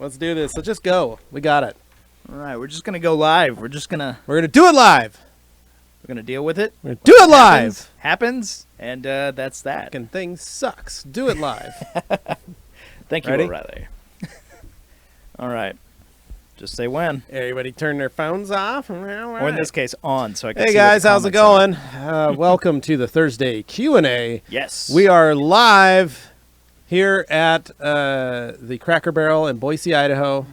Let's do this. Let's just go. We got it. All right, we're just gonna go live. We're gonna do it live. We're gonna deal with it. We're gonna do it live. Happens, and that's that. Fucking thing sucks. Do it live. Thank you, Ready? O'Reilly. All right, just say when. Everybody turn their phones off. Or in this case, on, so I can Hey see guys, what the how's it comments going? Welcome to the Thursday Q&A. Yes. We are live here at the Cracker Barrel in Boise, Idaho.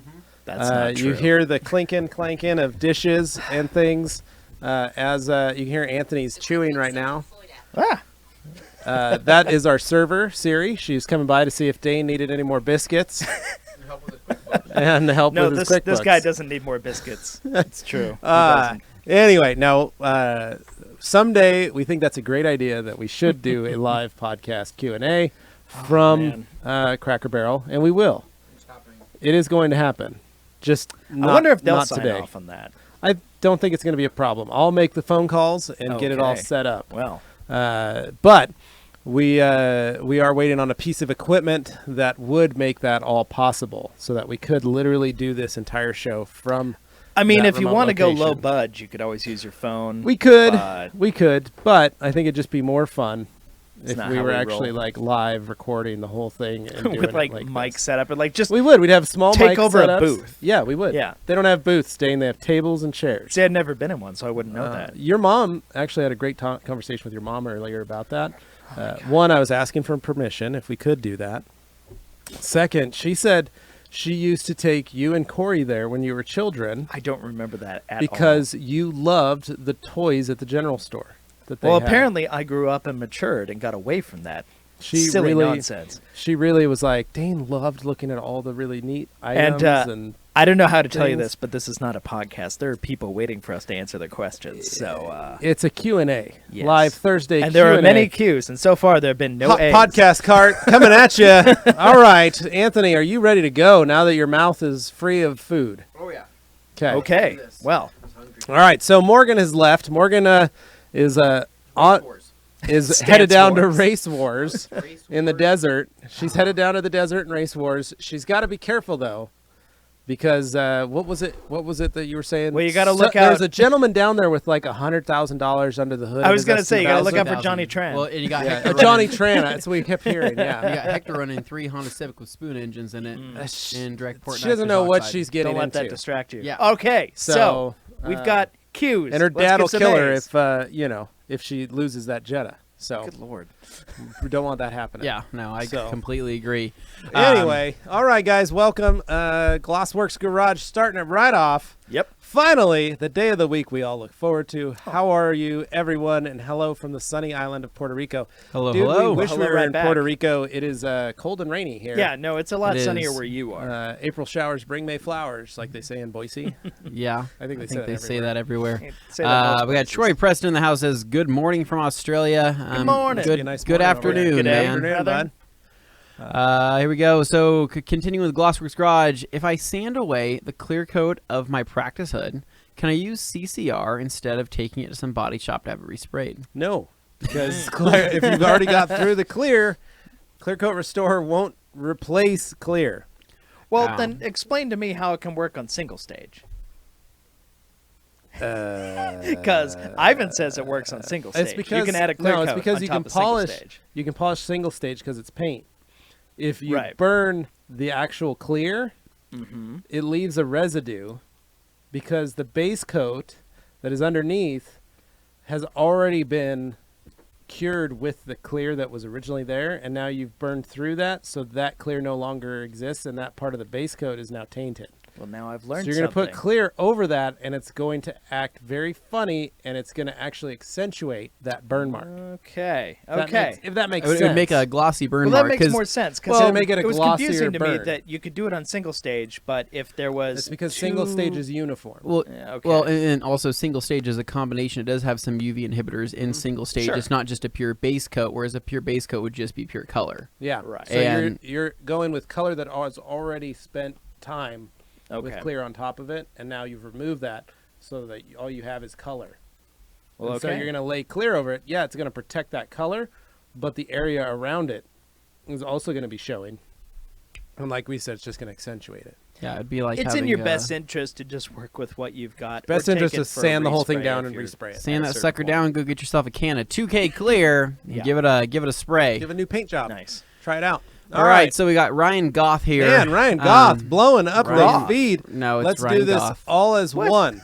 That's not true. You hear the clanking of dishes and things as you hear Anthony's chewing right now. Ah. That is our server, Siri. She's coming by to see if Dane needed any more biscuits. And help No, with his this QuickBooks. guy doesn't need more biscuits. That's true. He doesn't. Anyway, no. Someday we think that's a great idea that we should do a live podcast Q&A from Cracker Barrel, and we will. It is going to happen. Just not, I wonder if they'll not sign today. off on that. I don't think it's going to be a problem. I'll make the phone calls and get it all Okay. set up. Well, But we are waiting on a piece of equipment that would make that all possible, so that we could literally do this entire show from. I mean, that if you remote want to go low location. budge, you could always use your phone. We could, but but I think it'd just be more fun It's if not we how were we actually roll. like live recording the whole thing and doing with it like like mic this. setup and like just We would. We'd have small take mic over a setups. booth. Yeah, we would. Yeah. They don't have booths, Dane. They have tables and chairs. see, I'd never been in one, so I wouldn't know that. Your mom actually had a great conversation with your mom earlier about that. One, I was asking for permission if we could do that. Second, she said she used to take you and Corey there when you were children I don't remember that at all. because you loved the toys at the general store that they Well, had. apparently I grew up and matured and got away from that She silly really, nonsense. She really was like, Dane loved looking at all the really neat items and I don't know how to tell you things. this, but this is not a podcast. There are people waiting for us to answer their questions. So, it's a Q&A. yes. Live Thursday and Q&A. there are many Qs, and so far there have been no Hot A's. podcast cart coming at you. All right, Anthony, are you ready to go now that your mouth is free of food? Oh, yeah. Okay, well, All right, so Morgan has left. Morgan is Stance headed down to Wars. Race Wars in the desert. She's headed down to the desert in Race Wars. She's got to be careful though, because what was it? What was it that you were saying? Well, you gotta look out- There's a gentleman down there with like $100,000 under the hood. I of was his going to say, you got to look out for 1,000. Johnny Tran. Well, and you got Yeah, Hector Johnny running, Tran. That's what we kept hearing. You got Yeah. Hector running 3 Honda Civic with spoon engines in it in direct port. She doesn't know what she's getting Don't let into. that distract you. Yeah. Okay, so we've got Qs. and her Let's dad get will some kill her A's. if she loses that Jetta. So Good Lord. we don't want that happening. Yeah, no, I So- completely agree. Anyway, all right, guys, welcome. Glossworks Garage starting it right off. Yep. Finally, the day of the week we all look forward to. How are you, everyone? And hello from the sunny island of Puerto Rico. Hello, Dude, hello. we wish Hello we were right in back. Puerto Rico. It is cold and rainy here. Yeah, no, it's a lot It sunnier is. where you are. April showers bring May flowers, like they say in Boise. Yeah, I think they say that everywhere. Say that most We got places. Troy Preston in the house. Says good morning from Australia. Good morning. Be a Good, nice good morning over there. afternoon, Good man. afternoon. Bud. Here we go. So continuing with Glossworks Garage, if I sand away the clear coat of my practice hood, can I use CCR instead of taking it to some body shop to have it resprayed? No, because clear, if you've already got through the clear coat restore won't replace clear. Well, then explain to me how it can work on single stage. Because Ivan says it works on single stage. It's because you can add a clear no, coat it's because on you top can of single polish. stage. You can polish single stage because it's paint. If you Right. burn the actual clear, Mm-hmm. it leaves a residue because the base coat that is underneath has already been cured with the clear that was originally there, and now you've burned through that, so that clear no longer exists, and that part of the base coat is now tainted. Well, now I've learned So you're going to put something. clear over that, and it's going to act very funny, and it's going to actually accentuate that burn mark. Okay. If that Okay. makes- if that makes It would sense. make a glossy burn Well, that mark. makes 'cause- more sense Well, because make it a was glossier confusing to me burn. that you could do it on single stage, but if there was It's because single stage is uniform. Well, Yeah, okay. well, and also single stage is a combination. It does have some UV inhibitors in single stage. Sure. It's not just a pure base coat, whereas a pure base coat would just be pure color. Yeah. Right. So And- you're going with color that has already spent time okay. with clear on top of it, and now you've removed that so that all you have is color. Well, And So okay. you're going to lay clear over it. Yeah, it's going to protect that color, but the area around it is also going to be showing. And like we said, it's just going to accentuate it. Yeah, it'd be like It's in having, your best interest to just work with what you've got. Best or interest take to it for a sand the whole thing respray down if and you're respray it. sand at a that certain sucker point. down. Go get yourself a can of 2K Clear. And Yeah. give it a spray. Give a new paint job. Nice. Try it out. All right, so we got Ryan Goth here. Man, Ryan Goth blowing up Ryan- the feed. No, it's Let's Ryan do this Goth. all as What? one.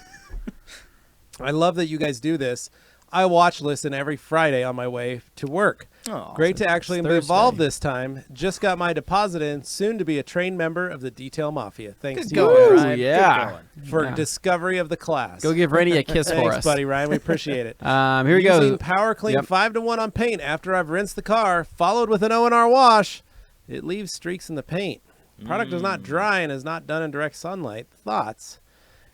I love that you guys do this. I watch listen every Friday on my way to work. Oh, Great to actually it's be involved Thursday. this time. Just got my deposit in. Soon to be a trained member of the Detail Mafia. Thanks Good to going, you guys Ryan. yeah. Good going. for Yeah. discovery of the class. Go give Randy a kiss for Thanks, us. buddy, Ryan. We appreciate it. Here we go. Using Power Clean Yep. 5-to-1 on paint after I've rinsed the car, followed with an O&R wash, it leaves streaks in the paint. Product does not dry and is not done in direct sunlight. Thoughts?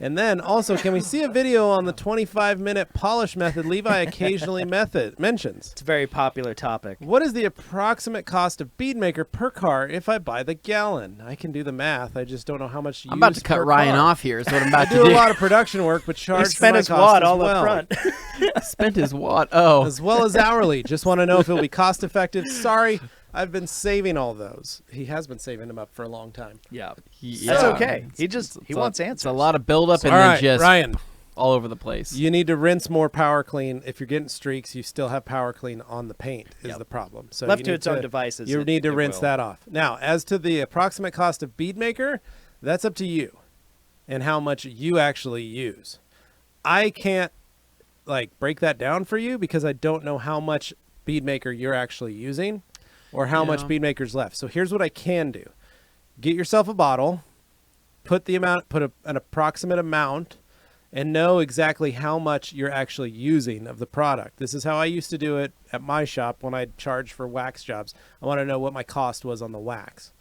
And then also, can we see a video on the 25-minute polish method Levi occasionally mentions? It's a very popular topic. What is the approximate cost of bead maker per car if I buy the gallon? I can do the math. I just don't know how much you I'm about use to cut per Ryan car. off here. Is what I'm I about to do do. a lot of production work, but He charge for spent my his cost wad as all well. up front. Spent his wad. Oh, As well as hourly. Just want to know if it'll be cost effective. Sorry, I've been saving all those. He has been saving them up for a long time. Yeah. yeah. That's okay. He It's wants a, answers. It's a lot of buildup and All then right, just Ryan, all over the place. you need to rinse more Power Clean. If you're getting streaks, you still have Power Clean on the paint is Yep. the problem. So Left you to need its own devices. You it- need to it rinse will. that off. Now, as to the approximate cost of bead maker, that's up to you and how much you actually use. I can't break that down for you because I don't know how much bead maker you're actually using or how much Yeah. bead maker's left. So here's what I can do. Get yourself a bottle, put an approximate amount, and know exactly how much you're actually using of the product. This is how I used to do it at my shop when I charged for wax jobs. I want to know what my cost was on the wax.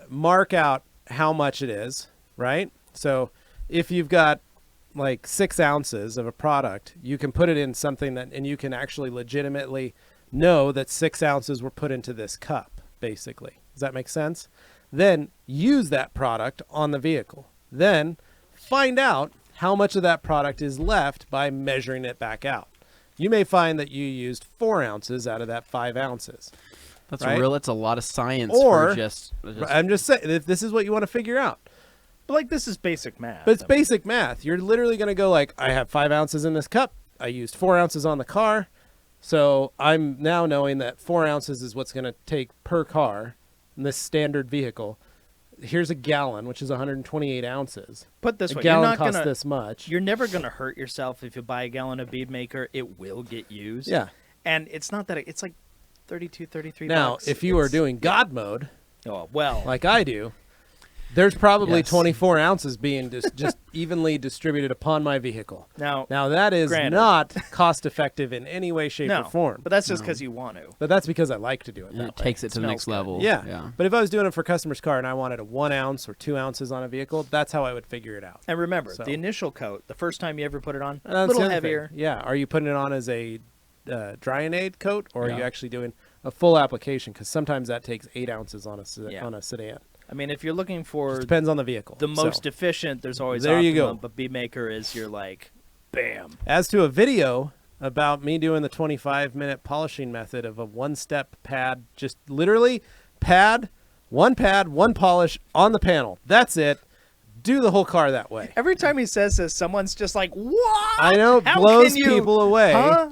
Mark out how much it is, right? So if you've got 6 ounces of a product, you can put it in something and you can actually legitimately know that 6 ounces were put into this cup, basically. Does that make sense? Then use that product on the vehicle. Then find out how much of that product is left by measuring it back out. You may find that you used 4 ounces out of that 5 ounces. That's right? That's a lot of science Or- for just I'm just saying, if this is what you want to figure out. But this is basic math. But it's I mean, basic math. You're literally going to go I have 5 ounces in this cup. I used 4 ounces on the car. So I'm now knowing that 4 ounces is what's going to take per car in this standard vehicle. Here's a gallon, which is 128 ounces. Put this A way, you're gallon not costs gonna. this much. You're never gonna hurt yourself if you buy a gallon of bead maker. It will get used. Yeah. And it's not that it's like 32, 33 Now, bucks. if you are It's- doing God mode, Oh, well. like I do, there's probably Yes. 24 ounces being just evenly distributed upon my vehicle. now, Now, that is Granted. not cost effective in any way, shape, no. or form. But that's just because you want to. But that's because I like to do it and that it way. takes it to the Smells next good. level. Yeah. But if I was doing it for a customer's car and I wanted a 1 ounce or 2 ounces on a vehicle, that's how I would figure it out. And remember, So- the initial coat, the first time you ever put it on, a And that's little the other heavier. thing. Yeah. Are you putting it on as a dry-and-aid coat, or are you Yeah. actually doing a full application? Because sometimes that takes 8 ounces on a Yeah. on a sedan. I mean, if you're looking for Just depends on the vehicle. the So, most efficient, there's always there you optimum, go. But bead maker is your bam. as to a video about me doing the 25-minute polishing method of a one-step pad, just literally pad, one polish on the panel. That's it. Do the whole car that way. Every time he says this, someone's just like, "What?" I know it How blows can you- people away, Huh?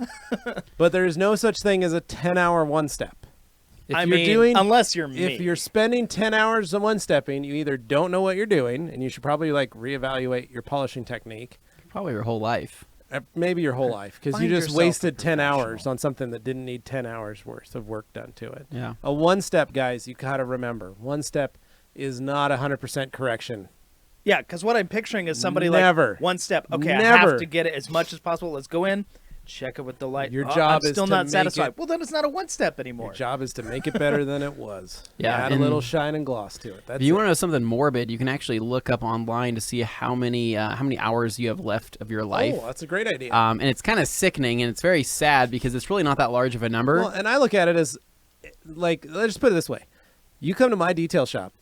but there is no such thing as a 10-hour one-step. If I you're mean, doing, unless you're me. if you're spending 10 hours on one-stepping, you either don't know what you're doing, and you should probably reevaluate your polishing technique, Probably your whole life. maybe your whole life, because you Find just yourself wasted a 10 hours professional. on something that didn't need 10 hours worth of work done to it. Yeah. A one-step, guys, you got to remember, one-step is not 100% correction. Yeah, because what I'm picturing is somebody Never. like one step. Okay, I Never. have to get it as much as possible. Let's go in, check it with the light. Your Oh, job I'm is still to not make satisfied. it- Well, then it's not a one step anymore. Your job is to make it better than it was. Yeah, Add a and little shine and gloss to it. That's If you it. want to know something morbid, you can actually look up online to see how many hours you have left of your life. Oh, that's a great idea. And it's kind of sickening, and it's very sad because it's really not that large of a number. Well, and I look at it as, let's just put it this way. You come to my detail shop,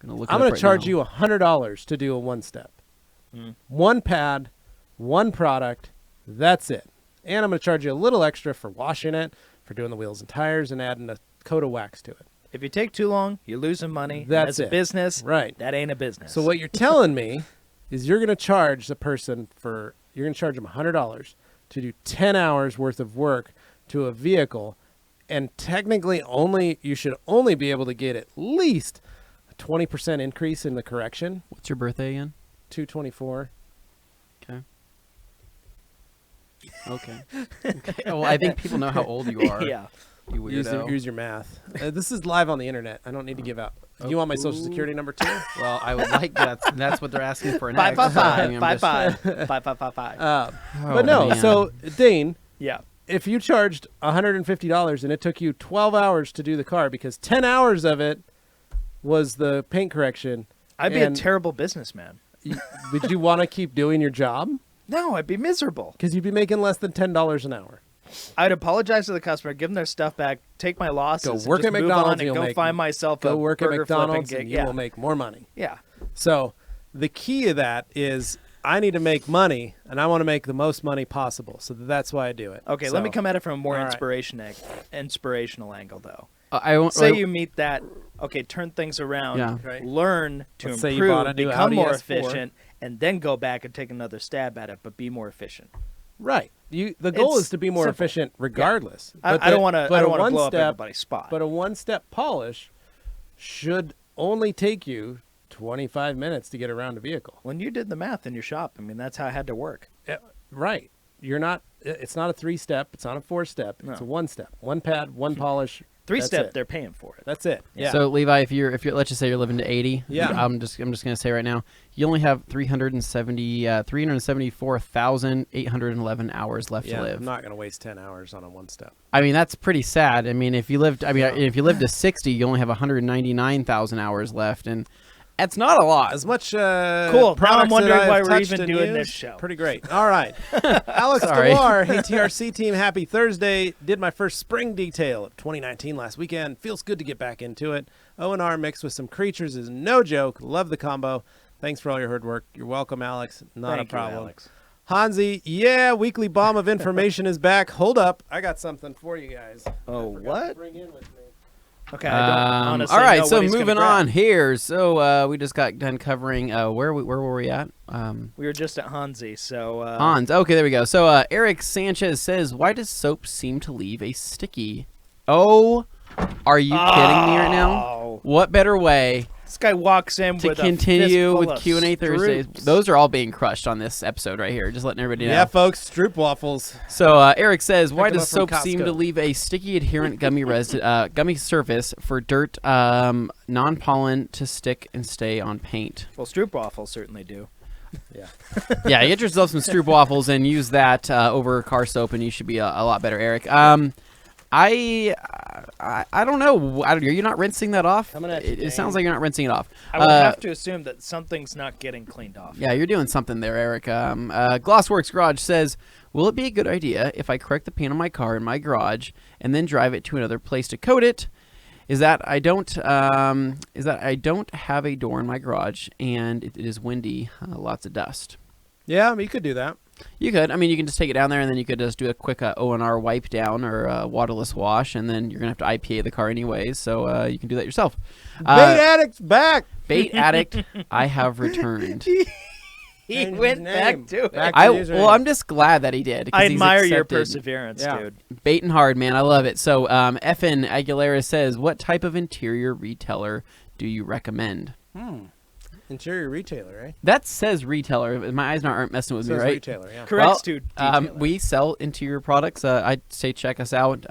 I'm going to charge you $100 to do a one-step. One pad, one product, that's it. And I'm going to charge you a little extra for washing it, for doing the wheels and tires, and adding a coat of wax to it. If you take too long, you're losing money. And That's as a it. business, Right. that ain't a business. So what you're telling me is you're going to charge the person you're going to charge them $100 to do 10 hours worth of work to a vehicle, and technically you should only be able to get at least a 20% increase in the correction. What's your birthday again? 224. Okay. Okay. Well, I think people know how old you are. yeah. You Use weirdo. your math. This is live on the internet. I don't need to give out. You want my social security number too? Well, I would like that. That's what they're asking for next. 555. But no. man. So Dane, Yeah. if you charged $150 and it took you 12 hours to do the car because 10 hours of it was the paint correction, I'd be a and terrible businessman. would you want to keep doing your job? No, I'd be miserable. Because you'd be making less than $10 an hour. I'd apologize to the customer, give them their stuff back, take my losses, Go and work just at move McDonald's on and and you'll go make- find myself Go a work at burger flipping McDonald's gig. and you will make more money. Yeah. So the key of that is I need to make money and I want to make the most money possible. So that's why I do it. Okay, So, let me come at it from a more all right. inspirational angle, though. I won't Say like, you meet that, okay, turn things around, Yeah. Right. learn to Let's say you bought a improve, new become Audi more S4. efficient, and then go back and take another stab at it, but be more efficient. Right. The goal It's is to be more simple. efficient regardless. I don't want to but a blow up one-step- everybody's spot. But a one-step polish should only take you 25 minutes to get around a vehicle. when you did the math in your shop, I mean, that's how I had to work. Right. It's not a 3-step. It's not a 4-step. It's a No. 1-step. One pad, one polish. That's 3-step, it. they're paying for it. That's it. Yeah. So Levi, if you're let's just say you're living to 80, Yeah. I'm just gonna say right now, you only have 374,811 hours left yeah, to live. I'm not going to waste 10 hours on a 1-step. I mean, that's pretty sad. I mean, if you lived to 60, you only have 199,000 hours left, and that's not a lot. As much Cool. Now I'm products wondering that why I've we're touched even and doing this used, show. Pretty great. All right. Alex Sorry. DeWar, hey TRC team, happy Thursday. Did my first spring detail of 2019 last weekend. Feels good to get back into it. O&R mixed with some creatures is no joke. Love the combo. Thanks for all your hard work. You're welcome, Alex. Not Thank a problem. You, Alex. Hansi, yeah, weekly bomb of information is back. Hold up. I got something for you guys. Oh, I forgot to what? bring in with me. Okay, I don't honestly all right, know so what he's gonna moving grab. on here. So we just got done covering where were we at? We were just at Hansi, so... Hans. Okay, there we go. So Eric Sanchez says, "Why does soap seem to leave a sticky?" Oh, are you kidding me right now? Oh. What better way This guy walks in to with continue a with fistful Q&A of Thursdays? Stroops. Those are all being crushed on this episode right here. Just letting everybody know. Yeah, folks, Stroop waffles. So Eric says, "Why them does up from soap seem to Costco. leave a sticky adherent gummy surface for dirt, non-pollen to stick and stay on paint?" Well, Stroop waffles certainly do. Yeah. Yeah, get yourself some Stroop waffles and use that over car soap, and you should be a lot better, Eric. I don't know. Are you not rinsing that off? Coming at you, It Dane. sounds like you're not rinsing it off. I would have to assume that something's not getting cleaned off. Yeah, you're doing something there, Eric. Glossworks Garage says, "Will it be a good idea if I correct the paint on my car in my garage and then drive it to another place to coat it? Is that I don't have a door in my garage and it is windy, lots of dust." Yeah, you could do that. You could. I mean, you can just take it down there, and then you could just do a quick O&R wipe down or waterless wash, and then you're going to have to IPA the car anyways, so you can do that yourself. Bait Addict's back. Bait Addict, I have returned. He Change went his back name. to it. Back to username. I'm just glad that he did. 'cause I he's admire your accepted. perseverance, Yeah. dude. Baiting hard, man. I love it. So, Effin Aguilera says, "What type of interior retailer do you recommend?" Interior retailer, right? That says retailer. My eyes aren't messing with me, Says right? retailer, yeah. Correct, Well, dude. we sell interior products. I'd say check us out.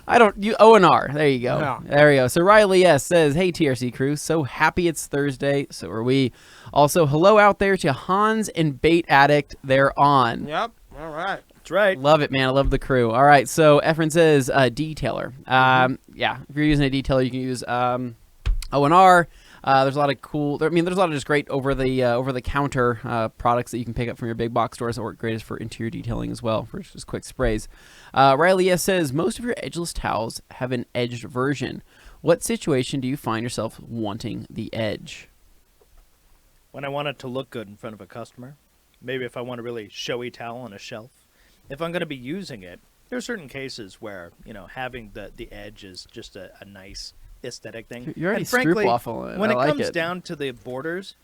I don't. You O&R. There you go. Yeah. There you go. So Riley S says, "Hey TRC crew, so happy it's Thursday. So are we. Also, hello out there to Hans and Bait Addict. They're on. Yep. All right. That's right. Love it, man. I love the crew. All right. So Efren says, detailer. Yeah. If you're using a detailer, you can use O&R. There's a lot of cool. There's a lot of just great over the counter products that you can pick up from your big box stores that work great for interior detailing as well, for just quick sprays. Riley S says, "Most of your edgeless towels have an edged version. What situation do you find yourself wanting the edge?" When I want it to look good in front of a customer, maybe if I want a really showy towel on a shelf, if I'm going to be using it there are certain cases where, having the edge is just a nice aesthetic thing. You're already and frankly, stroopwaffling. when I it like comes it. down to the borders,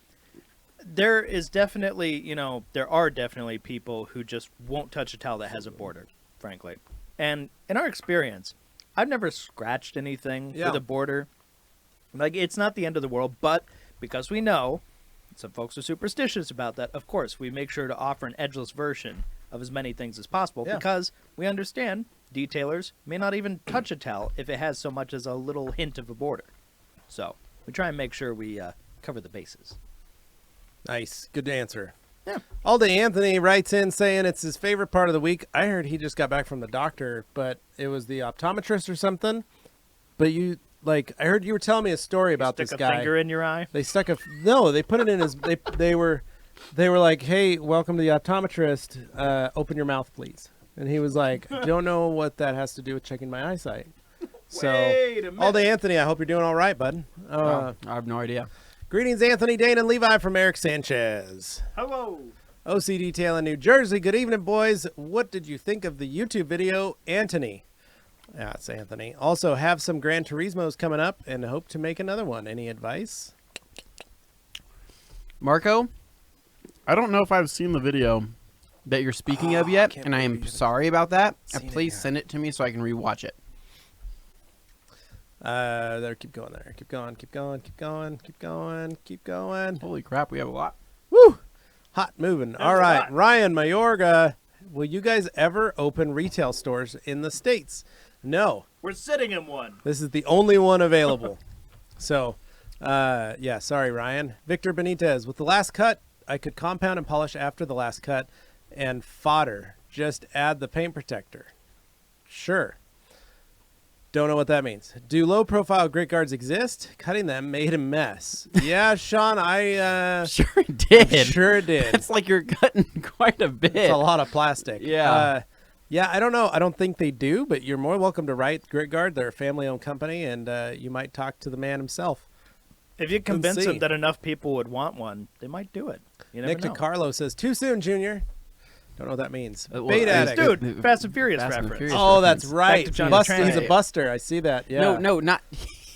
there is definitely, there are definitely people who just won't touch a towel that has a border, frankly. And in our experience, I've never scratched anything with a border. Like, it's not the end of the world, but because we know some folks are superstitious about that, of course, we make sure to offer an edgeless version of as many things as possible because we understand detailers may not even touch a towel if it has so much as a little hint of a border. So we try and make sure we cover the bases. Nice. Good answer. Yeah. All Day Anthony writes in saying it's his favorite part of the week. I heard he just got back from the doctor, but it was the optometrist or something. But I heard you were telling me a story about this Stick guy. a finger in your eye? They stuck they put it in his, they were like, hey, welcome to the optometrist. Open your mouth, please. And he was like, I don't know what that has to do with checking my eyesight. So, Wait a minute. All Day Anthony, I hope you're doing all right, bud. I have no idea. Greetings, Anthony, Dane, and Levi from Eric Sanchez. Hello. OC Detail in New Jersey. Good evening, boys. What did you think of the YouTube video, Anthony? Yeah, it's Anthony. Also, have some Gran Turismos coming up and hope to make another one. Any advice? Marco, I don't know if I've seen the video that you're speaking of yet, and I am sorry about that. Please send it to me so I can rewatch it. Keep going there. Keep going, keep going, keep going, keep going, keep going. Holy crap, we have a lot. Woo! Hot moving. All a right, lot. Ryan Mayorga, will you guys ever open retail stores in the States? No. We're sitting in one. This is the only one available. So, sorry, Ryan. Victor Benitez, with the last cut, I could compound and polish after the last cut and fodder. Just add the paint protector. Sure. Don't know what that means. Do low-profile grit guards exist? Cutting them made a mess. Yeah, Sean, Sure it did. sure did. It's like you're cutting quite a bit. It's a lot of plastic. Yeah. Yeah, I don't know. I don't think they do, but you're more welcome to write Grit Guard. They're a family-owned company, and you might talk to the man himself. If you convince see. them that enough people would want one, they might do it. You never Nick know. DiCarlo says, too soon, Junior. Don't know what that means. Well, Bait it's- addict. Dude, Fast and Furious Fast and reference. Furious. Oh, that's reference. right. Back to Johnny Buster, he's a Trent. buster. I see that. Yeah. No, not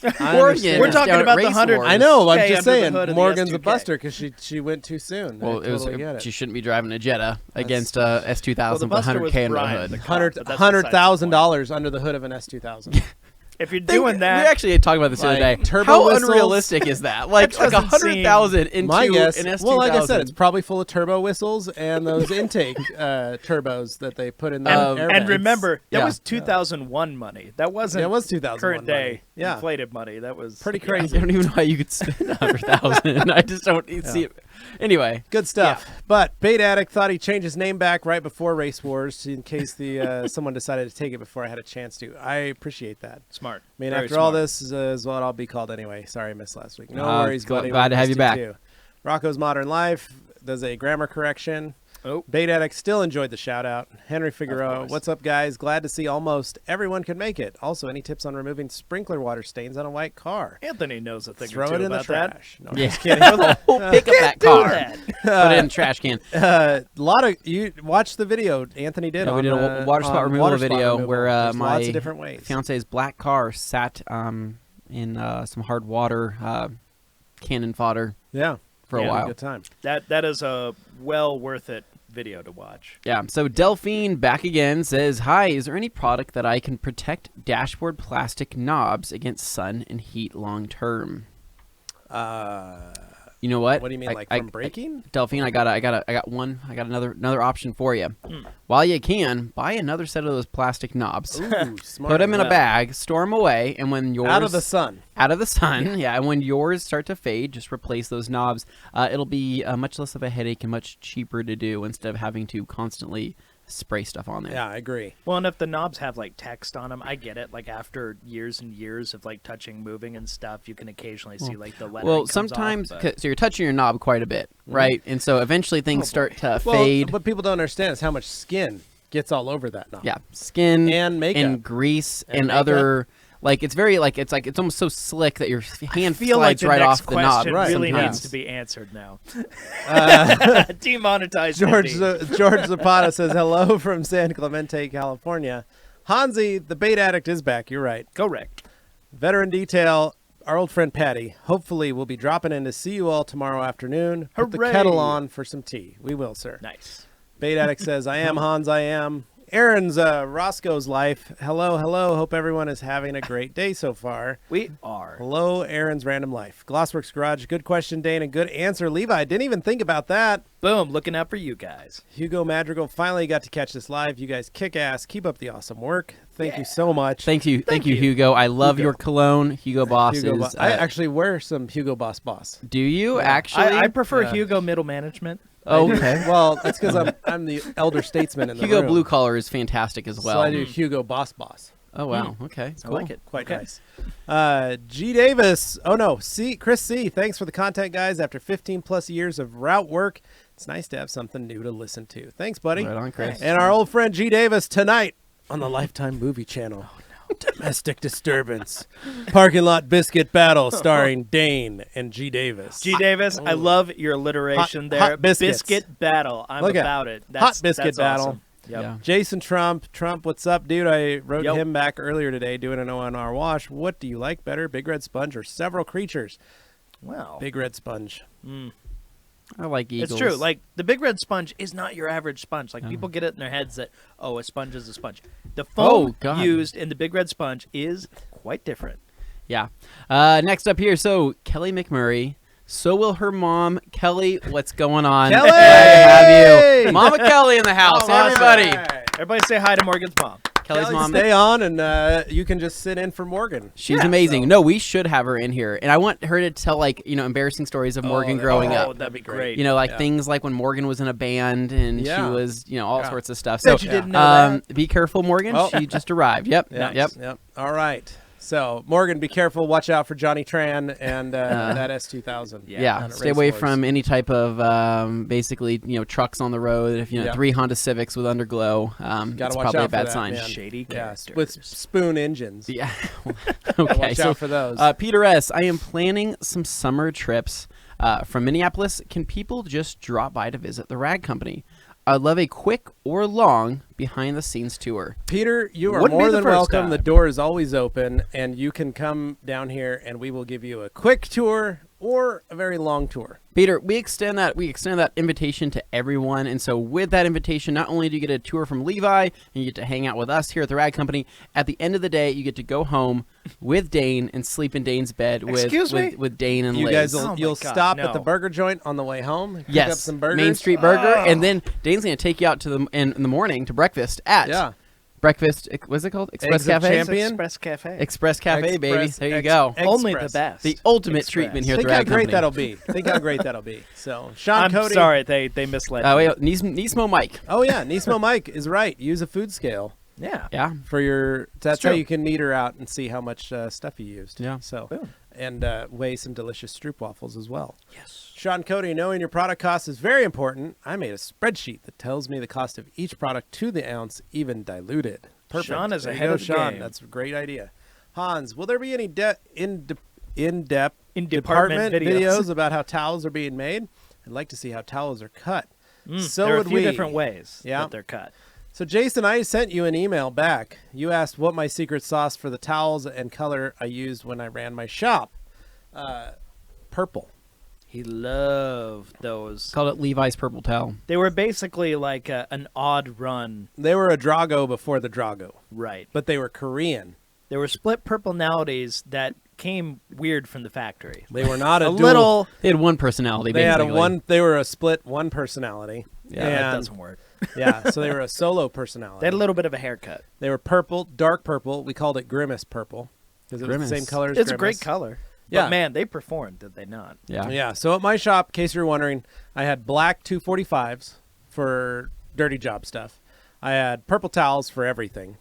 I Morgan. understand. We're talking down at about the Race 100 Wars. I know. I'm Okay, just under the saying. hood of the Morgan's a S2K. buster because she went too soon. Well, I totally get it. she shouldn't be driving a Jetta against S2000 Well, the with buster was 100K under the Brian, hood. the cop, but that's besides the $100,000 under the hood of an S2000. If you're We doing that, actually talked about this the other Like, day. turbo How whistles? unrealistic is that? Like That doesn't 100,000 into My guess. an S2000. Well, like I said, it's probably full of turbo whistles and those intake turbos that they put in the airbags. and remember, that Yeah. was 2001 money. That wasn't Yeah, it was 2001 current day money. Yeah. inflated money. That was Pretty I crazy. don't even know how you could spend 100,000. I just don't see it. Anyway, Good stuff. But Bait Addict thought he'd change his name back right before Race Wars in case the someone decided to take it before I had a chance to. I appreciate that. smart. I mean, Very after all smart. this is what I'll be called anyway. Sorry I missed last week. No Uh, worries, glad- buddy. glad to We have you missed back. too. Rocco's Modern Life does a grammar correction. Oh. Bait Addict still enjoyed the shout out. Henry Figueroa, course. what's up, guys? Glad to see almost everyone could make it. Also, any tips on removing sprinkler water stains on a white car? Anthony knows a thing Throw or two it in the about that. trash. No, I'm yeah. just kidding. Pick up that Do car. that. Put it in the trash can. A lot of you watch the video Anthony did. Yeah, we on, did a water spot on removal water spot video removal. where There's my lots of different ways. fiance's black car sat in some hard water cannon fodder Yeah, for a Yeah, while. good time. That is a well worth it video to watch. Yeah, so Delphine back again says, hi, is there any product that I can protect dashboard plastic knobs against sun and heat long term? You know what? What do you mean, like from breaking? Delphine, I got another option for you. While you can, buy another set of those plastic knobs. Ooh, smart. Put them in a Yeah. bag, store them away, and when yours Out of the sun. out of the sun, yeah, and when yours start to fade, just replace those knobs. It'll be much less of a headache and much cheaper to do instead of having to constantly spray stuff on there. Yeah, I agree. Well, and if the knobs have like text on them, I get it. Like after years and years of like touching, moving, and stuff, you can occasionally see like the lettering. Well, comes sometimes, off, but- so you're touching your knob quite a bit, right? And so eventually things start to Well, fade. what people don't understand is how much skin gets all over that knob. Yeah, skin And makeup. and grease And and makeup. other Like it's very like it's almost so slick that your hand I feel like slides the right next off the knob. question really sometimes. needs to be answered now. Uh, Demonetized. George indeed. George Zapata says hello from San Clemente, California. Hansi, the bait addict, is back. You're right. Correct. Veteran detail, our old friend Patty. Hopefully, we'll be dropping in to see you all tomorrow afternoon. Put the Hooray. kettle on for some tea. We will, sir. Nice. Bait addict says, I am Hans. I am. Aaron's Roscoe's life. Hello, hello. Hope everyone is having a great day so far. We are. Hello, Aaron's random life. Glossworks Garage. Good question, Dane, and good answer, Levi. Didn't even think about that. Boom. Looking out for you guys. Hugo Madrigal finally got to catch this live. You guys kick ass. Keep up the awesome work. Thank you so much. Thank you, Hugo. I love Hugo. your cologne, Hugo Boss. Hugo is, I actually wear some Hugo Boss. do you Yeah. actually? I prefer Yeah. Hugo middle management. Oh, okay. Well, that's because I'm the elder statesman in the Hugo room. Blue Collar is fantastic as well. So I do Hugo Boss. Oh wow. Okay. I Cool. like it. Quite Okay. nice. G. Davis. Oh, no. Chris C. Thanks for the content, guys. After 15 plus years of route work, it's nice to have something new to listen to. Thanks, buddy. Right on, Chris. And our old friend G. Davis tonight on the Lifetime Movie Channel. Domestic Disturbance. Parking Lot Biscuit Battle starring Dane and G. Davis. G. Davis, I love your alliteration Hot- there. hot biscuits. Biscuit battle. I'm Look at- about it. hot biscuit that's battle. Awesome. Yep. Yeah. Jason Trump, what's up, dude? I wrote Yo. him back earlier today doing an ONR wash. What do you like better, Big Red Sponge or Several Creatures? Wow. Big Red Sponge. I like Eagles. It's true. Like the big red sponge is not your average sponge. Like people get it in their heads that a sponge is a sponge. The foam God. used in the big red sponge is quite different. Yeah. Next up here, so Kelly McMurray. So will her mom, Kelly. What's going on? Kelly! Glad to have you, Mama Kelly in the house. Oh, Everybody. Everybody say hi to Morgan's mom. Kelly's Kelly, mom. stay on, and you can just sit in for Morgan. She's Yeah, amazing. so- No, we should have her in here, and I want her to tell embarrassing stories of Morgan that'd growing be up. Oh, that'd be great. Like things like when Morgan was in a band and she Yeah. was, all Yeah. sorts of stuff. Bet So, you didn't know that. be careful, Morgan. Oh. She just arrived. Yep. Yep. All right. So, Morgan, be careful. Watch out for Johnny Tran and that S2000. Yeah. on a Stay away racehorse. from any type of basically, trucks on the road. If Yeah. 3 Honda Civics with underglow, it's watch probably out a bad for that, sign. man. Shady Yeah, characters. with spoon engines. Yeah. Gotta Okay. watch So out for those. Peter S., I am planning some summer trips from Minneapolis. Can people just drop by to visit the rag company? I'd love a quick or long behind-the-scenes tour. Peter, you are Wouldn't be more the than first welcome. time. The door is always open, and you can come down here, and we will give you a quick tour or a very long tour. Peter, we extend that invitation to everyone, and so with that invitation, not only do you get a tour from Levi and you get to hang out with us here at the Rag Company, at the end of the day, you get to go home with Dane and sleep in Dane's bed Excuse me? with Dane and You Liz. guys, Oh my you'll God, stop no. at the burger joint on the way home. Pick yes, up some burgers. Main Street Burger, Oh. and then Dane's going to take you out to in the morning to breakfast at Yeah. breakfast. What's it called? Express Eggs of Cafe. Champion? Express Cafe. Express Cafe, baby. Express- There you ex- go. ex- Only the Express. best. The ultimate Express. treatment here at Think the how Rag great Company. that'll be. Think how great that'll be. So, Sean I'm Cody. sorry, they misled Oh me. wait, Nismo Mike. Oh, yeah. Nismo Mike is right. Use a food scale Yeah. Yeah. for your. That's true. how you can meter out and see how much stuff you used. Yeah. So, Boom. and weigh some delicious Stroop waffles as well. Yes. Sean Cody, knowing your product cost is very important. I made a spreadsheet that tells me the cost of each product to the ounce, even diluted. Perfect. Sean is There you ahead go, of the Sean. game. That's a great idea. Hans, will there be any in-depth In-department department videos. videos about how towels are being made? I'd like to see how towels are cut. So there are a would few we. different ways Yeah. that they're cut. So, Jason, I sent you an email back. You asked what my secret sauce for the towels and color I used when I ran my shop. Purple. He loved those. Called it Levi's Purple Towel. They were basically like an odd run. They were a Drago before the Drago, Right. but they were Korean. They were split purple-nalities that came weird from the factory. They were not a, A dual. little. They had one personality. They had a basically. one. They were a split one personality. Yeah, that And- doesn't work. yeah. So they were a solo personality. They had a little bit of a haircut. They were purple, dark purple. We called it Grimace purple because it was the Grimace. same color as It's a Grimace. great color. Yeah. But man, they performed, did they not? Yeah. Yeah. So at my shop, in case you're wondering, I had black 245s for dirty job stuff. I had purple towels for everything.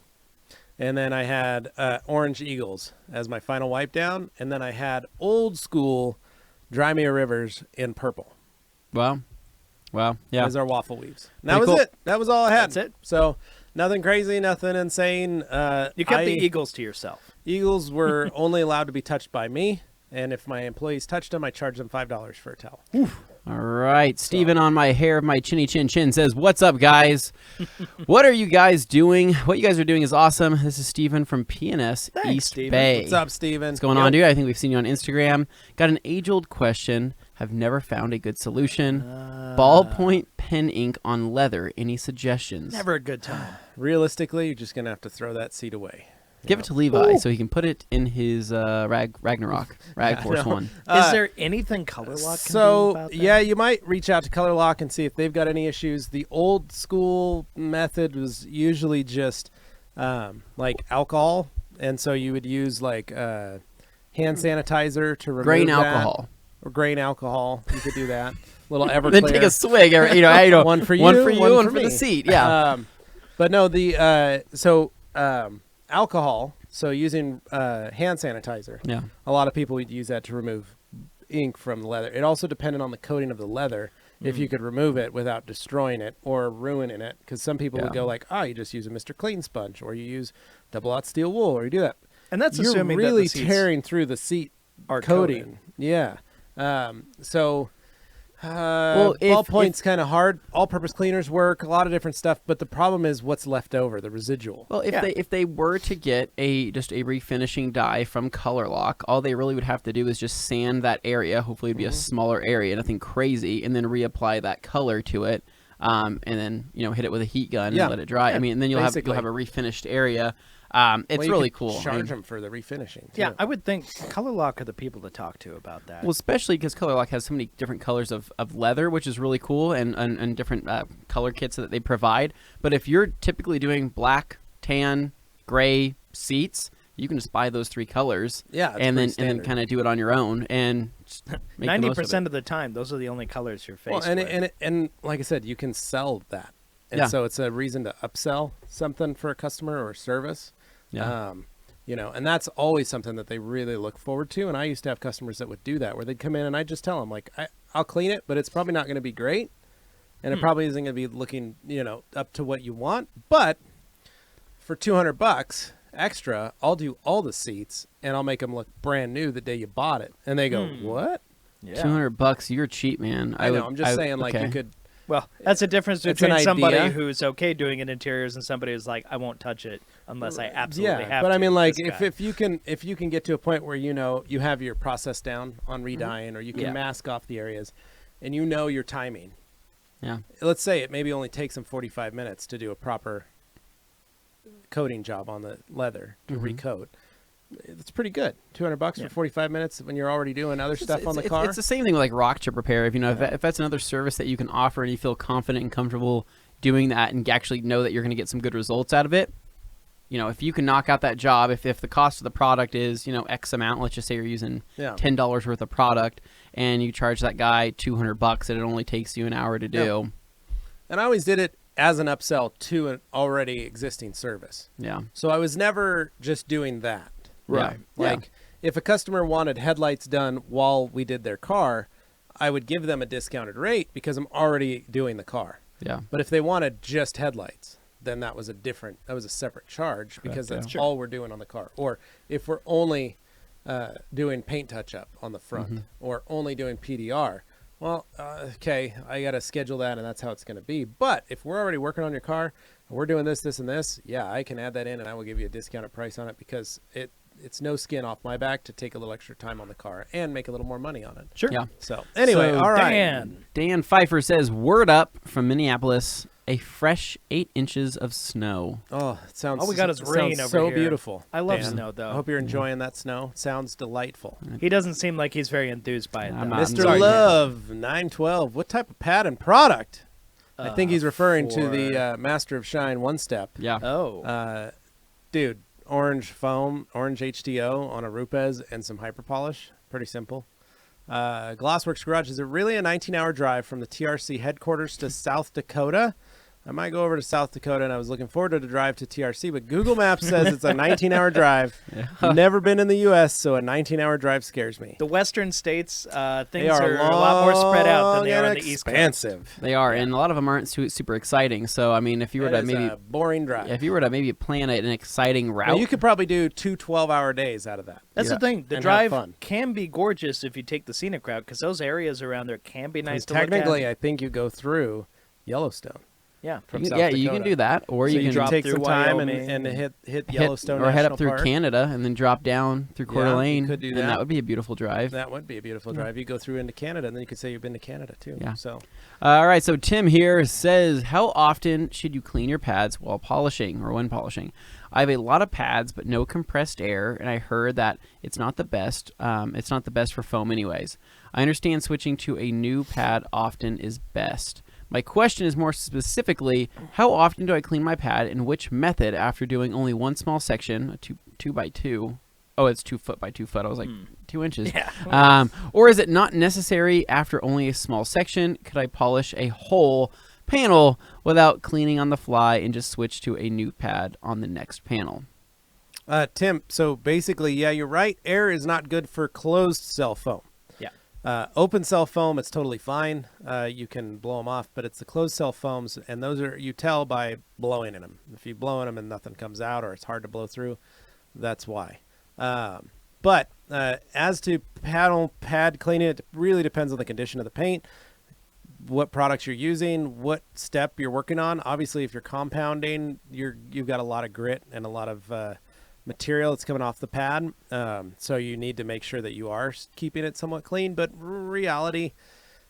And then I had orange eagles as my final wipe down. And then I had old school Dry Me a Rivers in purple Wow. Yeah. as our waffle weaves. And that Pretty was cool. it. That was all I had. That's it. So nothing crazy, nothing insane. You kept the eagles to yourself. Eagles were only allowed to be touched by me, and if my employees touched them, I charged them $5 for a towel. All right. Steven on my hair of my chinny chin chin says, "What's up, guys? What are you guys doing? What you guys are doing is awesome." This is Steven from PNS Thanks, East Steven. Bay. What's up, Steven? What's going on, dude? I think we've seen you on Instagram. Got an age-old question. Have never found a good solution. Ballpoint pen ink on leather. Any suggestions? Never a good time. Realistically, you're just going to have to throw that seat away. Give it to Levi so he can put it in his Ragnarok Rag Force no. 1. Is there anything Color Lock can do So, about that? yeah, you might reach out to Color Lock and see if they've got any issues. The old school method was usually just like alcohol, and so you would use like hand sanitizer to remove Grain that. alcohol. Or grain alcohol. You could do that. Little Everclear. Then take a swig. One for you, one one for the me. seat. Yeah. But no, alcohol. So using hand sanitizer. Yeah. A lot of people would use that to remove ink from the leather. It also depended on the coating of the leather if you could remove it without destroying it or ruining it. Because some people would go like, you just use a Mr. Clean sponge, or you use double out steel wool, or you do that. And that's You're assuming really that the seats tearing through the seat are coating. coated. Yeah. Well, ballpoint's kind of hard. All-purpose cleaners work, a lot of different stuff, but the problem is what's left over, the residual. Well, if they were to get just a refinishing dye from Color Lock, all they really would have to do is just sand that area. Hopefully, it'd be a smaller area, nothing crazy, and then reapply that color to it, and then hit it with a heat gun and let it dry. Yeah, I mean, and then you'll have a refinished area. It's really cool. Charge them for the refinishing. Too. Yeah, I would think Color Lock are the people to talk to about that. Well, especially because Color Lock has so many different colors of leather, which is really cool, and different color kits that they provide. But if you're typically doing black, tan, gray seats, you can just buy those 3 colors. Yeah, it's and pretty then kind of do it on your own and make 90% of the time, those are the only colors you're faced with. And like I said, you can sell that, and so it's a reason to upsell something for a customer or a service. Yeah. And that's always something that they really look forward to. And I used to have customers that would do that, where they'd come in and I'd just tell them, like, I'll clean it, but it's probably not going to be great. And it probably isn't going to be looking, up to what you want. But for $200 extra, I'll do all the seats and I'll make them look brand new the day you bought it. And they go, what? Yeah. $200, you're cheap, man. I know. I'm just saying, like, you could. Well, that's the difference It's between an somebody idea. who's okay doing it interiors and somebody who's like, I won't touch it unless I absolutely have but to. I mean, like, This guy. if you can get to a point where you have your process down on redyeing, or you can mask off the areas, and your timing. Yeah. Let's say it maybe only takes them 45 minutes to do a proper coating job on the leather to recoat. It's pretty good. $200 for 45 minutes when you're already doing other stuff on the car. It's the same thing with like rock chip repair. If that's another service that you can offer and you feel confident and comfortable doing that and actually know that you're going to get some good results out of it, if you can knock out that job, if the cost of the product is, X amount, let's just say you're using $10 worth of product and you charge that guy $200 and it only takes you an hour to do. And I always did it as an upsell to an already existing service. Yeah. So I was never just doing that. Right. Like if a customer wanted headlights done while we did their car, I would give them a discounted rate because I'm already doing the car. Yeah. But if they wanted just headlights, then that was a separate charge because that's all we're doing on the car. Or if we're only doing paint touch up on the front or only doing PDR, well, okay, I got to schedule that and that's how it's going to be. But if we're already working on your car and we're doing this, this, and this, I can add that in and I will give you a discounted price on it because it's no skin off my back to take a little extra time on the car and make a little more money on it. Sure. Yeah. So anyway, all right. Dan Pfeiffer says, word up from Minneapolis, a fresh 8 inches of snow. Oh, it sounds. All we got is rain over so here. beautiful. I love Dan. snow, though. I hope you're enjoying that snow. It sounds delightful. He doesn't seem like he's very enthused by it, though. I'm not. Mr. sorry, Love 912. What type of pad and product? I think he's referring to for- the Master of Shine One Step. Yeah. Oh. Dude, orange foam, orange H2O on a Rupes and some hyper polish. Pretty simple. Glassworks Garage, is it really a 19-hour drive from the TRC headquarters to South Dakota? I might go over to South Dakota, and I was looking forward to the drive to TRC, but Google Maps says it's a 19-hour drive. Yeah. Never been in the U.S., so a 19-hour drive scares me. The western states, things They are a lot more spread out than they are on the East Coast. expansive. They are, Yeah. and a lot of them aren't super exciting. So, I mean, if you were It to is maybe a boring drive. if you were to maybe plan an exciting route, Now, you could probably do 2 12-hour days out of that. That's Yeah. the thing. The And have drive fun. can be gorgeous if you take the scenic route, because those areas around there can be nice to look Technically, at. I think you go through Yellowstone. Yeah. From you, South yeah, Dakota. you can do that, or So you you can drop take through some time Wyoming and and hit Yellowstone or head National up through Park. Canada and then drop down through Coeur Yeah, you d'Alene, could do and that. that would be a beautiful drive. That would be a beautiful drive. You go through into Canada, and then you could say you've been to Canada too. Yeah. So All right, so Tim here says, how often should you clean your pads while polishing or when polishing? I have a lot of pads, but no compressed air, and I heard that it's not the best. It's not the best for foam anyways. I understand switching to a new pad often is best. My question is more specifically, how often do I clean my pad and which method after doing only one small section, a 2 by 2? Oh, it's 2 foot by 2 foot. I was like 2 inches. Yeah. Or is it not necessary after only a small section? Could I polish a whole panel without cleaning on the fly and just switch to a new pad on the next panel? Tim, so basically, yeah, you're right. Air is not good for closed cell foam. Yeah. Open cell foam, it's totally fine. You can blow them off, but it's the closed cell foams, and those are, you tell by blowing in them. If you blow in them and nothing comes out, or it's hard to blow through, that's why. But as to pad cleaning, it really depends on the condition of the paint, what products you're using, what step you're working on. Obviously, if you're compounding, you've got a lot of grit and a lot of material that's coming off the pad, so you need to make sure that you are keeping it somewhat clean. But reality,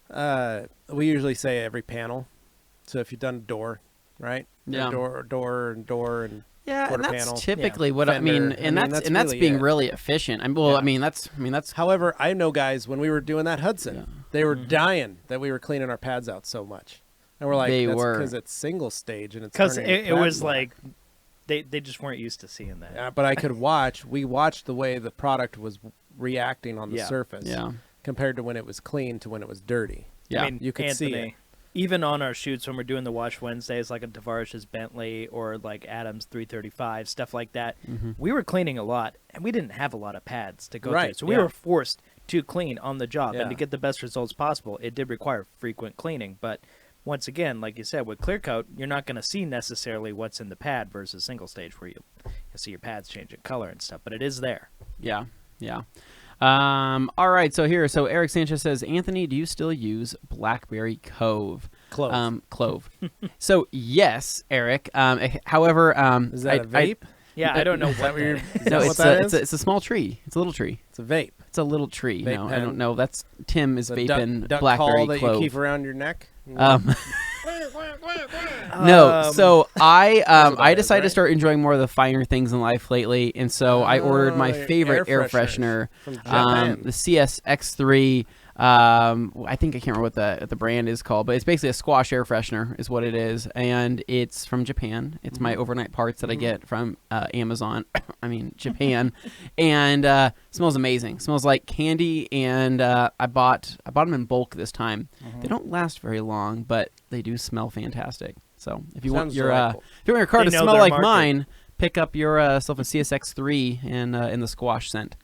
we usually say every panel. So if you've done a door, right? Yeah. Door and Yeah, quarter and that's panel. typically what I mean, Fender. and that's really being it. really efficient. Well, Yeah. I mean that's However, I know guys, when we were doing that Hudson, Yeah. they were dying that we were cleaning our pads out so much. And we're like, They that's were. because it's single stage and it's Because turning it your was pads black. like they just weren't used to seeing that. Yeah, but I could we watched the way the product was reacting on the Yeah. surface yeah. compared to when it was clean to when it was dirty. Yeah. I mean, You could see Anthony, even on our shoots when we're doing the Wash Wednesdays, like a Tavarish's Bentley or like Adam's 335, stuff like that, we were cleaning a lot, and we didn't have a lot of pads to go Right, through. So we yeah. were forced to clean on the job, Yeah. and to get the best results possible, it did require frequent cleaning. But once again, like you said, with clear coat, you're not going to see necessarily what's in the pad versus single stage where you see your pads changing color and stuff, but it is there. Yeah. Yeah. All right. So Eric Sanchez says, Anthony, do you still use Blackberry Cove? Clove. So yes, Eric. However, Is that a vape? Yeah, I don't know Is that what you're, is. is that No, what it's that a, is? it's a small tree. It's a little tree. It's a vape. It's a little tree. Vape No, I pen. don't know. That's Tim is It's a vaping duck Blackberry call that Clove. you keep around your neck. No, so I about I it, decided to right? start enjoying more of the finer things in life lately, and so I ordered my your favorite air air freshener, fresheners from Japan. the CSX3. I think I can't remember what the brand is called, but it's basically a squash air freshener is what it is, and it's from Japan. It's my overnight parts that I get from Amazon. I mean Japan, and smells amazing. Smells like candy, and I bought them in bulk this time. They don't last very long, but they do smell fantastic. So if you want Sounds your delightful. if you want your car They to know smell their like market. mine, pick up your self a CSX3 in the squash scent.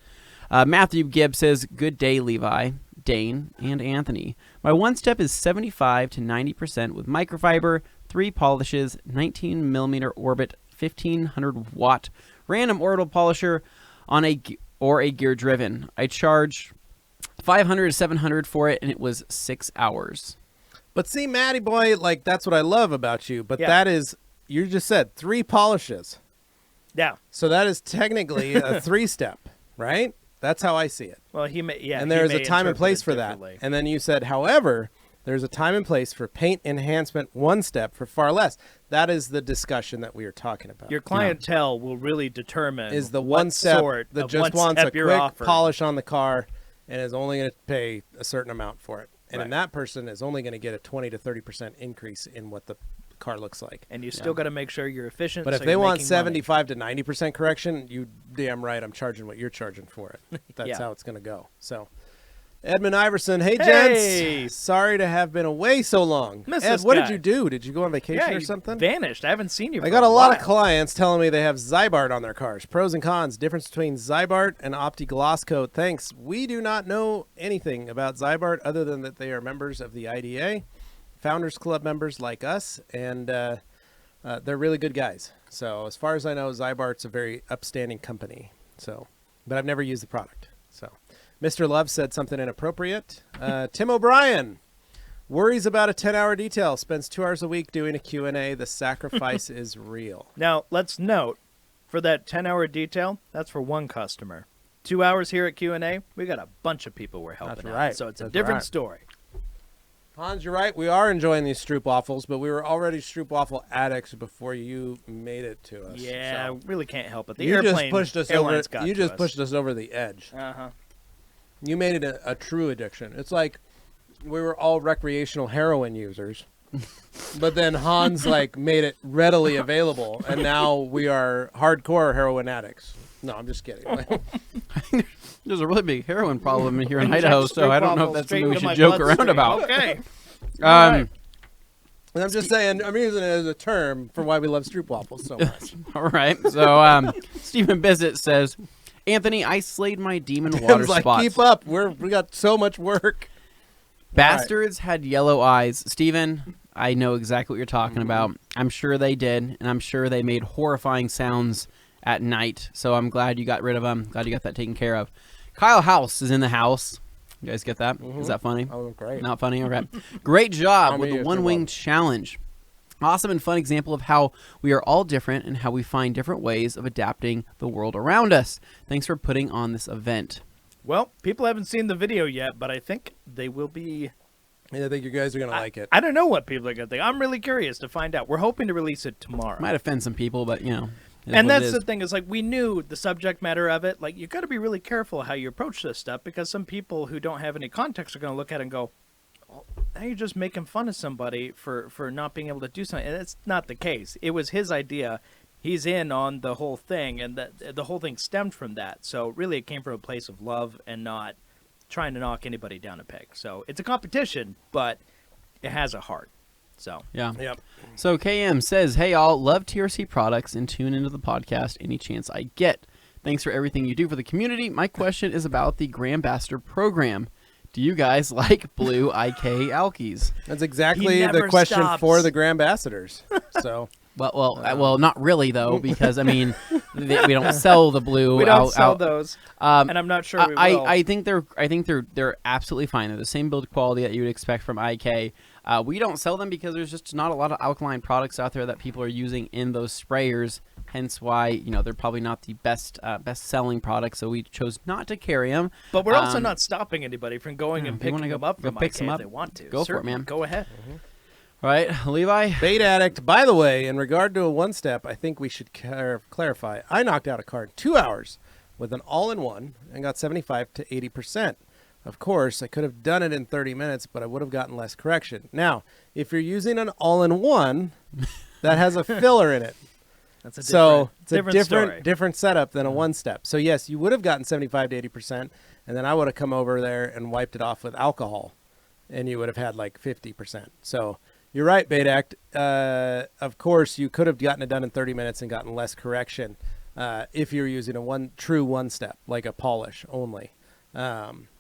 Matthew Gibb says, "Good day, Levi, Dane, and Anthony. My one step is 75 to 90% with microfiber, 3 polishes, 19 millimeter orbit, 1500 watt random orbital polisher on a gear driven. I charge 500 to 700 for it, and it was 6 hours." But see, Matty boy, like that's what I love about you. But Yeah. that is, you just said 3 polishes. Yeah. So that is technically a 3-step, right? That's how I see it. Well, he may, yeah. And he there's may a time and interpret place it for that. differently. And then you said, however, there's a time and place for paint enhancement 1 step for far less. That is the discussion that we are talking about. Your clientele will really determine is the what 1 step sort that of just one wants a step you're quick offering. polish on the car and is only going to pay a certain amount for it. And Right. then that person is only going to get a 20 to 30% increase in what the car looks like. And you still got to make sure you're efficient. But so if they you're want making 75 to 90% correction, you damn right I'm charging what you're charging for it. That's Yeah. how it's going to go. So Edmund Iverson, hey, Hey! gents. Sorry to have been away so long. Miss Ed, this what guy. did you do? Did you go on vacation Yeah, or you something? vanished. I haven't seen you for I got a while. lot of clients telling me they have Zybart on their cars. Pros and cons. Difference between Zybart and Opti-Gloss Coat. Thanks. We do not know anything about Zybart other than that they are members of the IDA, Founders Club members like us, and they're really good guys. So as far as I know, Zybart's a very upstanding company. So, but I've never used the product. So, Mr. Love said something inappropriate. Tim O'Brien worries about a 10-hour detail. Spends 2 hours a week doing a Q&A. The sacrifice is real. Now, let's note, for that 10-hour detail, that's for one customer. 2 hours here at Q&A, we got a bunch of people we're helping That's out. right. So it's a That's different right. story. Hans, you're right. We are enjoying these stroopwafels, but we were already stroopwafel addicts before you made it to us. Yeah, So really can't help it. The you just airplane pushed us over. airlines got You to just us. pushed us over the edge. Uh-huh. You made it a true addiction. It's like we were all recreational heroin users, but then Hans made it readily available, and now we are hardcore heroin addicts. No, I'm just kidding. There's a really big heroin problem in here in Inject Idaho, so I don't know if stroopwafel that's straight something we into should my joke around bloodstream. about. Okay. Um, And I'm just saying, I'm using it as a term for why we love stroopwafels so much. all right. So Stephen Bissett says, Anthony, I slayed my demon water Tim's like, spots. keep up. We got so much work. Bastards had yellow eyes. Steven, I know exactly what you're talking about. I'm sure they did, and I'm sure they made horrifying sounds at night. So I'm glad you got rid of them. Glad you got that taken care of. Kyle House is in the house. You guys get that? Is that funny? Oh, great. Not funny? Okay. Great job How with many the is One there Wing left? Challenge. Awesome and fun example of how we are all different and how we find different ways of adapting the world around us. Thanks for putting on this event. Well, people haven't seen the video yet, but I think they will be. I think you guys are going to like it. I don't know what people are going to think. I'm really curious to find out. We're hoping to release it tomorrow. Might offend some people, but, you know. it is And what it that's is. the thing is, we knew the subject matter of it. You got to be really careful how you approach this stuff, because some people who don't have any context are going to look at it and go, oh, now you're just making fun of somebody for not being able to do something. And it's not the case. It was his idea. He's in on the whole thing, and the whole thing stemmed from that. So really it came from a place of love and not trying to knock anybody down a peg. So it's a competition, but it has a heart. So Yeah. Yep. So KM says, hey, all, love TRC products and tune into the podcast any chance I get. Thanks for everything you do for the community. My question is about the Grandmaster program. Do you guys like blue IK alkies? That's exactly He the never question stops. for the Grandambassadors. So Well, not really though, because I mean, we don't sell the blue. we don't out, sell out. those, Um, and I'm not sure we will. I think they're absolutely fine. They're the same build quality that you would expect from IK. We don't sell them because there's just not a lot of alkaline products out there that people are using in those sprayers. Hence why they're probably not the best selling products. So we chose not to carry them. But we're also not stopping anybody from going and if you wanna picking go- them up go from pick IK some if up, they want to. go for it, Certainly, man. Go ahead. All right, Levi. Bait Addict, by the way, in regard to a one-step, I think we should clarify. I knocked out a card in 2 hours with an all-in-one and got 75 to 80%. Of course, I could have done it in 30 minutes, but I would have gotten less correction. Now, if you're using an all-in-one, that has a filler in it. That's a So it's a different story. different setup than a one-step. So yes, you would have gotten 75 to 80%, and then I would have come over there and wiped it off with alcohol, and you would have had like 50%. So you're right, Bait Act. Of course, you could have gotten it done in 30 minutes and gotten less correction if you're using a true one-step, like a polish only.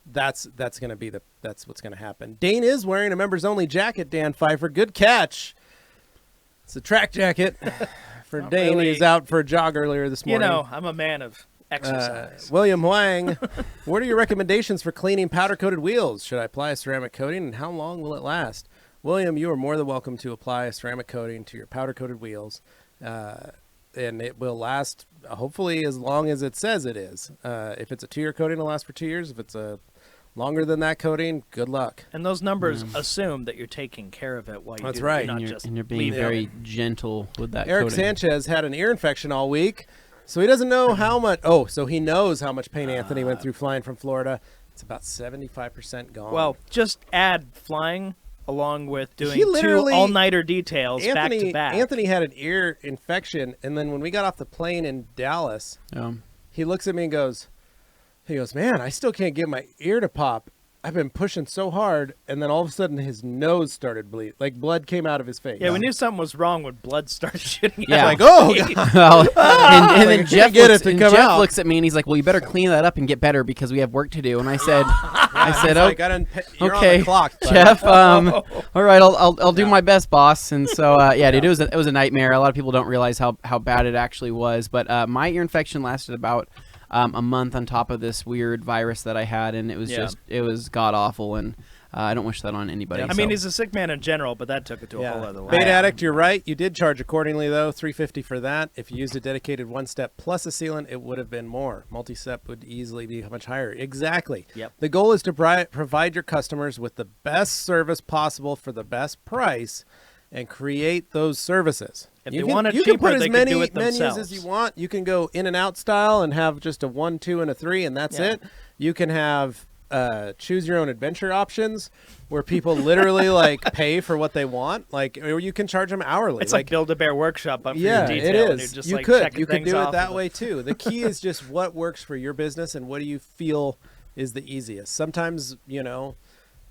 That's going to be that's what's going to happen. Dane is wearing a members-only jacket. Dan Pfeiffer, good catch. It's a track jacket for Not Dane. really. He's out for a jog earlier this morning. I'm a man of exercise. William Wang, what are your recommendations for cleaning powder-coated wheels? Should I apply a ceramic coating, and how long will it last? William, you are more than welcome to apply a ceramic coating to your powder-coated wheels, and it will last hopefully as long as it says it is. If it's a 2-year coating, it'll last for 2 years. If it's a longer than that coating, good luck. And those numbers assume that you're taking care of it while you That's do right. it. You're not And you're, just and you're being leaving very it. gentle with that Eric coating. Sanchez had an ear infection all week, so he doesn't know how much. Oh, so he knows how much pain Anthony went through flying from Florida. It's about 75% gone. Well, just add flying along with doing He 2 literally- all-nighter details back to back. Anthony had an ear infection, and then when we got off the plane in Dallas, Yeah. he looks at me and goes, man, I still can't get my ear to pop. I've been pushing so hard, and then all of a sudden his nose started bleeding. Like blood came out of his face. Yeah, we knew something was wrong when blood started shooting. Yeah. Like, oh, God. Well, and then I Jeff, can't get looks, it to and come Jeff out. looks at me and he's like, "Well, you better clean that up and get better because we have work to do." And I said, It's like, I didn't you're on okay, the clock, buddy. Jeff. All right, I'll do my best, boss. And so, yeah, dude, it was a nightmare. A lot of people don't realize how bad it actually was. But my ear infection lasted about a month on top of this weird virus that I had, and it was it was god awful. And I don't wish that on anybody. I mean, he's a sick man in general, but that took it to a whole other level. Bait Addict, you're right. You did charge accordingly, though. $350 for that. If you used a dedicated one-step plus a sealant, it would have been more. Multi-step would easily be much higher. Exactly. Yep. The goal is to provide your customers with the best service possible for the best price and create those services. If you they can, want it you cheaper, can put they as can many do it menus themselves. as you want. You can go in and out style and have just a 1, 2, and a 3, and that's it. You can have choose your own adventure options where people literally like pay for what they want, like, or you can charge them hourly. It's like Build-A-Bear Workshop up for yeah, your detail. it And is. you're just, You like, could checking things do it off that of way too. The key is just what works for your business and what do you feel is the easiest. Sometimes, you know,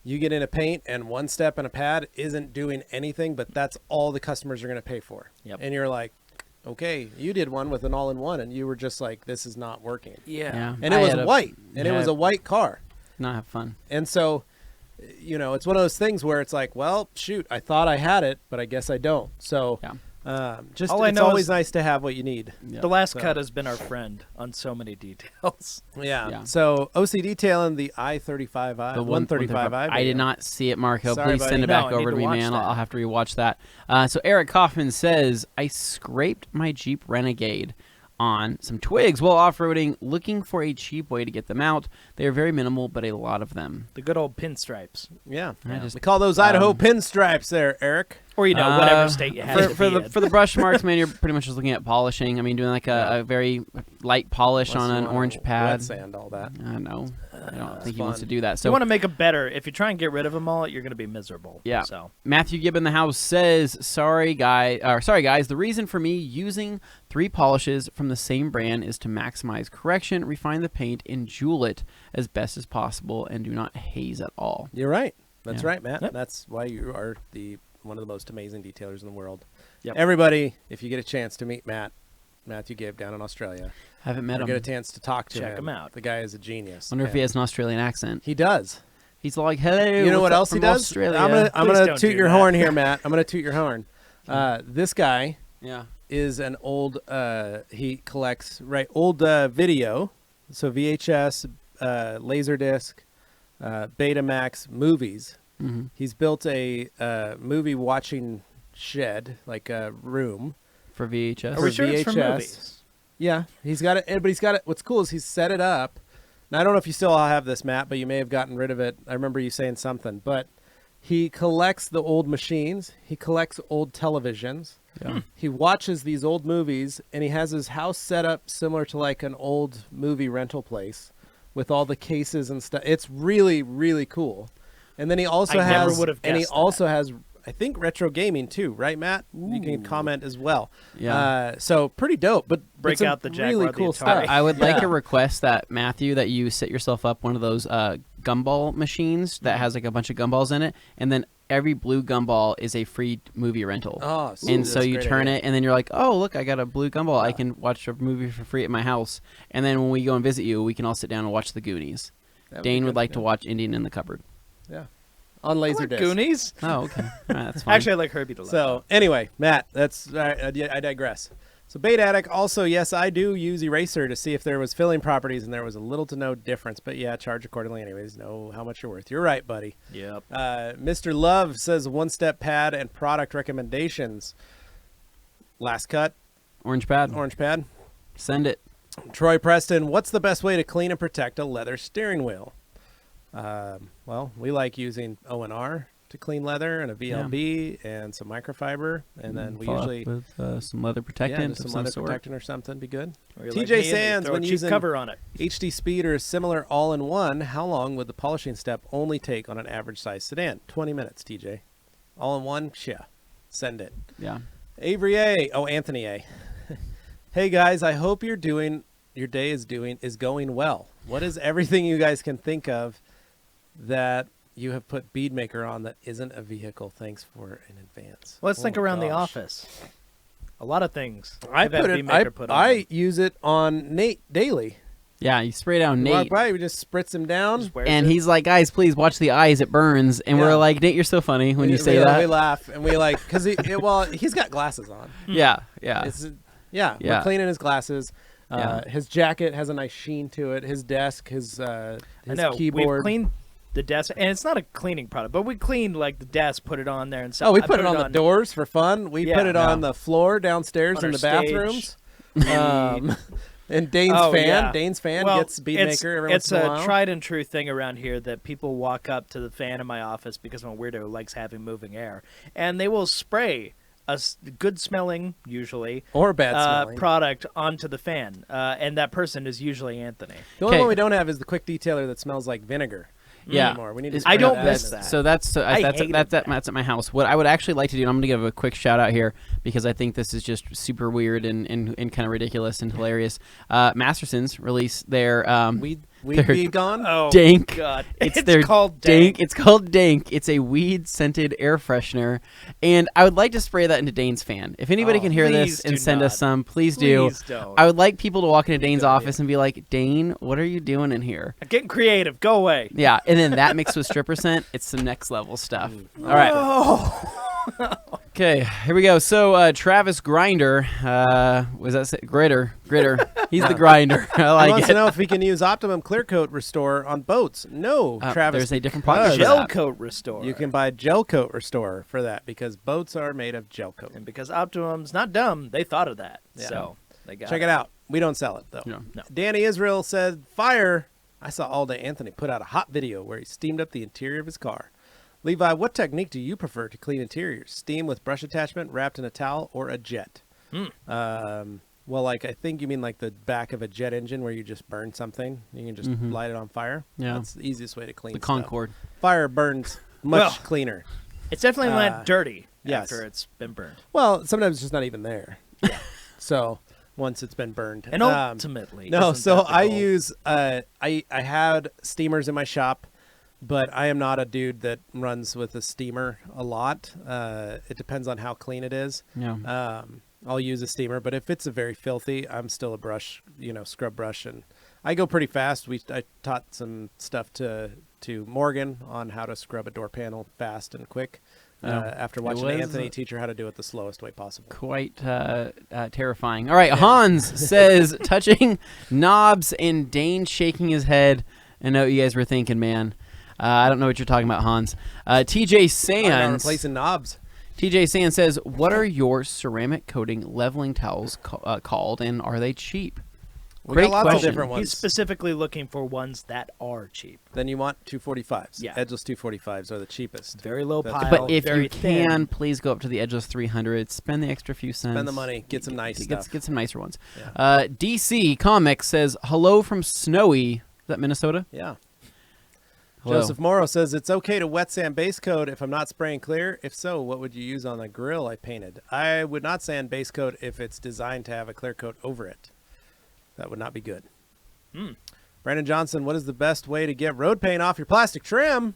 you get in a paint and one step and a pad isn't doing anything, but that's all the customers are going to pay for. Yep. And you're like, okay, you did one with an all-in-one and you were just like, this is not working. yeah, And it was white, and it was a white car. not have fun. And so, you know, it's one of those things where it's like, well, shoot, I thought I had it, but I guess I don't. So, just All I it's know always is nice to have what you need. Yeah. The last cut has been our friend on so many details. Yeah. So OC detailing the I-35i, The 135i. I did not see it, Marco. Sorry, Please buddy. send it No, back I need over to to me, watch man. that. I'll have to rewatch that. So Eric Kaufman says, I scraped my Jeep Renegade on some twigs while off-roading, looking for a cheap way to get them out. They are very minimal, but a lot of them. The good old pinstripes. Yeah. I just- we call those Idaho pinstripes there, Eric. Or, you know, whatever state you have for the brush marks, man, you're pretty much just looking at polishing. I mean, doing like a very light polish on an orange pad. Wet sand, all that. I know. I don't think he fun. wants to do that. So you So want to make them better. If you try and get rid of them all, you're going to be miserable. Yeah. So Matthew Gibb in the house says, sorry guys, the reason for me using 3 polishes from the same brand is to maximize correction, refine the paint, and jewel it as best as possible, and do not haze at all. You're right. That's Yeah. right, Matt. Yep. That's why you are one of the most amazing detailers in the world. Yep. Everybody, if you get a chance to meet Matthew Gibb down in Australia, Haven't met or him. get a chance to talk to Check him out. The guy is a genius. Wonder if he And has an Australian accent. He does. He's like, hey, You know what's what up else he from does? Australia? I'm Please gonna don't toot do your that. horn here, Matt. I'm gonna toot your horn. This guy Yeah. is an old. He collects old video, so VHS, Laserdisc, Betamax movies. Mm-hmm. He's built a movie watching shed, like a room. For VHS. are we sure it's from VHS. movies? Yeah, he's got it, but he's got it. What's cool is he's set it up. Now I don't know if you still have this, Matt, but you may have gotten rid of it. I remember you saying something, but he collects the old machines. He collects old televisions. Yeah. He watches these old movies, and he has his house set up similar to like an old movie rental place with all the cases and stuff. It's really, really cool. And then he also I never has, would have and he guessed that. also has, I think, retro gaming too, right, Matt? You can comment as well. Yeah. So pretty dope, but Break some out the Jaguar, really the cool Atari. stuff. I would like Yeah. a request that, Matthew, that you set yourself up one of those gumball machines that has like a bunch of gumballs in it, and then every blue gumball is a free movie rental. Oh, And so you turn it, and then you're like, oh, look, I got a blue gumball. I can watch a movie for free at my house. And then when we go and visit you, we can all sit down and watch The Goonies. Dane would like to watch Indian in the Cupboard. Yeah. On I like Laserdisc. Goonies. Oh, okay. All right, that's fine. Actually, I like Herbie the Love. So anyway, Matt, that's I digress. So Bait Addict, also, yes, I do use Eraser to see if there was filling properties, and there was a little to no difference. But yeah, charge accordingly anyways. Know how much you're worth. You're right, buddy. Yep. Mr. Love says one-step pad and product recommendations. Last cut, Orange pad. orange pad. Send it. Troy Preston, what's the best way to clean and protect a leather steering wheel? Well, we like using O&R to clean leather and a VLB and some microfiber, and then we Follow up usually with some leather protectant just of some some leather sort. protectant or something be good. Or you're TJ like me and you Sands, throw a when cheap using cover on it. HD Speed or similar all-in-one, how long would the polishing step only take on an average size sedan? 20 minutes, TJ. All-in-one? Yeah. Send it. Yeah. Avery A. Oh, Anthony A. Hey guys, I hope your day is going well. What is everything you guys can think of that you have put bead maker on that isn't a vehicle? Thanks for in advance. Let's think Oh, around the gosh. office. A lot of things. I I've had put it. bead maker put on I them. use it on Nate daily. Yeah, you spray down Walk Nate, by, we just spritz him down. Just wears and it. he's like, "Guys, please watch the eyes. It burns." And Yeah. we're like, "Nate, you're so funny when you say we that." laugh and we like because he's got glasses on. Yeah, yeah. Yeah, Yeah. we're cleaning his glasses. Yeah. His jacket has a nice sheen to it. His desk, his I know. keyboard. We've cleaned the desk, and it's not a cleaning product, but we cleaned like the desk, put it on there, and stuff. Oh, we I put it on the doors for fun. We Yeah. put it on the floor downstairs On in our the stage. bathrooms. And Dane's Oh, fan. yeah. Dane's fan Well, gets bead maker every once it's in a a while. tried and true thing around here that people walk up to the fan in my office because I'm a weirdo who likes having moving air, and they will spray a good smelling, usually, Or bad smelling. product onto the fan, and that person is usually Anthony. The only Okay. one we don't have is the quick detailer that smells like vinegar. Yeah. Anymore. We need to It's- spray I don't that miss into that. So that's I that's hated that's that. at my house. What I would actually like to do, and I'm going to give a quick shout out here because I think this is just super weird and kind of ridiculous and hilarious. Masterson's release their Weed They're- bead gone. Oh, Dank. God. It's their called Dank. It's called Dank. It's a weed scented air freshener, and I would like to spray that into Dane's fan. If anybody Oh, can hear please this and do send us not. some, please do. Please don't. I would like people to walk into Dane's good idea. office and be like, "Dane, what are you doing in here?" I'm getting creative. Go away. Yeah, and then that mixed with stripper scent, it's some next level stuff. All right. Okay, here we go. So Travis Grinder, was that Gritter? He's the grinder. I He like wants it. to know if we can use Optimum Clear Coat Restore on boats. No, Travis. There's a different because product for Gel that. coat restore. You can buy Gel Coat Restore for that because boats are made of gel coat. And because Optimum's not dumb, they thought of that. Yeah. So they got Check it out. We don't sell it though. No. No. Danny Israel said, "Fire!" I saw All Day Anthony put out a hot video where he steamed up the interior of his car. Levi, what technique do you prefer to clean interiors? Steam with brush attachment, wrapped in a towel, or a jet? Well, like I think you mean like the back of a jet engine where you just burn something. You can just light it on fire. Yeah. That's the easiest way to clean The stuff. Concorde. Fire burns much Well, cleaner. It's definitely not dirty yes. after it's been burned. Well, sometimes it's just not even there. So once it's been burned. And ultimately, No, isn't so that the I goal? use I had steamers in my shop, but I am not a dude that runs with a steamer a lot. It depends on how clean it is. Yeah. I'll use a steamer, but if it's a very filthy, I'm still a brush, scrub brush, and I go pretty fast. I taught some stuff to Morgan on how to scrub a door panel fast and quick. After watching was, Anthony teach her how to do it the slowest way possible. Quite terrifying. All right, Hans says, touching knobs and Dane shaking his head. I know what you guys were thinking, man. I don't know what you're talking about, Hans. TJ I'm not Sands. replacing knobs. TJ Sands says, what are your ceramic coating leveling towels called, and are they cheap? We Great got lots question. of different He's ones. specifically looking for ones that are cheap. Then you want 245s. Yeah. Edgeless 245s are the cheapest. Very low That's- pile. But if very you can, thin. please go up to the Edgeless 300. Spend the extra few cents. Spend the money. Get some nice stuff. Get some nicer ones. Yeah. DC Comics says, hello from Snowy. Is that Minnesota? Yeah. Hello. Joseph Morrow says, it's okay to wet sand base coat if I'm not spraying clear. If so, what would you use on the grill I painted? I would not sand base coat if it's designed to have a clear coat over it. That would not be good. Brandon Johnson, what is the best way to get road paint off your plastic trim?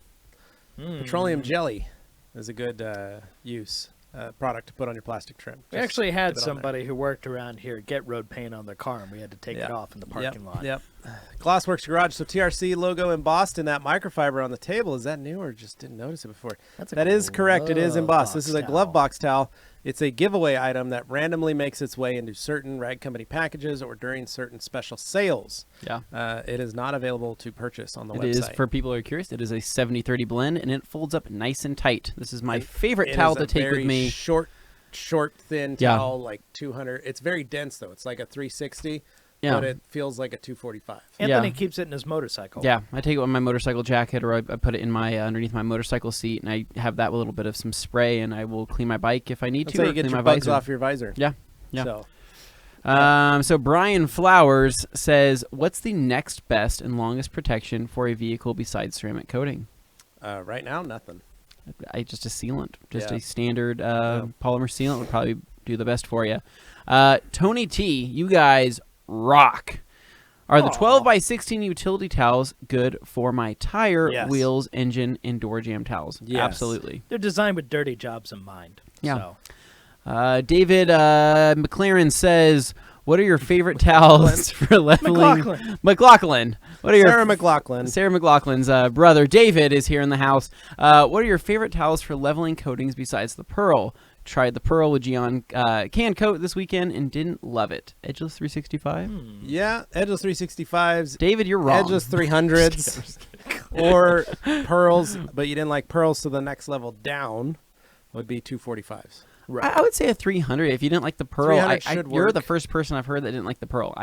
Petroleum jelly is a good product to put on your plastic trim. We Just actually dip had it on there. somebody who worked around here get road paint on their car, and we had to take it off in the parking lot. Yep. Glassworks Garage. So TRC logo embossed in that microfiber on the table. Is that new or just didn't notice it before? That is correct. It is embossed. glove This is a box glove towel. box towel. It's a giveaway item that randomly makes its way into certain Rag Company packages or during certain special sales. Yeah. It is not available to purchase on the It website. is, for people who are curious, it is a 70-30 blend, and it folds up nice and tight. This is my And favorite it towel is to a take with very me. Short, thin Yeah. towel, like 200. It's very dense, though. It's like a 360, Yeah. but it feels like a 245. Anthony Yeah. keeps it in his motorcycle. Yeah, I take it on my motorcycle jacket, or I put it in my underneath my motorcycle seat, and I have that with a little bit of some spray, and I will clean my bike if I need That's to. how or you get clean your my bugs visor. off your visor. Yeah, yeah. So, So Brian Flowers says, "What's the next best and longest protection for a vehicle besides ceramic coating?" right now, nothing. Just a sealant, just Yeah. a standard polymer sealant would probably do the best for you. Tony T, you guys rock. Are the Aw. 12 by 16 utility towels good for my tire, Yes. wheels, engine, and door jam towels? Yes. Absolutely. They're designed with dirty jobs in mind. Yeah. So. David McLaren says, what are your favorite towels for leveling? McLaughlin. What are your Sarah McLaughlin. Sarah McLaughlin's brother David is here in the house. What are your favorite towels for leveling coatings besides the pearl? Tried the pearl with Gion can coat this weekend and didn't love it. Edgeless 365? Yeah, Edgeless 365s. David, you're wrong. Edgeless 300s. Or pearls, but you didn't like pearls, so the next level down would be 245s. I would say a 300 if you didn't like the pearl. 300 should You're work. the first person I've heard that didn't like the pearl.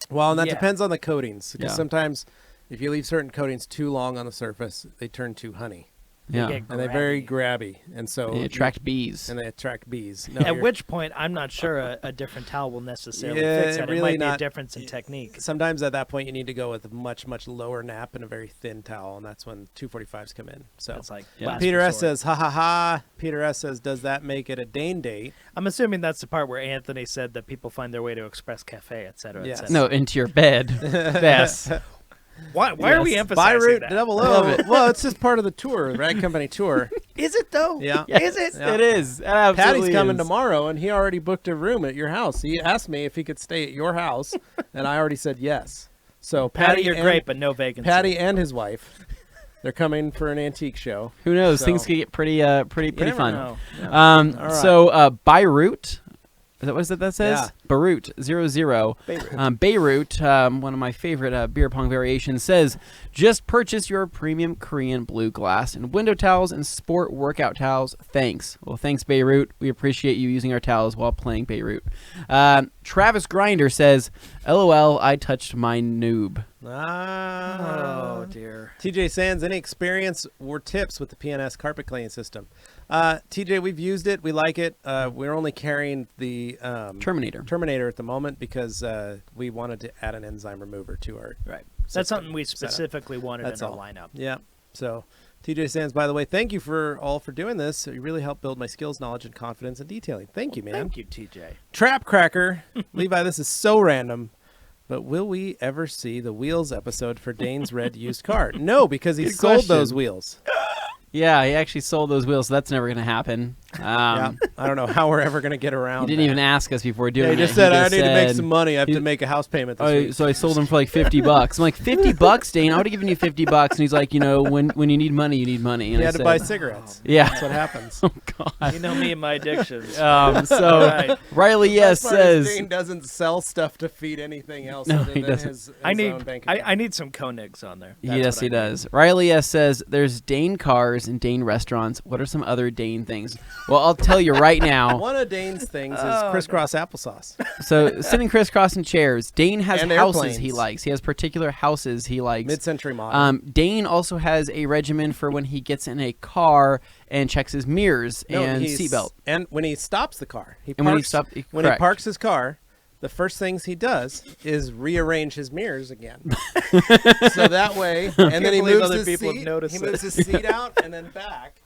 Well, and that Yeah. depends on the coatings. Because Yeah. sometimes if you leave certain coatings too long on the surface, they turn to honey. Yeah. get And they're very grabby. grabby. And so They attract bees. and they attract bees. No, At you're- which point, I'm not sure a different towel will necessarily Yeah, fix that. It really might be a not- difference in technique. sometimes at that point you need to go with a much, much lower nap and a very thin towel, and that's when 245s come in. So It's like Yeah. last Peter S resort. says, ha ha ha. Peter S says, does that make it a Dane date? I'm assuming that's the part where Anthony said that people find their way to Express Cafe, et cetera, Yes. et cetera. No, into your bed. Yes. Why are we Yes. emphasizing Beirut that? double I love O. it. Well, it's just part of the tour, the Rag Company tour. Is it though? Yeah. Is it? Yeah. It is. It absolutely Patty's coming is. tomorrow, and he already booked a room at your house. He asked me if he could stay at your house, and I already said yes. So Patty, you're and, great, but no vacancy. Patty and his wife, they're coming for an antique show. Who knows? So- Things could get pretty never fun. No. All right. So Beirut, is that what that says? Yeah. Beirut 00. Beirut, one of my favorite beer pong variations, says, just purchase your premium Korean blue glass and window towels and sport workout towels. Thanks. Well, thanks, Beirut. We appreciate you using our towels while playing Beirut. Travis Grinder says, LOL, I touched my noob. Oh dear. TJ Sands, any experience or tips with the PNS carpet cleaning system? TJ, we've used it. We like it. We're only carrying the Terminator. at the moment because we wanted to add an enzyme remover to our Right. system That's something we setup. specifically wanted That's in our all. lineup. Yeah. So, TJ Sands, by the way, thank you for doing this. You really helped build my skills, knowledge, and confidence in detailing. Thank you, man. Thank you, TJ. Trap Cracker, Levi, this is so random, but will we ever see the wheels episode for Dane's red used car? No, because he Good sold question. those wheels. Yeah, he actually sold those wheels, so that's never going to happen. Yeah, I don't know how we're ever going to get around. He didn't even ask us before doing Yeah, it. he just said, I just need to make said- some money. I have he- to make a house payment this week. So I sold them for like $50. I'm like, $50, Dane? I would have given you $50. And he's like, when you need money, you need money. And He I had to said, buy cigarettes. Yeah. That's what happens. Oh God. You know me and my addictions. So Right. Riley, yes, Best part is says Dane doesn't sell stuff to feed anything else No, other he than doesn't. his I need own bank I account. need some Koenigs on there. yes, That's he what I need. does. Riley S says there's Dane cars and Dane restaurants. What are some other Dane things? Well, I'll tell you right now. One of Dane's things is Oh, crisscross applesauce. So sitting crisscross in chairs. Dane has And houses airplanes. he likes. He has particular houses he likes. Mid-century model. Dane also has a regimen for when he gets in a car and checks his mirrors and he's- seatbelt. And when he stops the car, And when he correct. parks his car, the first things he does is rearrange his mirrors again. So that way, and then he believe moves other his people have seat. noticed He moves it. his seat out and then back.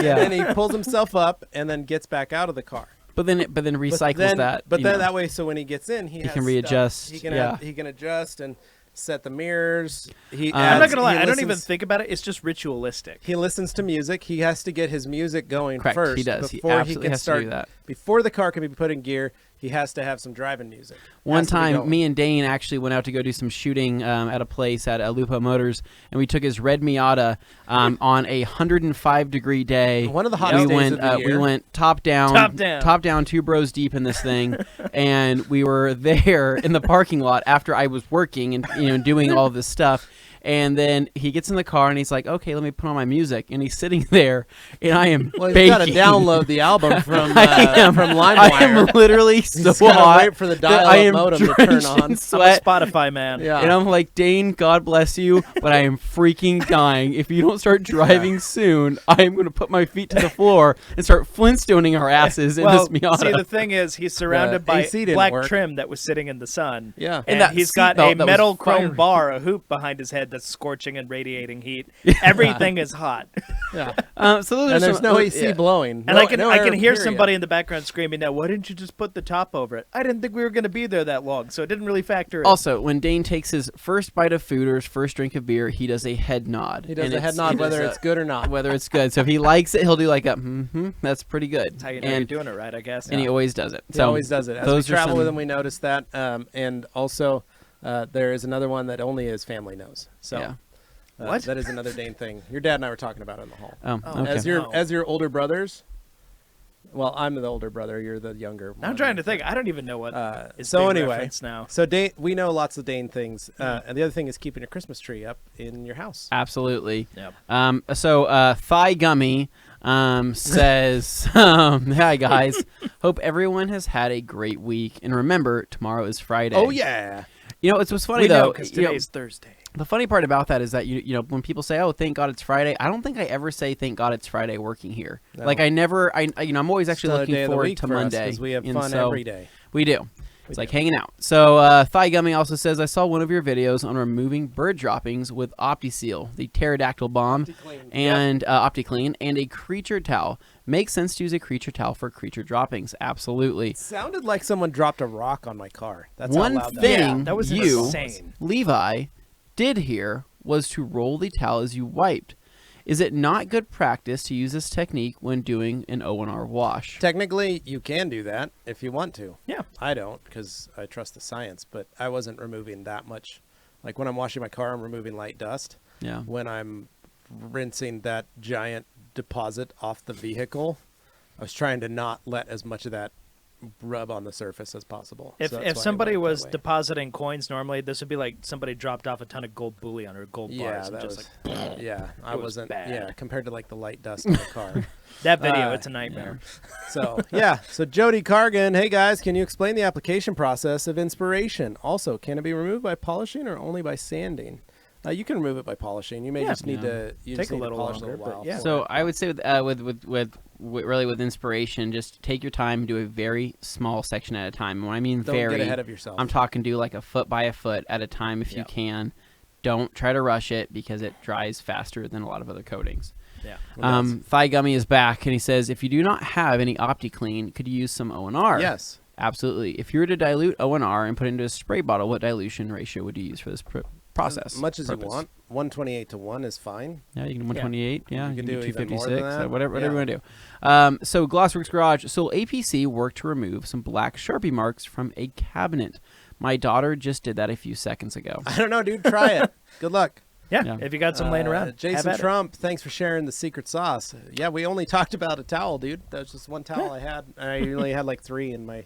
Yeah. And then he pulls himself up and then gets back out of the car. But then recycles that. But you then know. that way, so when he gets in, he has can stuff. readjust, He can yeah. he can adjust and set the mirrors. I'm not gonna lie. he I don't even listens- think about it. It's just ritualistic. He listens to music. He has to get his music going Correct, first. he does. He Before he absolutely can has to start. do that. Before the car can be put in gear, he has to have some driving music. One Has to be time, going. me and Dane actually went out to go do some shooting at a place at Lupo Motors, and we took his red Miata on a 105-degree day. One of the hottest we days went, of the We year. went top down, Top down. 2 bros deep in this thing, and we were there in the parking lot after I was working and doing all this stuff. And then he gets in the car and he's like, "Okay, let me put on my music." And he's sitting there, and I am Well, he's baking. got to download the album from I am LimeWire. I am literally so He's gotta hot. wait for the that I am dial-up modem to turn drenched on. in I'm a sweat. Spotify man. Yeah. And I'm like, Dane, God bless you, but I am freaking dying. If you don't start driving soon, I am going to put my feet to the floor and start Flintstoning our asses in Well, this Miata. see, the thing is, he's surrounded by AC didn't black work. trim that was sitting in the sun. Yeah. And that he's got seatbelt a that was metal chrome firing. bar, a hoop behind his head that's scorching and radiating heat. Everything is hot. Yeah. So those are And there's some- no AC yeah. blowing. And No- I can no I air, can hear period. somebody in the background screaming now, why didn't you just put the top over it? I didn't think we were going to be there that long, so it didn't really factor in. Also, when Dane takes his first bite of food or his first drink of beer, he does a head nod. He does And a head it's- nod it whether is it's good or not. whether it's good. So if he likes it, he'll do like a that's pretty good. That's how you know you're and doing it right, I guess. and he always does it. He So always does it. As we those are travel with some- him, we notice that. And also, there is another one that only his family knows. So Yeah. What? that is another Dane thing. Your dad and I were talking about it in the hall. Oh, Oh, okay. As your older brothers. Well, I'm the older brother. You're the younger. I'm one. trying to think. I don't even know what is So being anyway, referenced now. so Dane, we know lots of Dane things, and the other thing is keeping a Christmas tree up in your house. Absolutely. Yep. So Thigh Gummy says, hi guys, hope everyone has had a great week, and remember, tomorrow is Friday. Oh yeah, You know, it's what's funny We though. know because you know, today's Thursday. the funny part about that is that you know when people say, "Oh, thank God it's Friday," I don't think I ever say "Thank God it's Friday" working here. No. Like I never, you know, I'm always actually Still a looking day of the forward week to for us, Monday 'cause we have and fun so every day. We do. It's like hanging out. So Thigh Gummy also says, I saw one of your videos on removing bird droppings with OptiSeal, the pterodactyl bomb, and OptiClean, and a creature towel. Makes sense to use a creature towel for creature droppings. Absolutely. It sounded like someone dropped a rock on my car. That's One how loud that thing was. That was you, insane. Levi, did here was to roll the towel as you wiped. Is it not good practice to use this technique when doing an O&R wash? Technically, you can do that if you want to. Yeah. I don't because I trust the science, but I wasn't removing that much. Like when I'm washing my car, I'm removing light dust. Yeah. When I'm rinsing that giant deposit off the vehicle, I was trying to not let as much of that rub on the surface as possible. If So that's why I somebody went that was way. depositing coins normally, this would be like somebody dropped off a ton of gold bullion or gold Yeah, bars and that just was, like yeah, I it was wasn't, bad. yeah, compared to like the light dust in the car. that video. It's a nightmare. So, yeah. So, Jody Cargan, hey guys, can you explain the application process of inspiration? Also, can it be removed by polishing or only by sanding? You can remove it by polishing. You may Yeah. just need to Take a little polish longer, a but little while. yeah. So I would say with inspiration, just take your time and do a very small section at a time. And when I mean Don't very, get ahead of yourself. I'm talking do like a foot by a foot at a time if you Yep. can. Don't try to rush it because it dries faster than a lot of other coatings. Yeah. Thigh Gummy is back and he says, if you do not have any OptiClean, could you use some O&R? Yes. Absolutely. If you were to dilute O&R and put it into a spray bottle, what dilution ratio would you use for this process? As much as purpose? you want. 128 to 1 is fine. Yeah, you can 128. Yeah, You can do do even more 256. than that. Whatever Yeah. you want to do. So Glassworks Garage. So APC worked to remove some black Sharpie marks from a cabinet. My daughter just did that a few seconds ago. I don't know, dude. Try it. Good luck. Yeah. Yeah. If you got some laying around, have Jason at it. Trump, thanks for sharing the secret sauce. Yeah, we only talked about a towel, dude. That was just one towel I had. I only had like 3 in my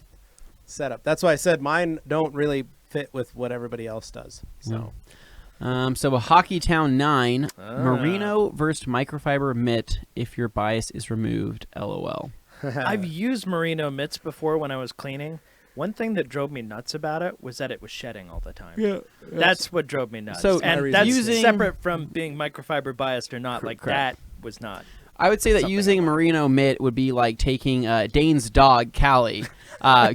setup. That's why I said mine don't really fit with what everybody else does. So, So a Hockey Town 9, Merino versus microfiber mitt if your bias is removed, LOL. I've used merino mitts before when I was cleaning. One thing that drove me nuts about it was that it was shedding all the time. yeah, That's what drove me nuts. So, and my that's reason. separate from being microfiber biased or not. Like correct. that was not. I would say that Something using a merino mitt would be like taking Dane's dog, Callie,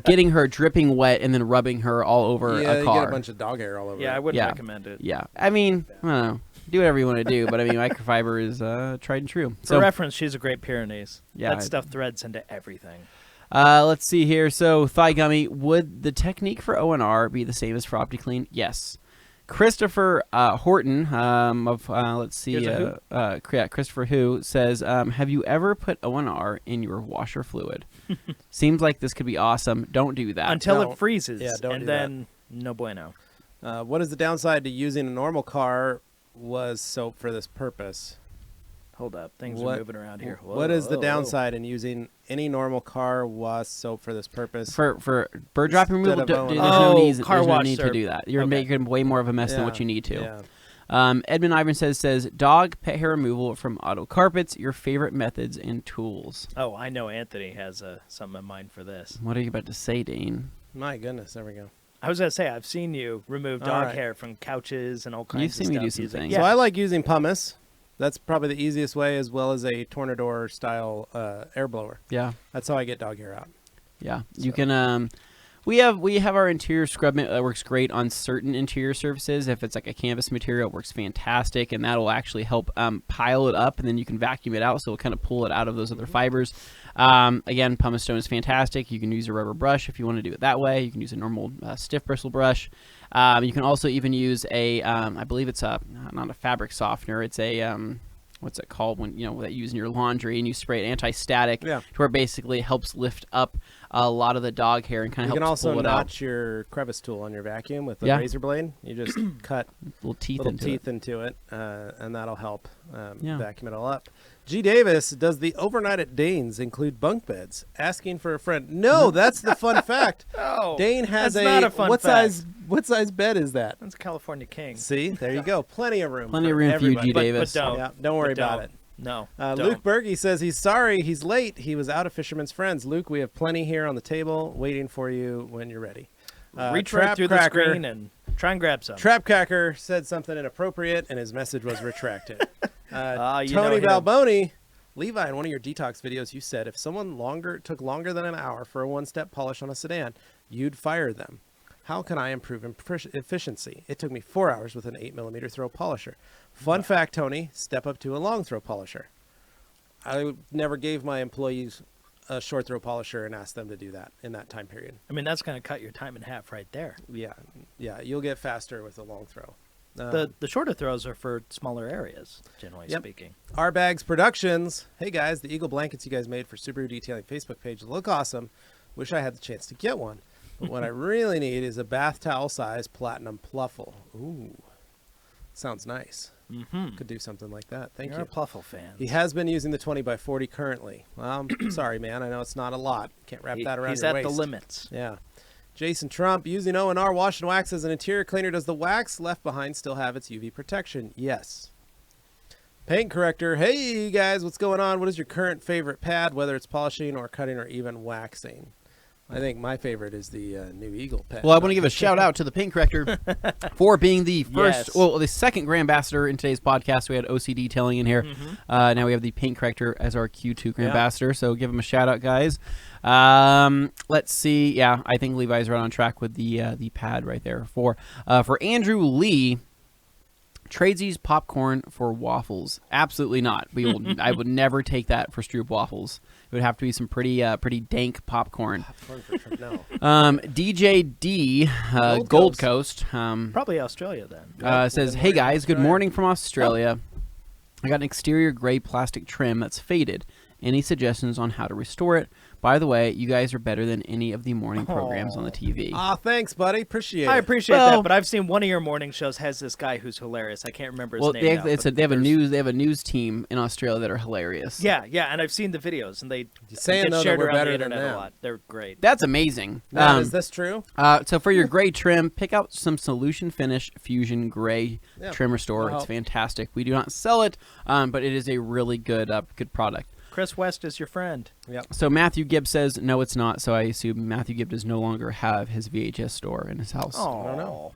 getting her dripping wet and then rubbing her all over yeah, a you car. get a bunch of dog hair all over. Yeah, it. I wouldn't Yeah. recommend it. Yeah, I mean, I don't know. Do whatever you want to do, but I mean, microfiber is tried and true. For So, reference, she's a great Pyrenees. Yeah, that I- stuff threads into everything. let's see here. So, Thigh Gummy, would the technique for O&R be the same as for OptiClean? Yes. Christopher Horton of let's see, Here's a yeah, Christopher Who says, have you ever put O&R in your washer fluid? Seems like this could be awesome. Don't do that. Until don't- it freezes. yeah, don't and do that. then no bueno. What is the downside to using a normal car? Was soap for this purpose? Hold up. Things What- are moving around here. What is the Whoa. downside in using any normal car wash soap for this purpose? For bird dropping removal, Instead of there's O&R. no Oh, need, car there's no wash need to syrup. do that. You're Okay. making way more of a mess than Yeah, what you need to. Yeah. Edmund Ivan says dog pet hair removal from auto carpets. Your favorite methods and tools. Oh, I know Anthony has something in mind for this. What are you about to say, Dane? My goodness, there we go. I was going to say, I've seen you remove All dog right. hair from couches and all kinds You've of seen stuff. me do some using- things. Yeah. So I like using pumice. That's probably the easiest way, as well as a Tornador style air blower. Yeah. That's how I get dog hair out. Yeah, you So- can. We have our interior scrub mitt that works great on certain interior surfaces. If it's like a canvas material, it works fantastic, and that'll actually help pile it up, and then you can vacuum it out, so it'll kind of pull it out of those other fibers. Again, pumice stone is fantastic. You can use a rubber brush if you want to do it that way. You can use a normal stiff bristle brush. You can also even use a, I believe it's not a fabric softener. It's a what's it called when that you use in your laundry, and you spray it anti-static, to where it basically helps lift up a lot of the dog hair and kind of helps pull it out. You can also notch your crevice tool on your vacuum with a razor blade. You just cut little teeth into it, and that'll help vacuum it all up. G. Davis, does the overnight at Dane's include bunk beds? Asking for a friend. No, that's the fun fact. No, Dane has not a fun fact. What size bed is that? That's California King. See, there you go. Plenty of room. Plenty of room for you, G. Davis. But don't worry about it. No. Luke Berge says he's sorry he's late. He was out of Fisherman's Friends. Luke, we have plenty here on the table waiting for you when you're ready. Reach right through the screen and try and grab some. Trap Cracker said something inappropriate, and his message was retracted. Tony him. Balboni, Levi, in one of your detox videos, you said if someone took longer than an hour for a one-step polish on a sedan, you'd fire them. How can I improve efficiency? It took me 4 hours with an 8mm throw polisher. Fun fact, Tony, step up to a long throw polisher. I never gave my employees a short throw polisher and asked them to do that in that time period. I mean, that's going to cut your time in half right there. Yeah, you'll get faster with a long throw. The shorter throws are for smaller areas, generally speaking. Our Bags Productions. Hey guys, the Eagle blankets you guys made for Subaru Detailing Facebook page look awesome. Wish I had the chance to get one. But what I really need is a bath towel size platinum pluffle. Ooh, sounds nice. Mm-hmm. Could do something like that. Thank you. You're a pluffle fan. He has been using the 20x40 currently. Well, sorry, man. I know it's not a lot. Can't wrap that around your waist. He's at the limits. Yeah. Jason Trump, using O&R wash and wax as an interior cleaner. Does the wax left behind still have its UV protection? Yes. Paint corrector. Hey, guys, what's going on? What is your current favorite pad, whether it's polishing or cutting or even waxing? I think my favorite is the new Eagle pad. Well, I want to give a shout out to the paint corrector for being the first, the second Grand Ambassador in today's podcast. We had OC Detailing in here. Mm-hmm. Now we have the paint corrector as our Q2 Grand Ambassador. So give him a shout out, guys. Let's see. Yeah, I think Levi's right on track with the pad right there. For Andrew Lee, tradesies popcorn for waffles. Absolutely not. I would never take that for Stroop waffles. It would have to be some pretty dank popcorn. No. DJ D, Gold Coast. Probably Australia then. Says, hey guys, good morning from Australia. I got an exterior gray plastic trim that's faded. Any suggestions on how to restore it? By the way, you guys are better than any of the morning programs on the TV. Ah, thanks, buddy. Appreciate it. I appreciate that, but I've seen one of your morning shows has this guy who's hilarious. I can't remember his name now. They have a news team in Australia that are hilarious. Yeah, and I've seen the videos, and they saying get shared we're around better the than internet them. a lot. They're great. That's amazing. Is this true? So for your gray trim, pick out some Solution Finish Fusion Gray Trim Restore. It's fantastic. We do not sell it, but it is a really good product. Chris West is your friend. Yep. So Matthew Gibb says, no, it's not. So I assume Matthew Gibb does no longer have his VHS store in his house. Oh. I don't know.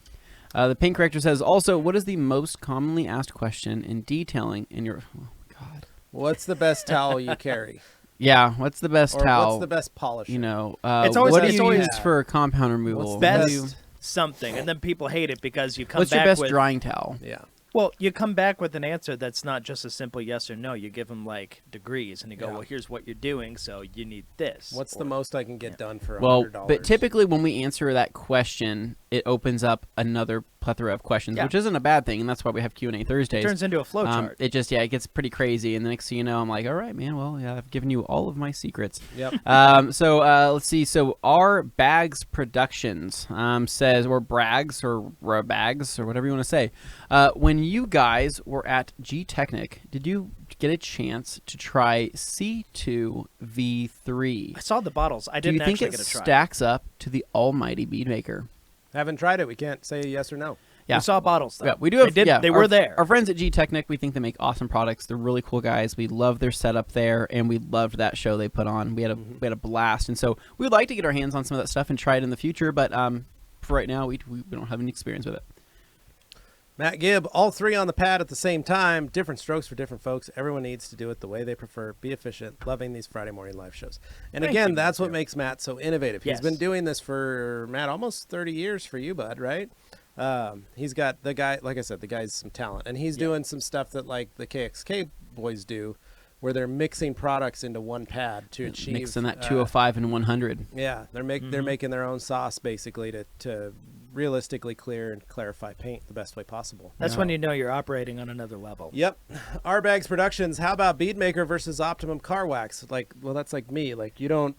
The paint corrector says, also, what is the most commonly asked question in detailing in your... Oh, God. What's the best towel you carry? Yeah, what's the best towel? What's the best polish? It's always, what do you use for compound removal? What's best something, and then people hate it because you come What's back your best with... drying towel? Yeah. Well, you come back with an answer that's not just a simple yes or no. You give them, like, degrees, and you go, well, here's what you're doing, so you need this. What's the most I can get done for $100? Well, but typically when we answer that question, it opens up another plethora of questions, which isn't a bad thing, and that's why we have Q&A Thursdays. It turns into a flow chart. It just, it gets pretty crazy, and the next thing you know, I'm like, all right, man, well, I've given you all of my secrets. Yep. So let's see. So our Bags Productions says, or Brags, or Bags, or whatever you want to say, when you guys were at G-Technic, did you get a chance to try C2 V3? I saw the bottles. I didn't actually get a try. Do you think it stacks up to the almighty bead maker? Haven't tried it. We can't say yes or no. Yeah. We saw bottles, though. Yeah, we do have. They were there. Our friends at G-Technic, we think they make awesome products. They're really cool guys. We love their setup there, and we loved that show they put on. We had a blast, and so we would like to get our hands on some of that stuff and try it in the future. But for right now, we don't have any experience with it. Matt Gibb, all three on the pad at the same time. Different strokes for different folks. Everyone needs to do it the way they prefer. Be efficient. Loving these Friday morning live shows. And Thank again, you, that's what Matthew. makes Matt so innovative. Yes. He's been doing this for, Matt, almost 30 years for you, bud, right? He's got the guy, like I said, the guy's some talent. And he's doing some stuff that like the KXK boys do, where they're mixing products into one pad to achieve. Mixing that 205 and 100. Yeah, they're making their own sauce basically to realistically clear and clarify paint the best way possible. That's when you know you're operating on another level. Yep. R Bags Productions. How about bead maker versus optimum car wax? Like, well, that's like me. Like, you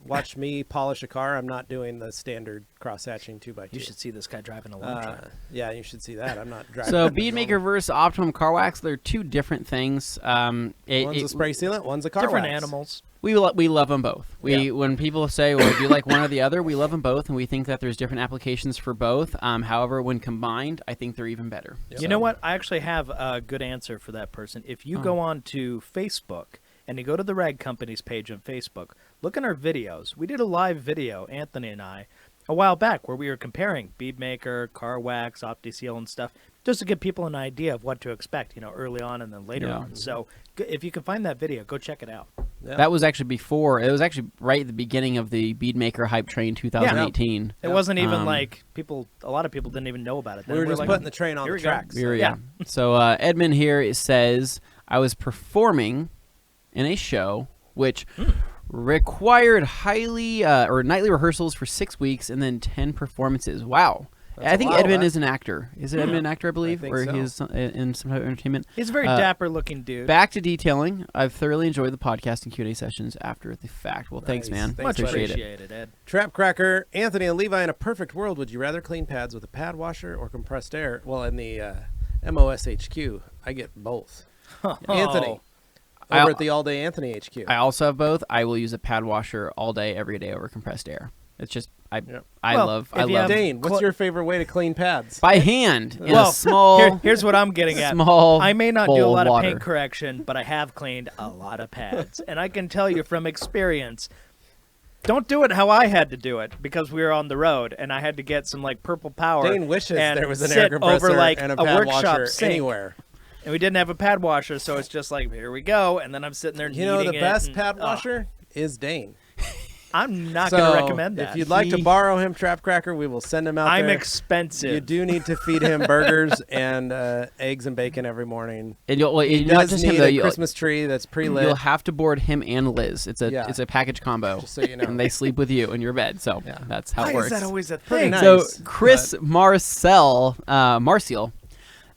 watch me polish a car. I'm not doing the standard cross hatching 2x2. You should see this guy driving a long truck. Yeah, you should see that. I'm not driving. So bead maker versus optimum car wax, they're two different things. One's a spray sealant. One's a car Different wax. animals. We love them both. When people say, well, do you like one or the other, we love them both, and we think that there's different applications for both. However, when combined, I think they're even better. Yep. You know what? I actually have a good answer for that person. If you go on to Facebook and you go to the Rag Company's page on Facebook, look in our videos. We did a live video, Anthony and I, a while back where we were comparing bead maker, car wax, OptiSeal, and stuff, just to give people an idea of what to expect, early on and then later on. So if you can find that video, go check it out. Yeah. That was actually before. It was actually right at the beginning of the bead maker hype train 2018. It wasn't even like a lot of people didn't even know about it. Then We were just like, putting the train on here the we go. tracks. Yeah. So Edmund here says, I was performing in a show which required nightly rehearsals for 6 weeks and then 10 performances. Wow. That's I think a lot, Edmund huh? is an actor. Is it Edmund an actor, I believe? think or so. he's in some type of entertainment? He's a very dapper-looking dude. Back to detailing. I've thoroughly enjoyed the podcast and Q&A sessions after the fact. Well, thanks, Nice. man. Thanks, Much buddy. appreciated, Ed. Trap Cracker, Anthony and Levi, in a perfect world, would you rather clean pads with a pad washer or compressed air? Well, in the MOSHQ, I get both. Anthony, over at the All Day Anthony HQ. I also have both. I will use a pad washer all day, every day over compressed air. It's just I Well, love if you have- Dane, what's your favorite way to clean pads? by hand in Well, a small here's what I'm getting at. small I may not bowl do a lot of water. paint correction, but I have cleaned a lot of pads. And I can tell you from experience, don't do it how I had to do it because we were on the road and I had to get some like purple power. Dane wishes and there was an sit air compressor over like and a a pad workshop washer sink. anywhere. And we didn't have a pad washer, so it's just like, here we go. And then I'm sitting there You know, the kneading it best and- pad oh, washer is Dane. I'm not So going to recommend that. if you'd like to borrow him, Trap Cracker, we will send him out I'm there. expensive. You do need to feed him burgers and eggs and bacon every morning. And you'll, He not does just him need though. a You'll, Christmas tree that's pre-lit. you'll have to board him and Liz. It's a package combo. Just so you know. And they sleep with you in your bed. So that's how Why it works. is that always a Pretty thing? nice. So Chris Marcial,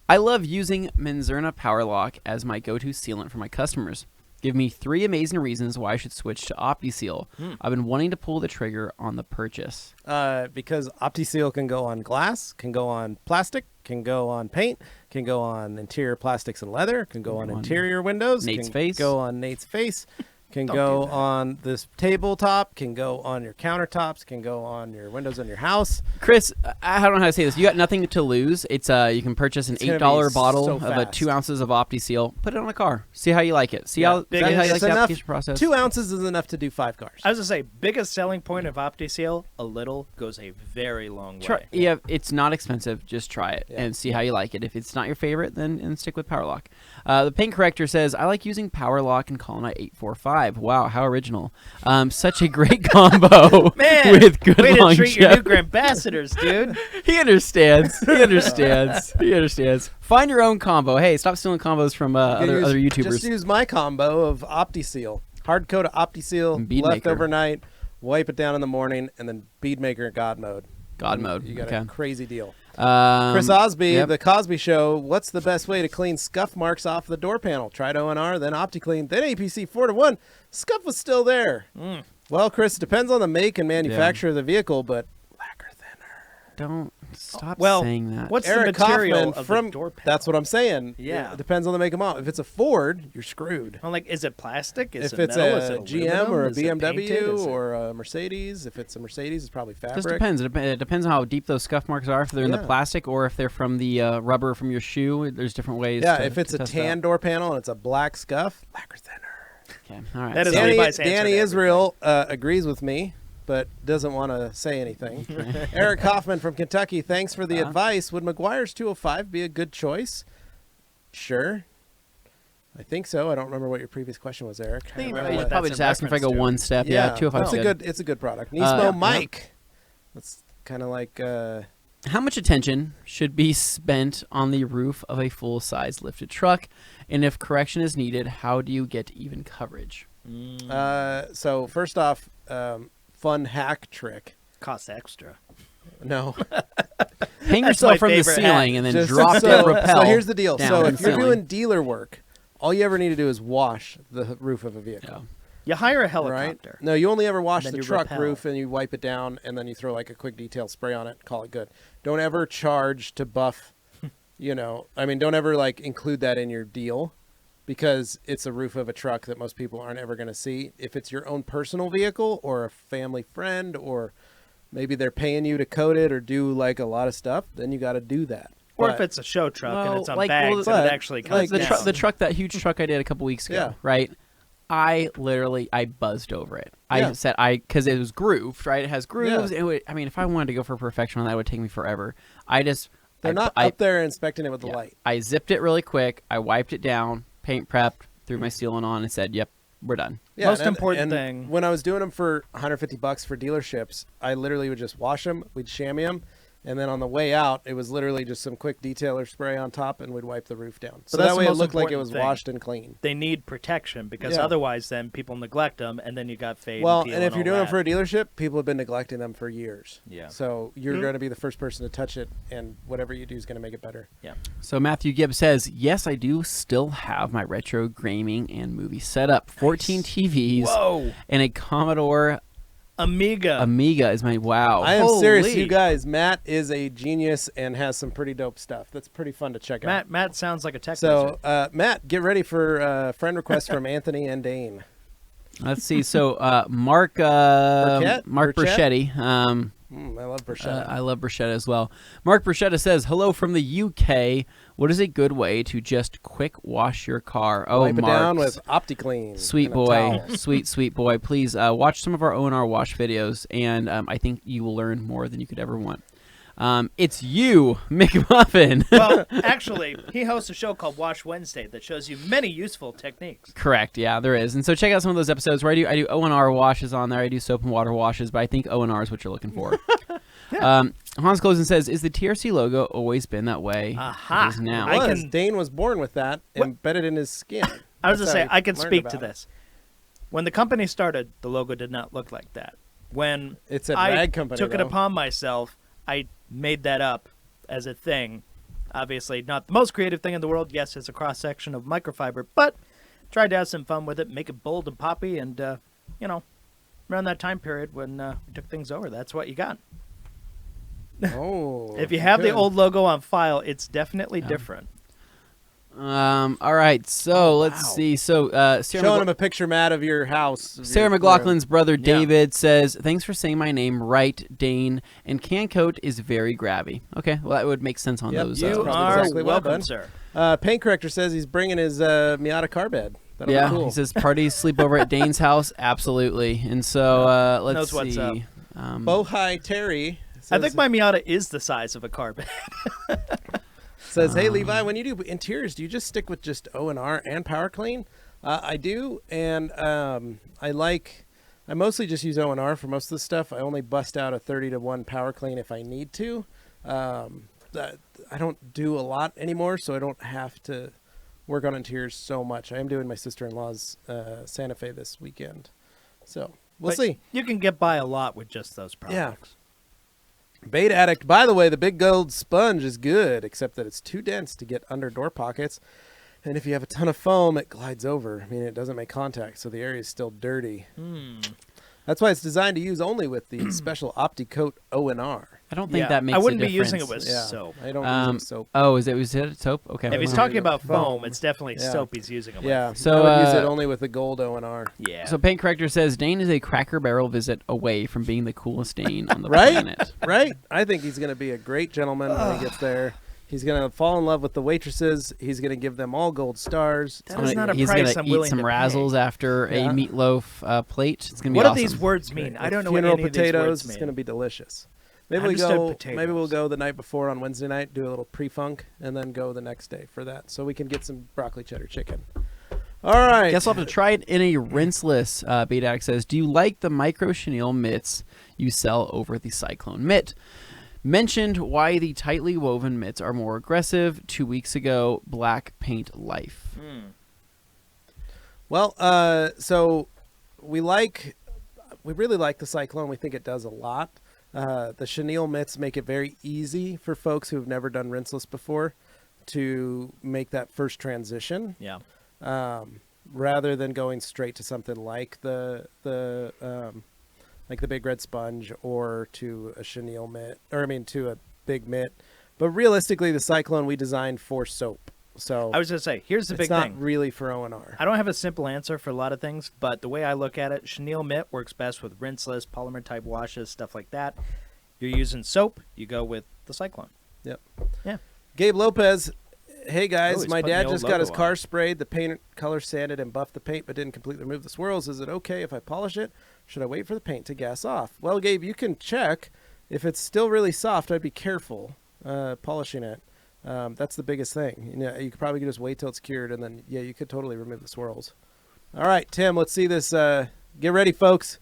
I love using Menzerna Power Lock as my go-to sealant for my customers. Give me 3 amazing reasons why I should switch to OptiSeal. I've been wanting to pull the trigger on the purchase. Because OptiSeal can go on glass, can go on plastic, can go on paint, can go on interior plastics and leather, can go on interior windows, Nate's can face. go on Nate's face, can Don't go do that. on this tabletop, can go on your countertops, can go on your windows in your house. Chris, I don't know how to say this. You got nothing to lose. It's you can purchase an It's gonna $8 be bottle so of fast. 2 ounces of OptiSeal. Put it on a car. See how you like it. See Yeah. how Biggest- you like It's the enough. application process. 2 ounces is enough to do 5 cars. I was going to say, biggest selling point of OptiSeal, a little goes a very long way. Try, it's not expensive. Just try it and see how you like it. If it's not your favorite, then stick with Power Lock. The paint corrector says, I like using Power Lock and Colonite 845. Wow, how original. Such a great combo Man, with good way to longevity. treat your new ambassadors, dude. He understands. He understands. He understands. Find your own combo. Hey, stop stealing combos from other YouTubers. Just use my combo of OptiSeal. Hard coat of OptiSeal, And bead left maker. overnight, wipe it down in the morning, and then bead maker God mode. God And mode. You got Okay. a crazy deal. Chris Osby, yep. The Cosby Show. What's the best way to clean scuff marks off the door panel? Tried ONR, then OptiClean, then APC 4-to-1. Scuff was still there. Well, Chris, depends on the make and manufacturer of the vehicle, but lacquer thinner. Don't stop Well, saying that. what's Eric the material Kaufman of from the door panel? that's what I'm saying. Yeah. It depends on the make and model. If it's a Ford, you're screwed. I'm like, is it plastic? Is If it it's metal? Is a it GM aluminum? or a Is it painted? BMW Is it- or a Mercedes, if it's a Mercedes, it's probably fabric. Just depends. It depends on how deep those scuff marks are. If they're in the Yeah. plastic or if they're from the rubber from your shoe. There's different ways. Yeah, to, if it's to a test tan that. door panel and it's a black scuff, lacquer thinner. Okay. All right. That is so- Levi's answer to Danny everything. Israel agrees with me. but doesn't want to say anything. Eric Hoffman from Kentucky, thanks for the advice. Would McGuire's 205 be a good choice? Sure. I think so. I don't remember what your previous question was, Eric. I think Probably that's just in asking if I go reference to. one step. Yeah, 205 is good. It's a good product. Nismo Mike. That's kind of like... How much attention should be spent on the roof of a full-size lifted truck? And if correction is needed, how do you get even coverage? So first off, fun hack trick. Costs extra. No. Hang That's yourself my from the favorite ceiling hack. and then drop that rappel. So here's the deal. down So in if the you're ceiling. doing dealer work, all you ever need to do is wash the roof of a vehicle. Yeah. You hire a Right? helicopter. No, you only ever wash And the then you truck rappel. roof and you wipe it down and then you throw like a quick detail spray on it, call it good. Don't ever charge to buff, don't ever like include that in your deal because it's a roof of a truck that most people aren't ever going to see. If it's your own personal vehicle or a family friend or maybe they're paying you to coat it or do like a lot of stuff, then you got to do that. Or But- if it's a show truck and it's on like, bags well, and it but, actually like, comes the, down. the truck, that huge truck I did a couple weeks ago, Yeah. right? I buzzed over it. Yeah. I said because it was grooved, right? It has grooves. Yeah. It would, if I wanted to go for perfection on that, it would take me forever. They're not up there inspecting it with the light. I zipped it really quick. I wiped it down, paint prepped, threw my sealant on, and said, "Yep, we're done." Yeah, Most and- important and thing- when I was doing them for $150 for dealerships, I literally would just wash them, we'd chamois them, and then on the way out, it was literally just some quick detailer spray on top, and we'd wipe the roof down. So But that's that the way it most looked like it important was thing. washed and clean. They need protection because Yeah. otherwise then people neglect them and then you got fade Well, peel and if you're all doing them that. for a dealership, people have been neglecting them for years. Yeah. So you're going to be the first person to touch it, and whatever you do is going to make it better. Yeah. So Matthew Gibbs says, "Yes, I do still have my retro gaming and movie setup. 14 TVs Whoa. and a Commodore Amiga. is my wow." I am serious, Holy. you guys. Matt is a genius and has some pretty dope stuff. That's pretty fun to check out. Matt sounds like a tech So, wizard. Matt, get ready for friend requests from Anthony and Dane. Let's see. So Mark Burchett? Burchetti. I love bruschetta. I love bruschetta as well. Mark Bruschetta says, "Hello from the UK. What is a good way to just quick wash your car?" Oh, Wipe it down Mark's with OptiClean. sweet and a boy, towel. sweet boy. Please watch some of our O&R wash videos, and I think you will learn more than you could ever want. It's you, McMuffin. Well, actually, he hosts a show called Wash Wednesday that shows you many useful techniques. Correct. Yeah, there is. And so check out some of those episodes where I do O&R washes on there. I do soap and water washes, but I think O&R is what you're looking for. Hans Closen says, "Is the TRC logo always been that way? Aha. It is now." I Was. can- Dane was born with that embedded in his skin. I was going That's to how say, he I can learned speak to about it. this. When the company started, the logo did not look like that. When It's a I rag company, took it though. upon myself, I made that up as a thing. Obviously, not the most creative thing in the world. Yes, it's a cross-section of microfiber, but tried to have some fun with it, make it bold and poppy, and, around that time period when we took things over, that's what you got. Oh. If you have the good. old logo on file, it's definitely different. All right. So let's wow. see. So Sarah, Showing him a picture, Matt, of your house. of Sarah your McLaughlin's brother Yeah. David says, "Thanks for saying my name right, Dane. And can coat is very grabby." Okay, well that would make sense on Yep, those. That's You probably are exactly what I've welcome, done. sir. Paint Corrector says he's bringing his Miata car bed. That'll yeah, be cool. he says parties sleep over at Dane's house. Absolutely. And so let's Knows what's see. up. Bohai Terry I says, think my Miata is the size of a car bed. says, "Hey Levi, when you do interiors, do you just stick with just O&R and Power Clean?" I do, and I mostly just use O&R for most of the stuff. I only bust out a 30-to-1 Power Clean if I need to. I don't do a lot anymore, so I don't have to work on interiors so much. I am doing my sister-in-law's Santa Fe this weekend, so we'll But see. You can get by a lot with just those products. Bait Addict, by the way, the big gold sponge is good, except that it's too dense to get under door pockets. And if you have a ton of foam, it glides over. I mean, it doesn't make contact, so the area is still dirty. That's why it's designed to use only with the special OptiCoat O&R. I don't think that makes I wouldn't a be using it difference. with Yeah, soap. I don't use it with soap. Oh, was it soap? Okay. If he's Wow. talking about Foam. foam, it's definitely Yeah. soap he's using it with. Yeah, So, I would use it uh, only with the gold O&R. Yeah. So Paint Corrector says Dane is a Cracker Barrel visit away from being the coolest Dane on the Right? planet. Right? I think he's going to be a great gentleman when he gets there. He's going to fall in love with the waitresses. He's going to give them all gold stars. That is not a He's price gonna I'm willing eat some to razzles pay. after a Yeah. meatloaf plate. It's gonna be What do awesome. these words mean? I don't know what Funeral any of these potatoes. words It's mean. going to be delicious. Maybe Understood maybe we'll potatoes. go the night before on Wednesday night, do a little pre-funk, and then go the next day for that, so we can get some broccoli cheddar chicken. All right. Guess I'll have to try it in a rinseless. Beta Addict says, do you like the micro chenille mitts you sell over the Cyclone Mitt? Mentioned why the tightly woven mitts are more aggressive 2 weeks ago. Black paint life. Well, so we really like the Cyclone. We think it does a lot. The chenille mitts make it very easy for folks who have never done rinseless before to make that first transition. Yeah. Rather than going straight to something like the big red sponge or to a chenille mitt, to a big mitt. But realistically, the Cyclone we designed for soap. So I was going to say, here's the it's big not thing. really for O&R. I don't have a simple answer for a lot of things, but the way I look at it, chenille mitt works best with rinseless, polymer type washes, stuff like that. You're using soap, you go with the Cyclone. Yep. Yeah. Gabe Lopez, hey Oh, guys, he's my putting dad the old just got his logo car on. sprayed, the paint color sanded and buffed the paint, but didn't completely remove the swirls. Is it okay if I polish it? Should I wait for the paint to gas off? Well, Gabe, you can check. If it's still really soft, I'd be careful polishing it. That's the biggest thing. You could probably just wait till it's cured, and then, yeah, you could totally remove the swirls. All right, Tim, let's see this. Get ready, folks.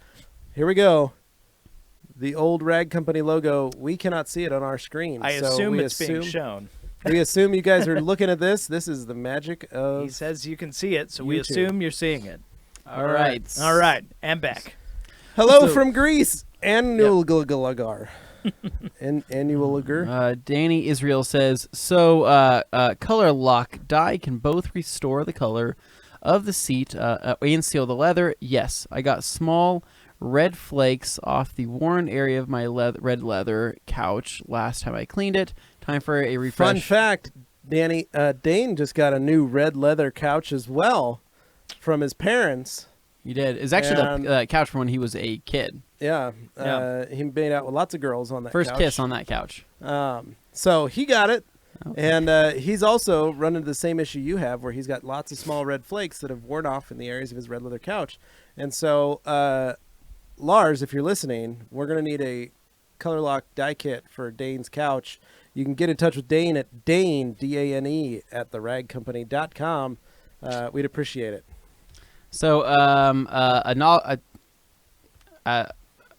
Here we go. The old Rag Company logo, we cannot see it on our screen. I so assume we it's being shown. We assume you guys are looking at this. This is the magic of... He says you can see it, so we YouTube. assume you're seeing it. All right. All right, and back. Hello So- from Greece. Annual Annual Danny Israel says, so color lock dye can both restore the color of the seat and seal the leather. Yes, I got small red flakes off the worn area of my red leather couch last time I cleaned it. Time for a refresh. Fun fact, Danny, Dane just got a new red leather couch as well from his parents. You did. It's actually And- the couch from when he was a kid. Yeah, Yeah. He made out with lots of girls on that First couch. kiss on that couch. So he got it. Oh. And he's also run into the same issue you have, where he's got lots of small red flakes that have worn off in the areas of his red leather couch. And so, Lars, if you're listening, we're going to need a color lock dye kit for Dane's couch. You can get in touch with Dane at Dane, D-A-N-E, at theragcompany.com. We'd appreciate it. So,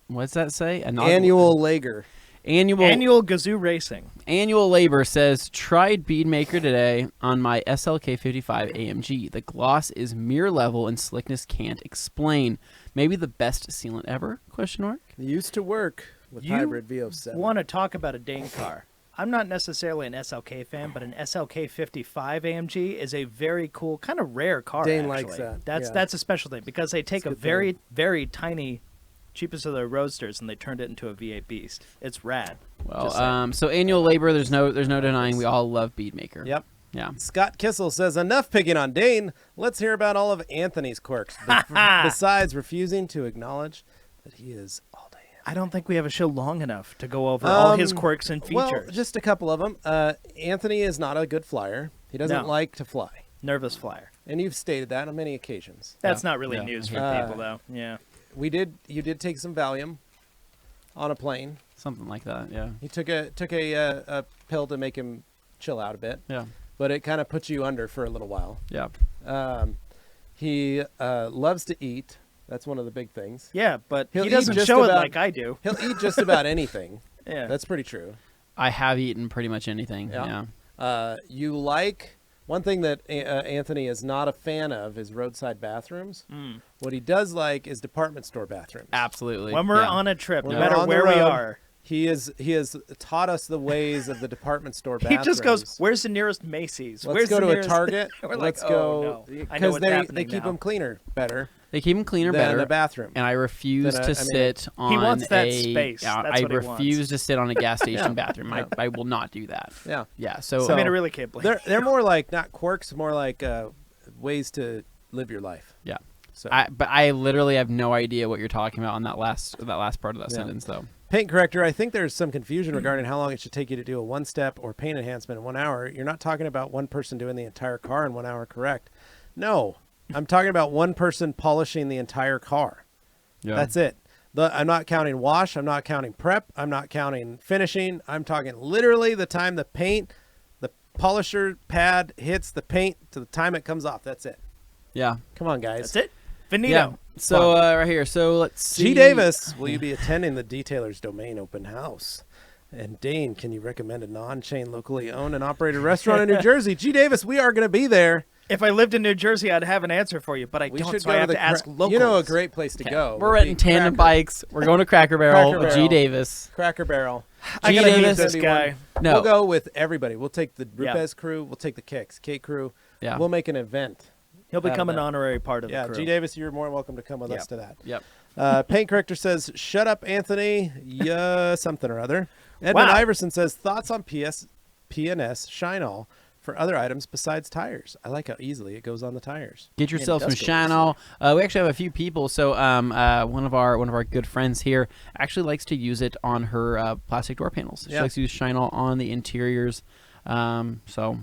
what's that say? Annual Lager. Annual Gazoo Racing. Annual Labor says, tried bead maker today on my SLK 55 AMG. The gloss is mirror level and slickness can't explain. Maybe the best sealant ever? Question mark. Used to work with You hybrid V07. Want to talk about a Dane car? I'm not necessarily an SLK fan, but an SLK 55 AMG is a very cool, kind of rare car. Dane actually. likes that, That's yeah. that's a special thing because they take It's a a good very very tiny, cheapest of the roadsters and they turned it into a V8 beast. It's rad. Well, Just saying. so Annual Labor, there's no denying we all love bead maker. Yep. Yeah. Scott Kissel says, enough picking on Dane. Let's hear about all of Anthony's quirks. Besides refusing to acknowledge that he is all Dane. I don't think we have a show long enough to go over all his quirks and features. Well, just a couple of them. Anthony is not a good flyer. He doesn't No. like to fly. Nervous flyer. And you've stated that on many occasions. That's Yeah. not really Yeah. news for people, though. Yeah. You did take some Valium on a plane. Something like that. Yeah. He took a pill to make him chill out a bit, Yeah. but it kind of puts you under for a little while. Yeah. He loves to eat. That's one of the big things. Yeah, but He'll he eat doesn't just show it about- like I do. He'll eat just about anything. Yeah. That's pretty true. I have eaten pretty much anything. Yeah. Yeah. You like one thing that Anthony is not a fan of is roadside bathrooms. What he does like is department store bathrooms. Absolutely. When we're Yeah. on a trip, When no we're matter on the where we road, are, He has taught us the ways of the department store he bathrooms. just goes, "Where's the nearest Macy's? Let's Where's go the to a nearest-" Target. We're Let's like, go "Oh, no. I know what's they happening keep now." them cleaner better They keep them cleaner than better. a bathroom. And I refuse Then, to I mean, sit on He wants that a space. Yeah, That's I what he refuse wants. to sit on a gas station Yeah. bathroom. Yeah. I will not do that. Yeah. Yeah. So, I mean, I really can't blame. They're more like not quirks, more like ways to live your life. yeah. So But I literally have no idea what you're talking about on that last part of that Yeah. sentence, though. paint corrector, I think there's some confusion regarding how long it should take you to do a one-step or paint enhancement in 1 hour. You're not talking about one person doing the entire car in 1 hour, correct? No, I'm talking about one person polishing the entire car. Yeah. That's it. I'm not counting wash. I'm not counting prep. I'm not counting finishing. I'm talking literally the time the polisher pad hits the paint to the time it comes off. That's it. Yeah. Come on, guys. That's it. Finito. Yeah. So right here. So let's see. G. Davis, will you be attending the Detailer's Domain open house? And Dane, can you recommend a non-chain locally owned and operated restaurant in New Jersey? G. Davis, we are going to be there. If I lived in New Jersey, I'd have an answer for you, but I We don't, should so go I to have the to ask locals. You know a great place to go. We're would renting be tandem Cracker- bikes. We're going to Cracker Barrel Cracker with G. Barrel. Davis. Cracker Barrel. I G. gotta meet Davis. this guy. No. We'll go with everybody. We'll take the Yeah. Rupes crew. We'll take the Kicks, K crew. Yeah. We'll make an event. He'll become Out of an that. honorary part of Yeah, the crew. G. Davis, you're more than welcome to come with Yep. us to that. Yep. Paint corrector says, "Shut up, Anthony." Yeah, something or other. Edmund Wow. Iverson says, "Thoughts on PNS Shine All for other items besides tires?" I like how easily it goes on the tires. Get yourself some Industrial, Chanel. We actually have a few people. So one of our good friends here actually likes to use it on her plastic door panels. She Yeah. likes to use Chanel on the interiors. So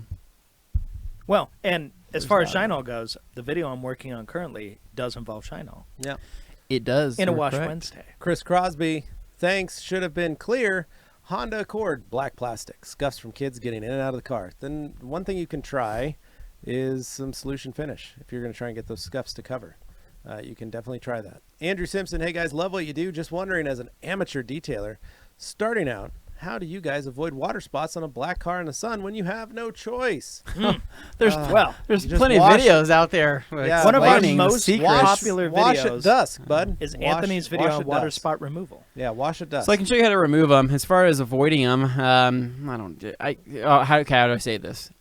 Well, and as There's far as that. Shine All goes, the video I'm working on currently does involve Shine All. Yeah. it does. In a you're Wash correct. Wednesday. Chris Crosby, thanks. Should have been clear. Honda Accord, black plastic, scuffs from kids getting in and out of the car. Then one thing you can try is some solution finish if you're going to try and get those scuffs to cover. You can definitely try that. Andrew Simpson, hey guys, love what you do. Just wondering, as an amateur detailer starting out, how do you guys avoid water spots on a black car in the sun when you have no choice? There's Well, there's you just plenty of wash- videos out there. Yeah, one of our explaining the most secrets. popular Wash at videos dusk, bud. is Wash- Anthony's video wash on at water dusk. spot removal. Yeah, wash at dusk. So I can show you how to remove them. As far as avoiding them, how do I say this?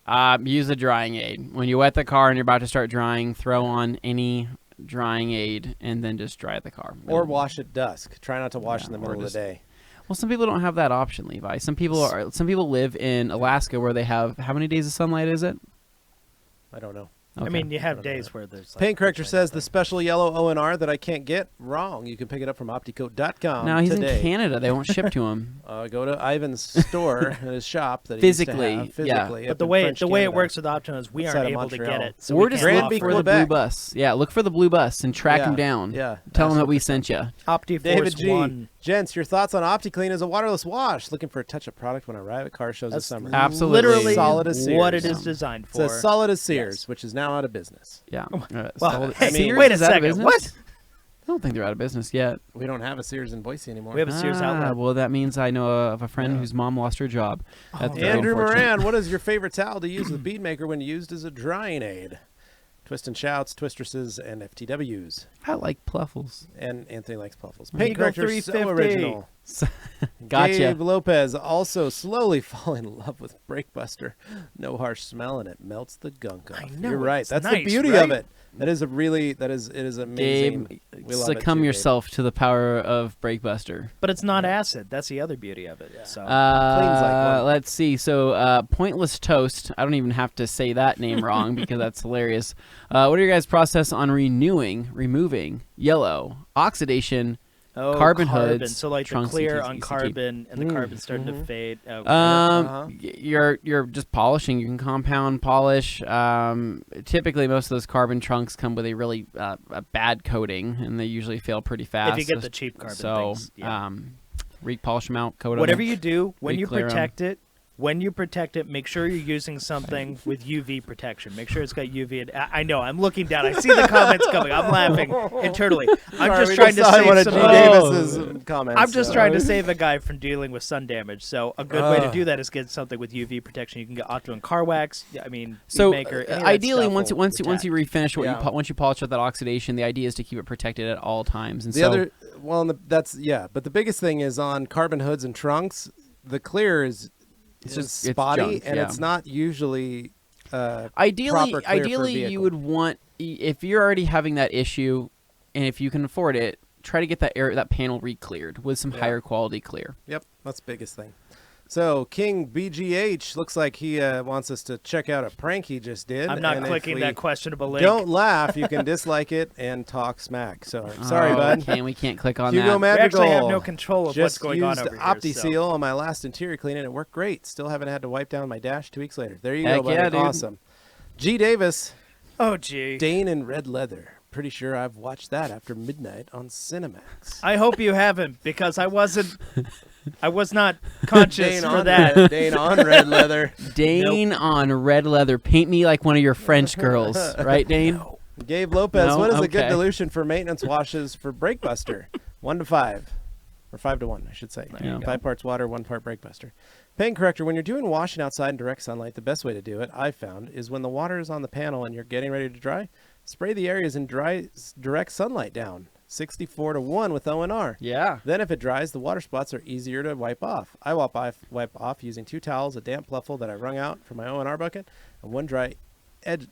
Use a drying aid. When you wet the car and you're about to start drying, throw on any drying aid and then just dry the car. or wash at dusk. Try not to wash Yeah, in the or middle of the just- day. Well, some people don't have that option, Levi. Some people live in Alaska where they have how many days of sunlight is it? I don't know. I Okay. mean, you I have don't know days that. where there's like Paint corrector sunshine says and the stuff. special yellow ONR that I can't get. Wrong. You can pick it up from opticoat.com No, he's today. in Canada. They won't ship to him. Go to Ivan's store at his shop that he Physically, used to have, yeah. physically. But up the in way French it Canada. works with Optima is we Outside aren't of able to get Montreal. it. So Or we just can't Granby, look for offer the blue Quebec. bus. Yeah, look for the blue bus and track Yeah, him down. Yeah. Tell him that Absolutely. we sent you. OptiForce David G. 1. Gents, your thoughts on OptiClean as a waterless wash? Looking for a touch-up product when I arrive at car shows this That's summer. Absolutely. literally Solid as what Sears. it is designed It's for. as solid as Sears, Yes. which is now out of business. Yeah. Well, So- hey, Sears wait a is out of second. business? What? I don't think they're out of business yet. We don't have a Sears in Boise anymore. We have a Sears outlet. Well, that means I know of a friend Yeah. whose mom lost her job. That's very Andrew unfortunate. Moran, what is your favorite towel to use with bead maker when used as a drying aid? Twist and Shouts, Twistresses, and FTWs. I like Pluffles. And Anthony likes Puffles. Eagle Paint corrector, so 350. original. Gotcha. Gabe Lopez also slowly falling in love with Breakbuster. No harsh smell, and it melts the gunk off. I know, You're right. it's That's the nice, beauty right? of it. It is amazing. Gabe, We love it succumb too, Gabe. yourself to the power of Breakbuster. But it's not acid. That's the other beauty of it. So Cleans like one. Let's see. So, Pointless Toast. I don't even have to say that name wrong because that's hilarious. What are your guys' process on removing yellow, oxidation, carbon hoods, So like the trunks, clear ETs, on ECT. carbon and the carbon starting to fade. You're just polishing. You can compound polish. Typically, most of those carbon trunks come with a really a bad coating, and they usually fail pretty fast. if you get the cheap carbon so, things. Yeah. re-polish them out, coat Whatever them. you do, when you Re-clear 'em. protect it, make sure you're using something with UV protection. Make sure it's got UV. I know. I'm looking down. I see the comments coming. I'm laughing internally. I'm just trying to save one of some. G. Davis's comments. I'm just trying to save a guy from dealing with sun damage. So a good way to do that is get something with UV protection. You can get Optima car wax. I mean, So Maker, any of that ideally, stuff once will you protect. refinish what Yeah. once you polish out that oxidation, the idea is to keep it protected at all times. And The other, well, and but the biggest thing is on carbon hoods and trunks. The clear is It's just just- it's spotty, junk, and yeah. it's not usually. ideally, proper clear for a you vehicle. would want if you're already having that issue, and if you can afford it, try to get that panel re-cleared with some Yeah. higher quality clear. Yep, that's the biggest thing. So King BGH looks like he wants us to check out a prank he just did. I'm not and if clicking we that questionable link. Don't laugh. You can dislike it and talk smack. So sorry, bud. We can't click on Hugo that. Magical. We actually have no control of Just what's going on used over here. OptiSeal on my last interior clean and it worked great. Still haven't had to wipe down my dash 2 weeks later. There you Heck go, buddy. yeah, dude. Awesome. G. Davis, Oh, gee. Dane in red leather. Pretty sure I've watched that after midnight on Cinemax. I hope you haven't, because I was not conscious Dane for on that. Red, Dane on red leather. Dane on red leather. Paint me like one of your French girls, right, Dane? Gabe Lopez, No? what is a good Okay. dilution for maintenance washes for Brake Buster? 1 to 5. Or 5 to 1, I should say. you go. 5 parts water, 1 part Brake Buster. Paint corrector, when you're doing washing outside in direct sunlight, the best way to do it, I've found, is when the water is on the panel and you're getting ready to dry, spray the areas in direct sunlight down. 64 to 1 with O&R. Yeah. Then if it dries, the water spots are easier to wipe off. I wipe off using 2 towels, a damp pluffle that I wrung out from my O&R bucket, and 1 dry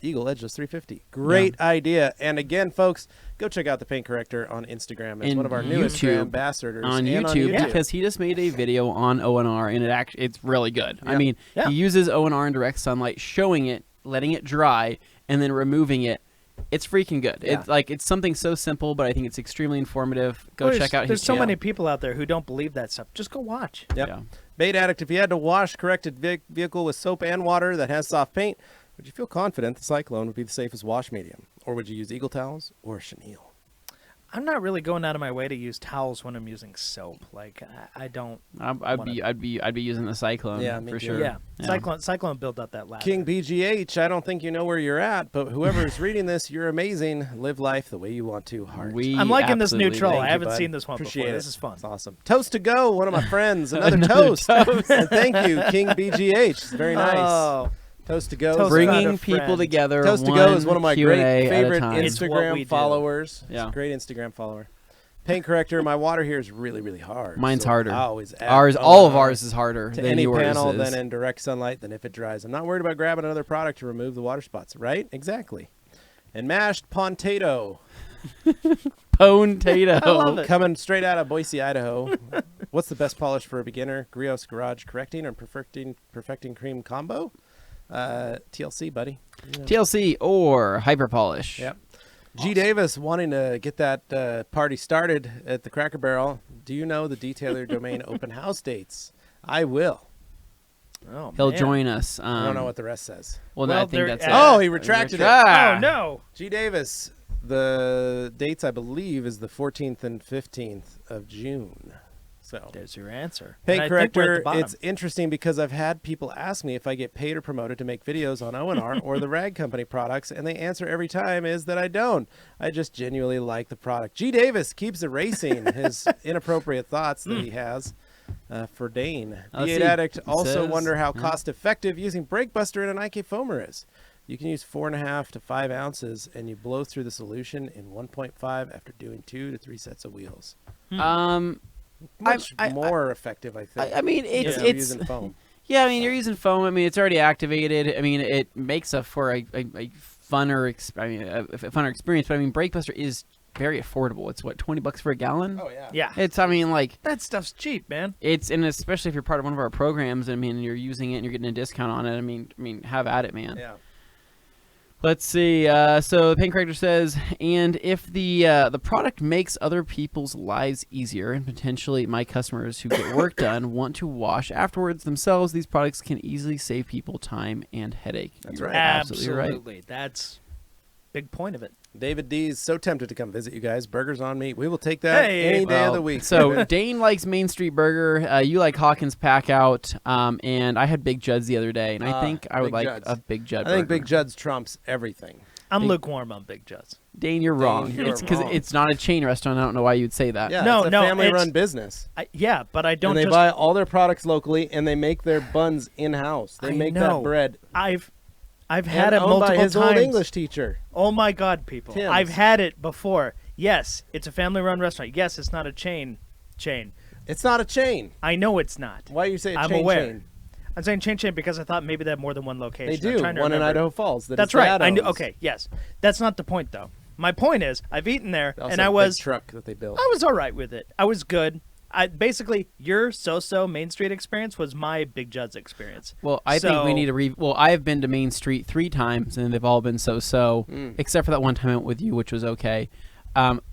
Eagle Edgeless 350. Great idea. And again, folks, go check out the paint corrector on Instagram. It's And one of our newest YouTube. ambassadors. On and YouTube, because he just made a video on ONR and it's really good. I Yeah. mean, Yeah. he uses ONR in direct sunlight, showing it, letting it dry, and then removing it. It's freaking good. Yeah. It's something so simple, but I think it's extremely informative. Go Well, check out his There's so channel. many people out there who don't believe that stuff. Just go watch. Yep. Yeah. Bait Addict, if you had to wash corrected vehicle with soap and water that has soft paint, would you feel confident the Cyclone would be the safest wash medium? Or would you use Eagle towels or chenille? I'm not really going out of my way to use towels when I'm using soap. Like I don't. I'd be using the Cyclone Yeah, me for too. sure. Yeah. Cyclone built up that ladder. King BGH, I don't think you know where you're at, but whoever is reading this, you're amazing. Live life the way you want to, heart. I'm liking this new absolutely troll. do. Thank I you, haven't bud. seen this one Appreciate before. it. This is fun. It's awesome. Toast to go, one of my friends. Another toast. And thank you, King BGH. It's very nice. Oh, Toast to go. Toast Bringing Not a people friend. together. Toast to go is one of my Q&A great at a favorite time. It's what we Instagram do. followers. Yeah. It's a great Instagram follower. Paint corrector. My water here is really, really hard. Mine's so harder. I always add All of O&R ours is harder to than any yours panel is. than in direct sunlight than if it dries. I'm not worried about grabbing another product to remove the water spots. Right? Exactly. And mashed potato. Potato. I love it. Coming straight out of Boise, Idaho. What's the best polish for a beginner? Griot's Garage correcting or perfecting cream combo? TLC, buddy. You know. TLC or hyper polish. Yep. G. Davis wanting to get that party started at the Cracker Barrel. Do you know the detailer domain open house dates? I will. Oh, He'll man. join us. I don't know what the rest says. Well, Well, I think they're that's at- it. Oh, he retracted it. Ah. Oh no. G. Davis, the dates I believe is the 14th and 15th of June. So There's your answer. Paint And I think we're at corrector, the bottom. it's interesting because I've had people ask me if I get paid or promoted to make videos on O&R or the Rag Company products, and the answer every time is that I don't. I just genuinely like the product. G. Davis keeps erasing his inappropriate thoughts that he has for Dane. Let's V8 see. Addict It also says- wonder how yeah. cost-effective using Brake Buster and an IK foamer is. You can use 4.5 to 5 ounces, and you blow through the solution in 1.5 after doing 2 to 3 sets of wheels. Much more effective, I think. I mean, than it's using foam. yeah. I mean, you're using foam. I mean, it's already activated. I mean, it makes up for a funner, a funner experience. But I mean, Brake Buster is very affordable. It's what, $20 for a gallon. Oh yeah. Yeah. It's. I mean, like That stuff's cheap, man. it's, and especially if you're part of one of our programs. I mean, you're using it and you're getting a discount on it. I mean, have at it, man. Yeah. Let's see. So the paint corrector says, and if the product makes other people's lives easier, and potentially my customers who get work done want to wash afterwards themselves, these products can easily save people time and headache. That's You're right. absolutely right. Absolutely. That's big point of it. David D's so tempted to come visit you guys. Burgers on me. We will take that Hey. any day of the Well, week. So Dane likes Main Street Burger. You like Hawkins Pack Out. And I had Big Judd's the other day, and I think I would Big like Judd's. a Big Judd. I think burger. Big Judd's trumps everything. I'm Big- lukewarm on Big Judd's. Dane, you're wrong. you're It's because wrong. it's not a chain restaurant. I don't know why you'd say that. Yeah, No, it's a no, family-run it's- business. Yeah, but I don't And they just. buy all their products locally, and they make their buns in-house. They I make know. that bread. I've had it owned multiple by his times. old English teacher. Oh my God, people! Tim's. I've had it before. Yes, it's a family-run restaurant. Yes, it's not a chain. It's not a chain. I know it's not. Why you say I'm chain? aware. Chain? I'm saying chain because I thought maybe they had more than one location. They I'm do. trying to One in remember. Idaho Falls. That That's his right. dad I knew. owns. Okay, yes, that's not the point though. My point is, I've eaten there, Also and a I big was truck that they built. all right with it. I was good. basically your so-so Main Street experience was my Big Judd's experience. Well, I think we need to Well, I have been to Main Street 3 times, and they've all been so-so, except for that one time I went with you, which was okay.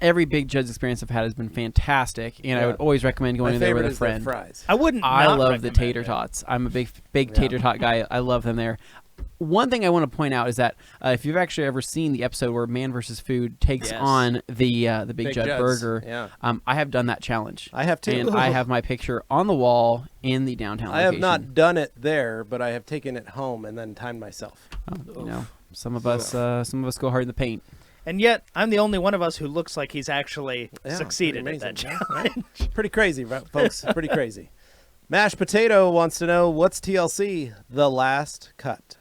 Every Big Judd's experience I've had has been fantastic, and I would always recommend going there with a friend. Fries. I wouldn't. I not love the recommend tater it. tots. I'm a big tater tot guy. I love them there. One thing I want to point out is that if you've actually ever seen the episode where Man vs. Food takes on the Big Judd Judd's. burger, I have done that challenge. I have too. And I have my picture on the wall in the downtown I have location. not done it there, but I have taken it home and then timed myself. You know, some of us go hard in the paint. And yet, I'm the only one of us who looks like he's actually Yeah, succeeded pretty at that amazing, challenge. Pretty crazy, right, folks. Pretty crazy. Mashed Potato wants to know, what's TLC? The last cut.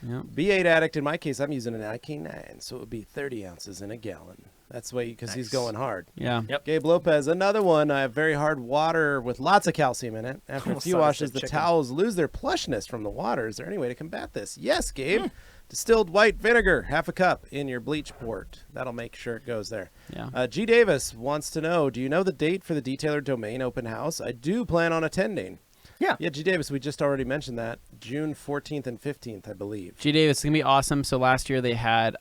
Yep. B8 Addict, in my case, I'm using an IK9, so it would be 30 ounces in a gallon. That's why, because he's going hard. Yeah. Yep. Gabe Lopez, another one. I have very hard water with lots of calcium in it. After a Almost few thought I washes, said the chicken. towels lose their plushness from the water. Is there any way to combat this? Yes, Gabe. Distilled white vinegar, half a cup in your bleach port. That'll make sure it goes there. Yeah. G. Davis wants to know, do you know the date for the Detailer Domain open house? I do plan on attending. Yeah. Yeah, G. Davis, we just already mentioned that. June 14th and 15th, I believe. G Davis, it's gonna be awesome. So last year they had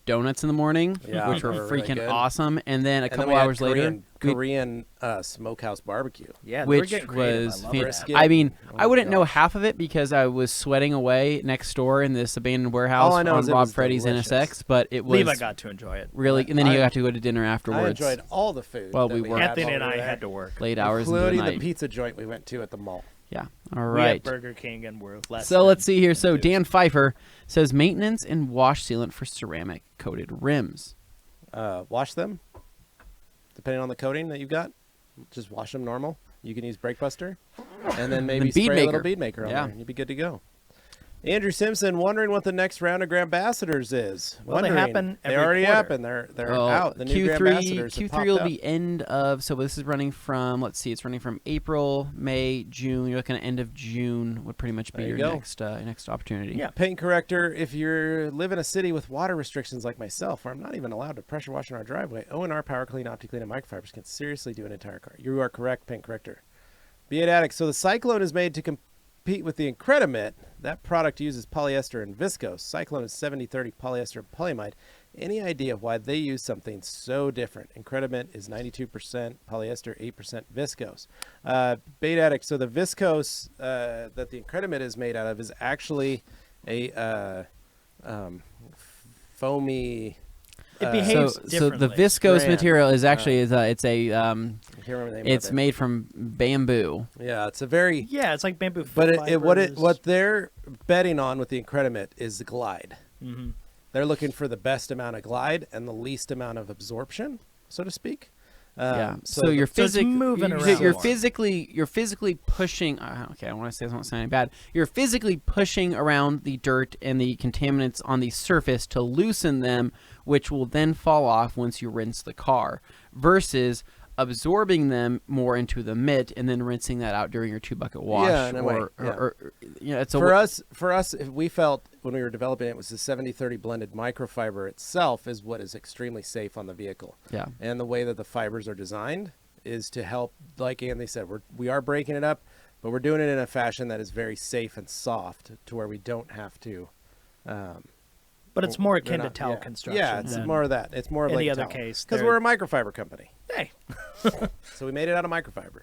donuts in the morning, Yeah, which were they were really freaking good. awesome, and then a And then couple we had hours later, Korean smokehouse barbecue. Yeah, they were which getting creative. was I love fantastic. Brisket. I mean, Oh I wouldn't know gosh. half of it because I was sweating away next door in this abandoned warehouse All I know on is it Rob was Freddy's delicious. NSX, but it that. was Levi got to enjoy it. really, and then he I- got to go to dinner I afterwards. enjoyed all the food. Well, that we we were. had Anthony while and we I were had there, to work. late hours into the including the night. pizza joint we went to at the mall. Yeah. All We had right. Burger King and we're less. So than let's see here. So enthused. Dan Pfeiffer says maintenance and wash sealant for ceramic coated rims. Wash them, depending on the coating that you've got. Just wash them normal. You can use Brake Buster, and then maybe bead spray a little maker. bead maker on Yeah. there, and you'd be good to go. Andrew Simpson wondering what the next round of Grandambassadors is. Well, they Wondering. happen They every already quarter. happened. They're Well, out. The new Grandambassadors have Q3 will popped be end of. So this is running from. Let's see. It's running from April, May, June. You're looking at end of June would pretty much be There your you go. next opportunity. Yeah. Paint corrector, if you live in a city with water restrictions like myself, where I'm not even allowed to pressure wash in our driveway, O&R Power Clean, OptiClean, and Microfibers can seriously do an entire car. You are correct, paint corrector. B8 Addict. So the Cyclone is made to compete with the Incredimit. That product uses polyester and viscose. Cyclone is 70-30 polyester and polyamide. Any idea of why they use something so different? Incredimit is 92% polyester, 8% viscose. B8 Addict. So the viscose that the Incredimit is made out of is actually a foamy. It behaves So the differently. viscose Strand. material is actually it's I can't remember the name it's of it. made from bamboo. Yeah, it's a very. Yeah, it's like bamboo. But fibers. what they're betting on with the Incredimit is the glide. Mhm. They're looking for the best amount of glide and the least amount of absorption, so to speak. Yeah. So the- you're so it's moving you're, around you're more. physically pushing. Okay, I want to say something sounding bad. You're physically pushing around the dirt and the contaminants on the surface to loosen them, which will then fall off once you rinse the car, versus absorbing them more into the mitt and then rinsing that out during your 2-bucket wash. Yeah, in a way, yeah. Or it's a for us, if we felt when we were developing it was the 70-30 blended microfiber itself is what is extremely safe on the vehicle. Yeah. And the way that the fibers are designed is to help, like Anthony said, we are breaking it up, but we're doing it in a fashion that is very safe and soft to where we don't have to. But it's more they're akin to not- towel yeah. construction. Yeah, it's than more of that. It's more of any like other case. because They're- we're a microfiber company, Hey, so we made it out of microfiber.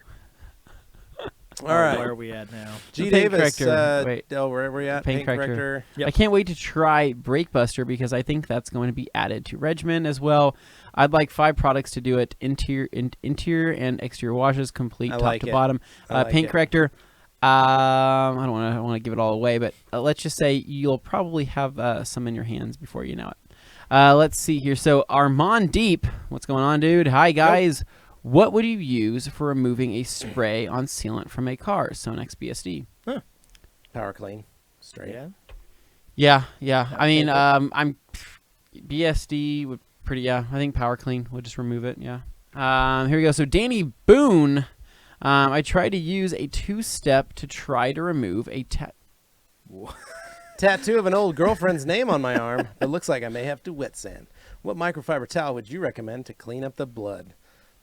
All where right, are we at now? G. The paint Davis. corrector. Wait. Oh, where are we at? Paint corrector. Yep. I can't wait to try Brake Buster because I think that's going to be added to regimen as well. I'd like 5 products to do it: interior and exterior washes, complete I top like to it. bottom. I like Paint it. corrector. I don't want to give it all away, but let's just say you'll probably have some in your hands before you know it. Let's see here. So Armand Deep, what's going on, dude? Hi guys. What would you use for removing a spray on sealant from a car? Sonex BSD. Power clean, straight. Yeah. Yeah. I mean, I'm BSD would pretty. Yeah, I think Power Clean would just remove it. Yeah. Here we go. So Danny Boone, I tried to use a 2-step to try to remove a Tattoo of an old girlfriend's name on my arm. It looks like I may have to wet sand. What microfiber towel would you recommend to clean up the blood?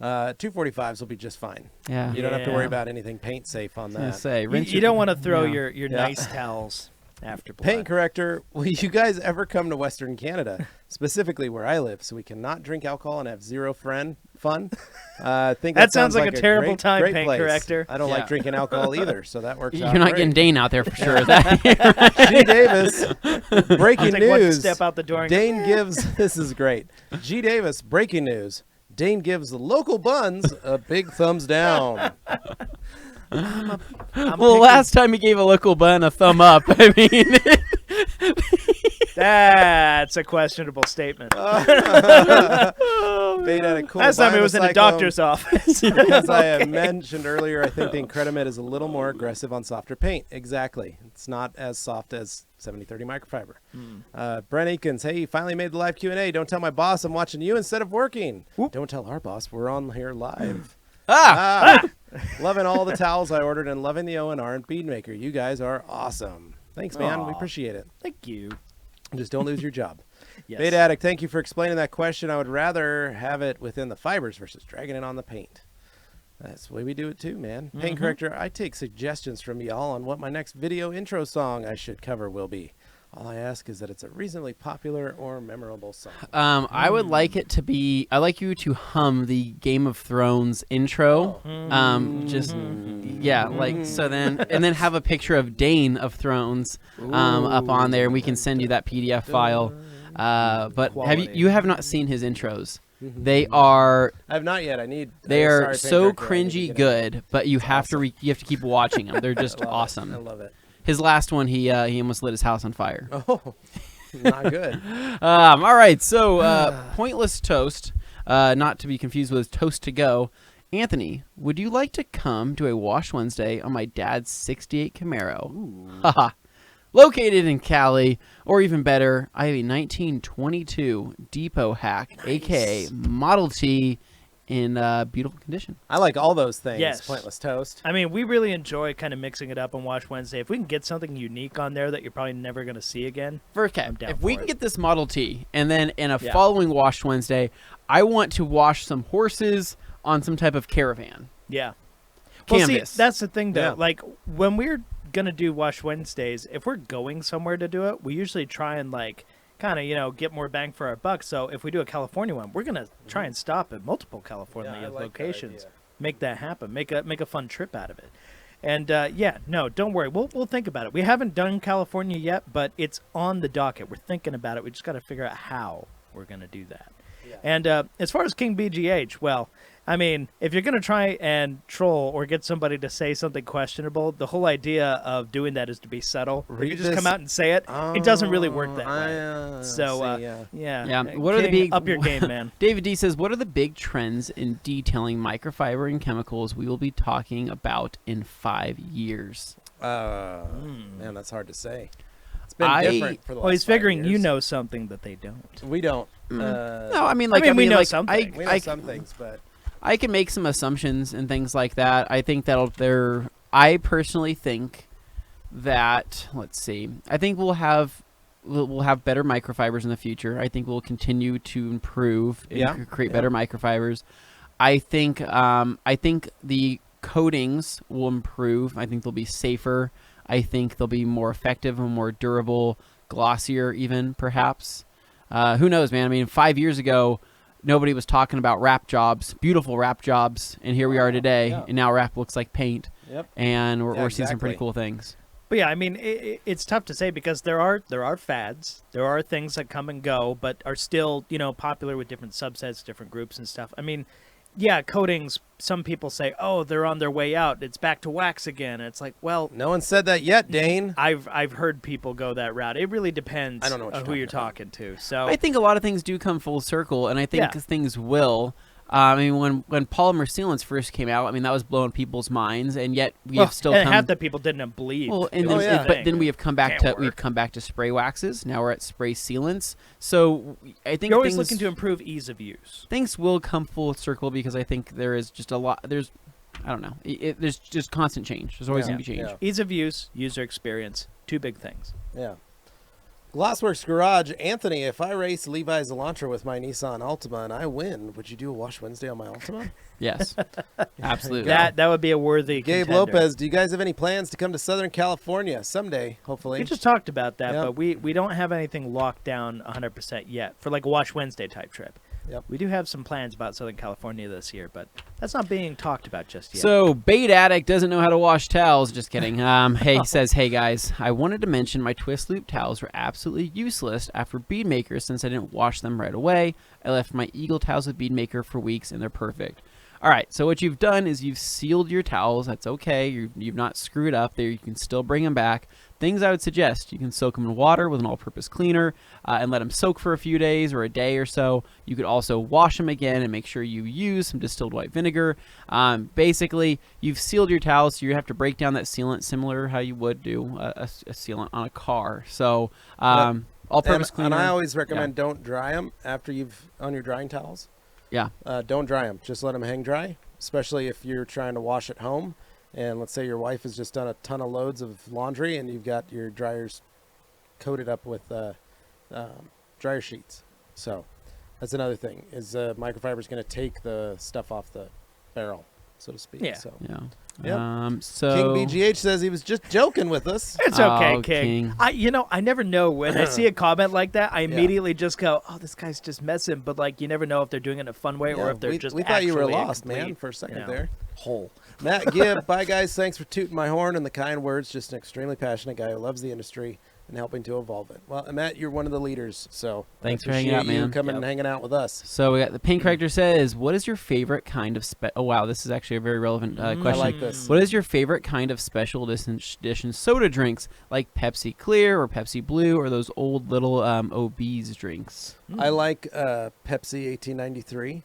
245s will be just fine. Yeah. You don't have to Yeah. worry about anything paint safe on I was gonna that. say, You, rinse you don't want to throw yeah. your nice towels after blood. Paint corrector, will you guys ever come to Western Canada, specifically where I live, so we cannot drink alcohol and have zero fun? I think That sounds like a great- terrible time, great paint place. corrector. I don't Yeah. like drinking alcohol either, so that works out You're not great. getting Dane out there for sure. G. Davis, breaking I'll take one news. step out the door and Dane gives, this is great. G. Davis, breaking news. Dane gives the local buns a big thumbs down. I'm Well, last time he gave a local bun a thumb up. I mean, That's a questionable statement. Bait at a cool Last time it was in a Biocyclone. doctor's office. As I had mentioned earlier, I think the Incredimet is a little more aggressive on softer paint. Exactly. It's not as soft as 7030 microfiber. Brent Eakins, hey, you finally made the live Q&A. Don't tell my boss I'm watching you instead of working. Whoop. Don't tell our boss we're on here live. ah, Loving all the towels I ordered and loving the O&R and Beadmaker. You guys are awesome. Thanks, man. We Aw. appreciate it. Thank you. Just don't lose your job. Yes. Beta Addict, thank you for explaining that question. I would rather have it within the fibers versus dragging it on the paint. That's the way we do it too, man. Paint corrector, I take suggestions from y'all on what my next video intro song I should cover will be. All I ask is that it's a reasonably popular or memorable song. I would like it to be. I like you to hum the Game of Thrones intro. Just yeah, like so. Then and then have a picture of Dane of Thrones up on there, and we can send you that PDF file. But Quality. you have not seen his intros? They are I have not yet. they sorry, are Paint so Corrector, I need to cringy get it. good, but you have to you have to keep watching them. They're just I love it. awesome. I love it. His last one, he almost lit his house on fire. Oh, not good. All right, so pointless toast, not to be confused with toast to go. Anthony, would you like to come to a Wash Wednesday on my dad's '68 Camaro? Haha. Located in Cali, or even better, I have a 1922 Depot Hack, aka Model T, in beautiful condition. I like all those things. Yes. Pointless toast. I mean, we really enjoy kind of mixing it up on Wash Wednesday. If we can get something unique on there that you're probably never going to see again. Okay, I'm down if we for can it. get this Model T, and then in a Yeah. following Wash Wednesday, I want to wash some horses on some type of caravan. Yeah. Well, Canvas. see, that's the thing, though. Yeah. Like, when we're going to do Wash Wednesdays, if we're going somewhere to do it, we usually try and, like, kind of, get more bang for our buck. So if we do a California one, we're going to try and stop at multiple California Yeah, I like that locations. idea. Make that happen. Make a fun trip out of it. And, yeah, no, don't worry. We'll think about it. We haven't done California yet, but it's on the docket. We're thinking about it. We just got to figure out how we're going to do that. Yeah. And as far as King BGH, well, I mean, if you're going to try and troll or get somebody to say something questionable, the whole idea of doing that is to be subtle. If Read you just this- come out and say it, it doesn't really work that way. So, see, yeah. yeah. What are the King, big- up your game, man. David D says, what are the big trends in detailing microfiber and chemicals we will be talking about in 5 years? Man, that's hard to say. It's been I- different for the last Well, he's 5 figuring you years. know something that they don't. We don't. No, I mean, like, we know like, something. We know some things, but I can make some assumptions and things like that. I think I personally think that, let's see, I think we'll have better microfibers in the future. I think we'll continue to improve and Yeah, create yeah. better microfibers. I think the coatings will improve. I think they'll be safer. I think they'll be more effective and more durable, glossier even, perhaps. Who knows, man? I mean, 5 years ago, nobody was talking about wrap jobs, beautiful wrap jobs, and here we are today, yeah. and now wrap looks like paint, yep. and Yeah, we're seeing some pretty exactly. cool things. But yeah, I mean, it's tough to say because there are fads, there are things that come and go, but are still popular with different subsets, different groups and stuff. I mean, yeah, coatings. Some people say, oh, they're on their way out. It's back to wax again. And it's like, well, No one said that yet, Dane. I've heard people go that route. It really depends. I don't know what on you're who you're talking talking to. So I think a lot of things do come full circle, and I think Yeah. things will. I mean, when polymer sealants first came out, I mean, that was blowing people's minds, and yet we have still and come. half the people didn't believe. Well, and it then, was yeah. the but thing. then we have come back Can't to we've work. come back to spray waxes. Now we're at spray sealants. So I think You're always things, looking to improve ease of use. things will come full circle because I think there is just a lot. There's, I don't know. There's just constant change. There's always Yeah, gonna be change. yeah. Ease of use, user experience, two big things. Yeah. Glassworks Garage, Anthony, if I race Levi's Elantra with my Nissan Altima and I win, would you do a Wash Wednesday on my Altima? Yes, absolutely. That would be a worthy Gabe contender. Lopez, do you guys have any plans to come to Southern California someday, hopefully? We just talked about that, Yep. but we don't have anything locked down 100% yet for like a Wash Wednesday type trip. Yep. We do have some plans about Southern California this year, but that's not being talked about just yet. So, Bait Addict doesn't know how to wash towels. Just kidding. He says, hey guys, I wanted to mention my twist loop towels were absolutely useless after bead maker since I didn't wash them right away. I left my Eagle towels with bead maker for weeks and they're perfect. All right, so what you've done is you've sealed your towels. That's okay. You've not screwed up there. You can still bring them back. Things I would suggest, you can soak them in water with an all-purpose cleaner and let them soak for a few days or a day or so. You could also wash them again and make sure you use some distilled white vinegar. Basically, you've sealed your towels, so you have to break down that sealant similar how you would do a sealant on a car. So all-purpose cleaner. And I always recommend don't dry them after on your drying towels. Yeah. Don't dry them. Just let them hang dry, especially if you're trying to wash at home. And let's say your wife has just done a ton of loads of laundry and you've got your dryers coated up with dryer sheets. So that's another thing is microfiber is going to take the stuff off the barrel, so to speak. Yeah. So. Yeah. Yep. So King BGH says he was just joking with us. It's okay, Oh, King. King. I never know when I see a comment like that. I immediately just go, "Oh, this guy's just messing." But like, you never know if they're doing it in a fun way or if they're just. We thought you were actually a lost, man, complete, for a second you know, there. Hole. Matt Gibb, bye guys. Thanks for tooting my horn and the kind words. Just an extremely passionate guy who loves the industry and helping to evolve it. Well, Matt, you're one of the leaders, so Thanks I for hanging out, appreciate you man. coming and hanging out with us. So we got the Paint Corrector says, what is your favorite kind of oh wow, this is actually a very relevant question. I like this. What is your favorite kind of special edition soda drinks, like Pepsi Clear or Pepsi Blue or those old little obese drinks? I like Pepsi 1893.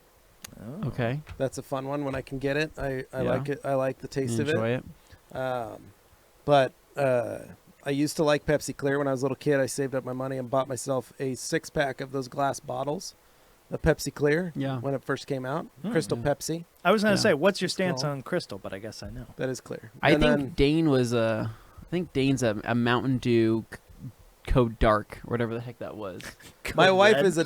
Oh. Okay. That's a fun one when I can get it. I Yeah. like it. I like the taste of Enjoy it. it. But I used to like Pepsi Clear when I was a little kid. I saved up my money and bought myself a 6-pack of those glass bottles of Pepsi Clear Yeah. when it first came out. Hmm. Crystal Yeah. Pepsi. I was gonna Yeah. say, what's your stance Cool. on Crystal? But I guess I know. That is clear. I And think then- Dane was I think Dane's a Mountain Dew Code Dark or whatever the heck that was. my Code wife Red. is a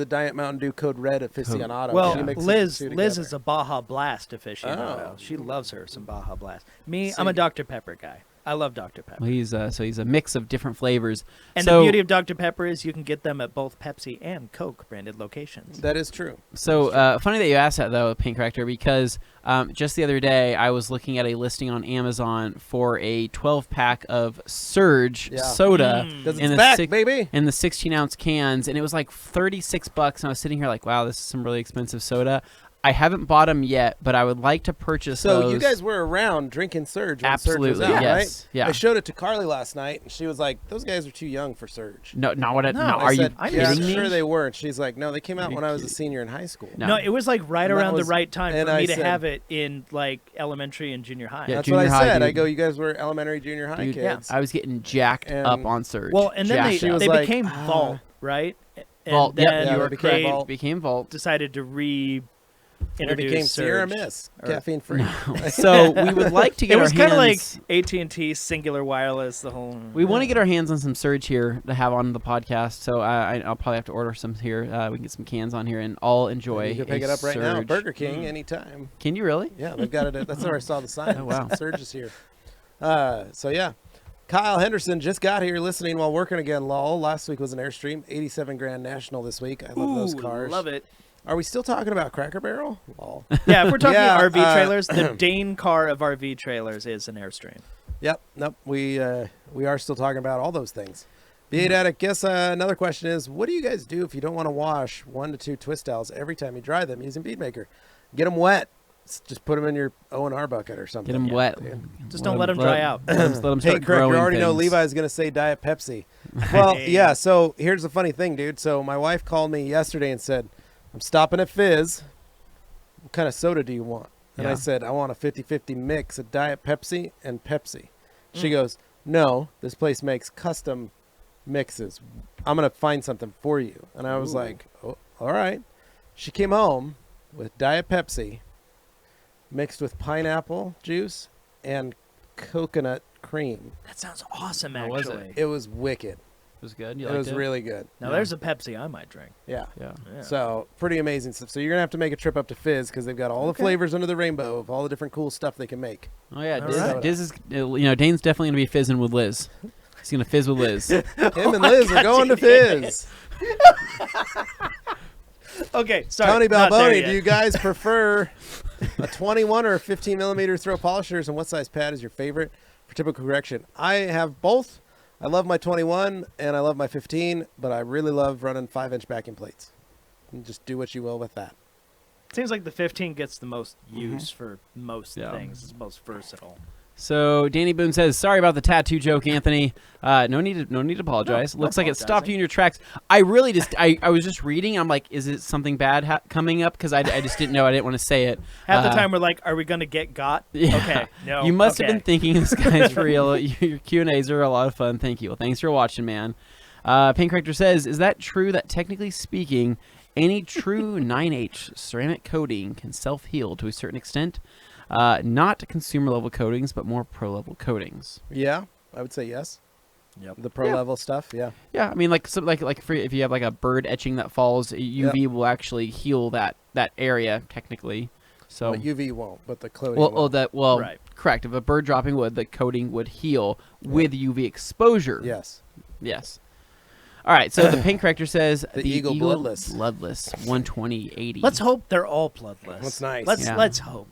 Diet Mountain Dew Code Red aficionado. Well, She mixes the Liz two is together. a Baja Blast aficionado. Oh. She loves her some Baja Blast. Me, See. I'm a Dr. Pepper guy. I love Dr. Pepper. Well, he's a mix of different flavors. And so, the beauty of Dr. Pepper is you can get them at both Pepsi and Coke branded locations. That is true. So funny that you asked that though, Paint Corrector, because just the other day I was looking at a listing on Amazon for a 12-pack of Surge Yeah. soda Because in it's the back, baby. in the 16-ounce cans, and it was like $36. And I was sitting here like, wow, this is some really expensive soda. I haven't bought them yet, but I would like to purchase So those. you guys were around drinking Surge when Absolutely, Surge was out, yes. right? Yeah. I showed it to Carly last night, and she was like, "Those guys are too young for Surge." No, not what. No, No, I are you said, I'm yeah, kidding me? sure they were. And she's like, "No, they came out Are when you I was a kidding? senior in high school." No. No, it was like right And that around was- the right time and for I me to said- have it in like elementary and junior high. Yeah, That's junior what I high, said. I dude. go, "You guys were elementary, junior high Dude, kids." I was getting jacked And- up on Surge. Well, and then Jacked they, up. was they like, became ah. Vault, right? And Vault, yep. then Yeah, they became they Vault. became Vault. decided to It reintroduce became Sierra Surge. Mist, or- caffeine free. So we would like to get It was our kind of like hands. AT&T Singular Wireless, the whole. We want to get our hands on some Surge here to have on the podcast, so I'll probably have to order some here. We can get some cans on here, and all enjoy. You can pick a it up right now. Surge. Burger King anytime. Can you really? Yeah, they've got it. That's where I saw the sign. Oh, wow. Surge is here. So yeah, Kyle Henderson just got here listening while working again. Lol. Last week was an Airstream. 87 Grand National this week. I love those cars. Love it. Are we still talking about Cracker Barrel? Lol. Yeah, if we're talking Yeah, RV trailers, the Dane car of RV trailers is an Airstream. Yep. Nope. We are still talking about all those things. B8 Addict, guess another question is, what do you guys do if you don't want to wash 1 to 2 twist towels every time you dry them using Bead Maker? Get them wet. Just put them in your O&R bucket or something. Get them wet. Just don't let 'em dry out. Let them Hey, start Craig, you growing already know things. Levi's going to say Diet Pepsi. Well, Hey. yeah, so here's the funny thing, dude. So my wife called me yesterday and said, I'm stopping at Fizz. What kind of soda do you want? And I Yeah. said, I want a 50-50 mix of Diet Pepsi and Pepsi. She Mm. goes, no, this place makes custom mixes. I'm going to find something for you. And I was Ooh. like, oh, all right. She came home with Diet Pepsi mixed with pineapple juice and coconut cream. That sounds awesome, How was actually. It was wicked. was good. You It liked was it? really good. Now Yeah. there's a Pepsi I might drink. Yeah. Yeah. Yeah. So pretty amazing stuff. So you're gonna have to make a trip up to Fizz because they've got all the flavors under the rainbow of all the different cool stuff they can make. Oh yeah, All Diz, right. Diz is. Dane's definitely gonna be fizzing with Liz. He's gonna fizz with Liz. Him and Liz are going to Fizz. Okay, sorry. Tony not there Balboni, yet. do you guys prefer a 21 or a 15 millimeter throw polishers, and what size pad is your favorite for typical correction? I have both. I love my 21 and I love my 15, but I really love running 5-inch backing plates. And just do what you will with that. Seems like the 15 gets the most use for most Yeah. things. It's most versatile. So Danny Boone says, "Sorry about the tattoo joke, Anthony. No need to apologize. No Looks like it stopped apologizing. you in your tracks. I really just, I was just reading. I'm like, is it something bad coming up? Because I just didn't know. I didn't want to say it. Half the time we're like, are we going to get got? Yeah. Okay, no. You must okay. have been thinking this guy's for real. Your Q&As are a lot of fun. Thank you. Well, thanks for watching, man. Paint Corrector says, is that true that technically speaking, any true 9H ceramic coating can self-heal to a certain extent? Not consumer level coatings, but more pro level coatings. Yeah, I would say yes. Yep. The pro level stuff, yeah. Yeah, I mean, like if you have like a bird etching that falls, UV will actually heal that area technically. So Well, UV won't, but the coating will. Right. correct. If a bird dropping wood, the coating would heal with UV exposure. Yes. Yes. All right. So the paint corrector says The Eagle Bloodless. Bloodless 120/80. Let's hope they're all bloodless. That's nice. Let's hope.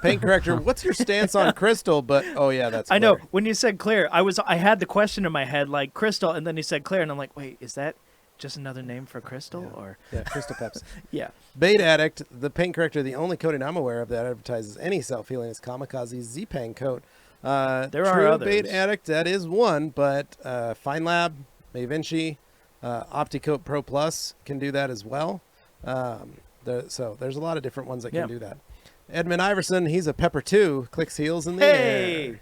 Paint corrector, what's your stance on crystal? But oh yeah, that's I know clear. when you said clear, I had the question in my head like crystal, and then you said clear, and I'm like, wait, is that just another name for crystal or Yeah, crystal peps. yeah? Bait Addict, the paint corrector, the only coating I'm aware of that advertises any self-healing is Kamikaze's Z-Pang coat. There True are others. Bait Addict, that is one, but Fine Lab, May Vinci, OptiCoat Pro Plus can do that as well. So there's a lot of different ones that can do that. Edmund Iverson, he's a pepper too, clicks heels in the air.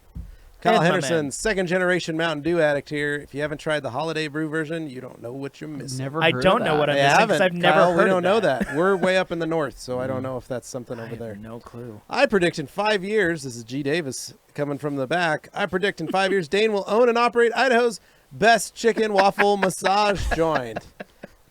Kyle Ed, my Henderson, man. second generation Mountain Dew addict here. If you haven't tried the holiday brew version, you don't know what you're missing. Never. I heard don't of know that. what I'm I missing because haven't, I've never Kyle, heard we don't of know that. that. We're way up in the north, so I don't know if that's something I over have there. no clue. I predict in 5 years, this is G. Davis coming from the back. I predict in 5 years, Dane will own and operate Idaho's best chicken waffle massage joint.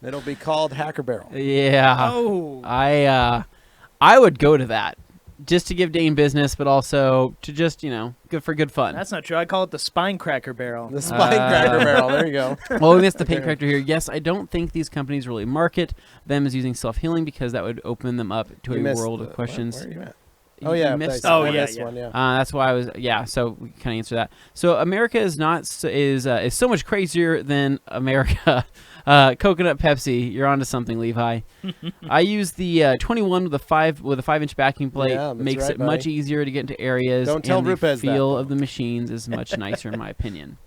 It'll be called Hacker Barrel. Yeah. Oh, I would go to that just to give Dane business, but also to just good for good fun. that's not true. I call it the spine cracker barrel. The Spine Cracker Barrel. There you go. Well, we missed the paint corrector here. Yes, I don't think these companies really market them as using self-healing because that would open them up to You a missed world the- of questions. Where are you at? You Oh, yeah. missed Oh, I yeah, missed yeah. one, yeah. That's why I was so we kind of answer that. So America is not is so much crazier than America. Coconut Pepsi, you're onto something, Levi. I use the 21 with a 5-inch backing plate. Yeah, that's Makes right, it much buddy. easier to get into areas. Don't tell and the Rupes that, feel though. of the machines is much nicer in my opinion.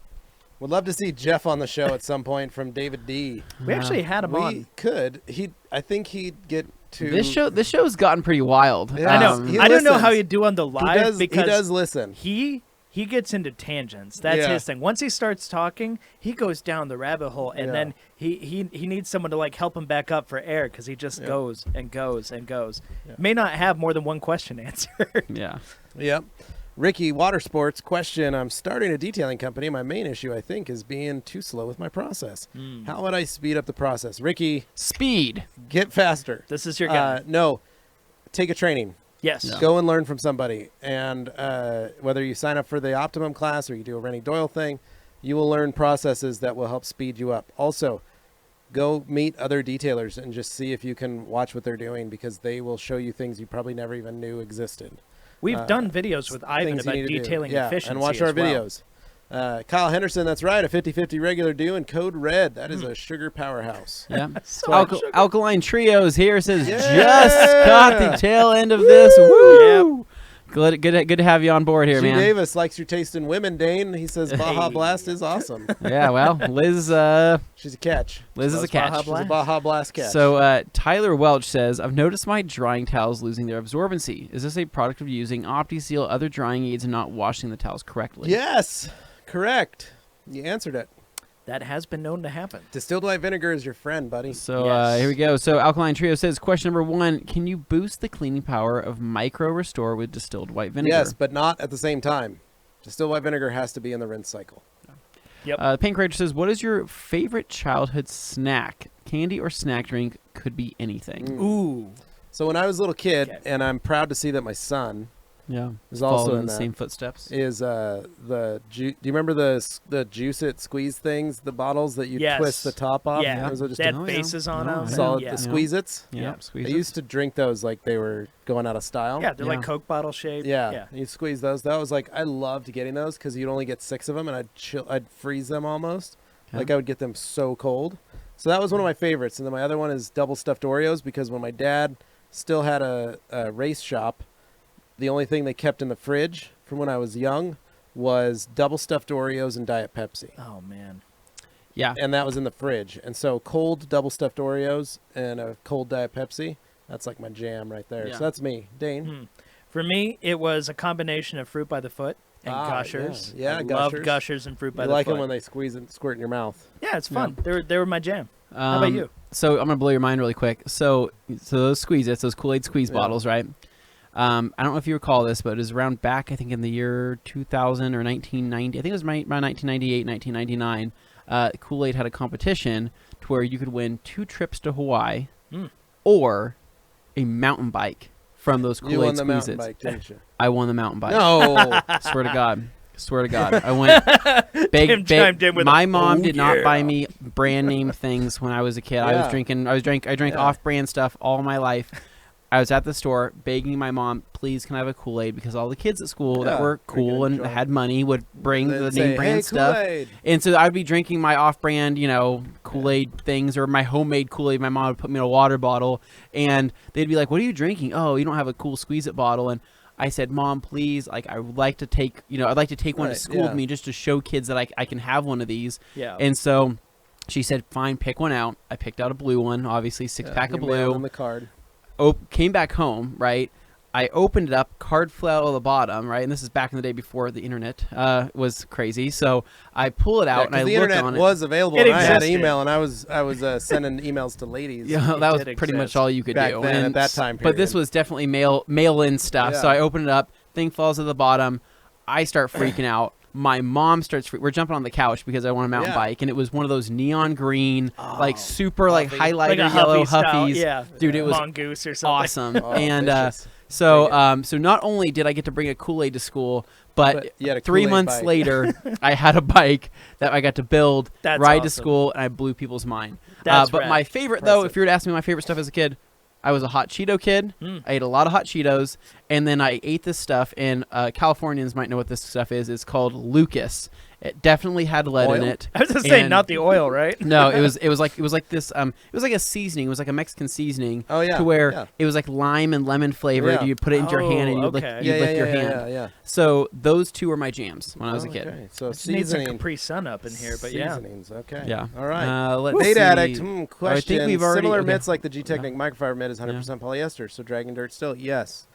Would love to see Jeff on the show at some point from David D. We actually had him We on. could. I think he'd get to This show's gotten pretty wild. Yeah. I know. He I don't know listens. how you do on the live He because does listen. he gets into tangents. That's Yeah. his thing. Once he starts talking, he goes down the rabbit hole, and Yeah. then he needs someone to like help him back up for air because he just goes and goes and goes. Yeah. May not have more than one question answered. Yeah. Yep. Ricky, water sports question. I'm starting a detailing company. My main issue, I think, is being too slow with my process. How would I speed up the process? Ricky, Speed. get faster. This is your guy. No, take a training. Yes. No. Go and learn from somebody. And whether you sign up for the Optimum class or you do a Rennie Doyle thing, you will learn processes that will help speed you up. Also, go meet other detailers and just see if you can watch what they're doing because they will show you things you probably never even knew existed. We've done videos with Ivan Things you about need to do. detailing Yeah, efficiency and watch as our well. videos. Kyle Henderson, that's right, a 50-50 regular due and code red. That is a sugar powerhouse. Yeah. So much sugar. Alkaline Trios here says Yeah. just caught the tail end of this. Woo! Good to have you on board here, G. man. Davis likes your taste in women, Dane. He says Baja Hey. Blast is awesome. Yeah, well, Liz She's a catch. is a Loves catch. Baja She's a Blast. Baja Blast catch. So Tyler Welch says, I've noticed my drying towels losing their absorbency. Is this a product of using OptiSeal, other drying aids, and not washing the towels correctly? Yes, correct. You answered it. That has been known to happen. Distilled white vinegar is your friend, buddy. So Yes. here we go. So Alkaline Trio says, question number 1, can you boost the cleaning power of Micro Restore with distilled white vinegar? Yes, but not at the same time. Distilled white vinegar has to be in the rinse cycle. Yep. Paint Corrector says, what is your favorite childhood snack? Candy or snack drink, could be anything. Ooh. So when I was a little kid, Okay. and I'm proud to see that my son Yeah. is also Followed in in the that, same footsteps. is do you remember the Juice It squeeze things, the bottles that you Yes. twist the top off? Yeah. Those are just They had Oh, yeah. faces on No, them. I solid, Yeah. the Squeeze Its. Yeah. Yeah. Squeeze I it. used to drink those like they were going out of style. Yeah, they're like Yeah. Coke bottle shaped. Yeah, you squeeze those. That was like I loved getting those because you'd only get 6 of them, and I'd freeze them almost. Okay. Like I would get them so cold. So that was one of my favorites. And then my other one is double stuffed Oreos because when my dad still had a race shop, the only thing they kept in the fridge from when I was young was double stuffed Oreos and Diet Pepsi. Oh man. Yeah. And that was in the fridge. And so cold double stuffed Oreos and a cold Diet Pepsi, that's like my jam right there. Yeah. So that's me. Dane? Hmm. For me, it was a combination of Fruit by the Foot and Ah, Gushers. yeah. Yeah, I Gushers. loved Gushers and Fruit by You the like Foot. them when they squeeze and squirt in your mouth. Yeah, it's fun. They were my jam. How about you? So I'm gonna blow your mind really quick. So those Squeeze-Its, those Kool-Aid squeeze Yeah. bottles, right? I don't know if you recall this, but it was around back, I think, in the year 2000 or 1990. I think it was around 1998, 1999. Kool-Aid had a competition to where you could win 2 trips to Hawaii Mm. or a mountain bike from those You won Kool-Aid the mountain Squeeze-Its. bike, didn't you? I won the mountain bike. No. Swear to God. Swear to God. I went Tim chimed in with my a, mom "Oh, did not yeah." buy me brand name things when I was a kid. I drank Yeah. off-brand stuff all my life. I was at the store begging my mom, please can I have a Kool-Aid, because all the kids at school that Yeah, were drinking cool and drunk. had money would bring They'd the say, name brand hey, stuff. Kool-Aid. And so I'd be drinking my off-brand, Kool-Aid things, or my homemade Kool-Aid. My mom would put me in a water bottle, and they'd be like, what are you drinking? Oh, you don't have a cool Squeeze-It bottle. And I said, Mom, please, like, I would like to take, I'd like to take one to Right, school yeah. with me just to show kids that I can have one of these. Yeah. And so she said, fine, pick one out. I picked out a blue one, obviously, six-pack you of mailed blue. them the card. Came back home, right? I opened it up, card fell at the bottom, right? And this is back in the day before the internet was crazy. So I pull it out and I the look internet on was available. It And I had existed. email, and I was sending emails to ladies. it. Yeah, It that was did pretty much exist all you could back do. then, And at that time But this period. was definitely mail-in stuff. So Yeah. I open it up, thing falls at the bottom. I start freaking out. My mom starts. We're jumping on the couch because I want a mountain Yeah. bike, and it was one of those neon green, like Oh, super like Huffy. highlighter like a yellow Huffy style, Huffies. yeah. Dude, it was Mongoose or something. awesome. Oh, and vicious. so not only did I get to bring a Kool-Aid to school, but you had a 3 Kool-Aid months bike. later, I had a bike that I got to build, That's ride to awesome. school, and I blew people's mind. That's but rad. my favorite, though, Impressive. if you were to ask me my favorite stuff as a kid, I was a hot Cheeto kid. Mm. I ate a lot of hot Cheetos, and then I ate this stuff, and Californians might know what this stuff is. It's called Lucas. It definitely had lead in Oil? it. I was gonna say And- not the oil, right? No, it was like this. It was like a seasoning. It was like a Mexican seasoning. Oh, yeah, To where yeah. it was like lime and lemon flavored. Yeah. You put it into your hand and Oh, you'd lick, okay. you'd lick your hand. Yeah. So those two were my jams when I was a Oh, kid. okay. So Just need some seasoning. Capri Sun up in here, but yeah. Seasonings. Okay. Yeah. All right. Let's Bait see. addict. I think Question. we've already- Similar okay. mitts like the G Technic microfiber mitt is 100% polyester. So dragging dirt still. Yes.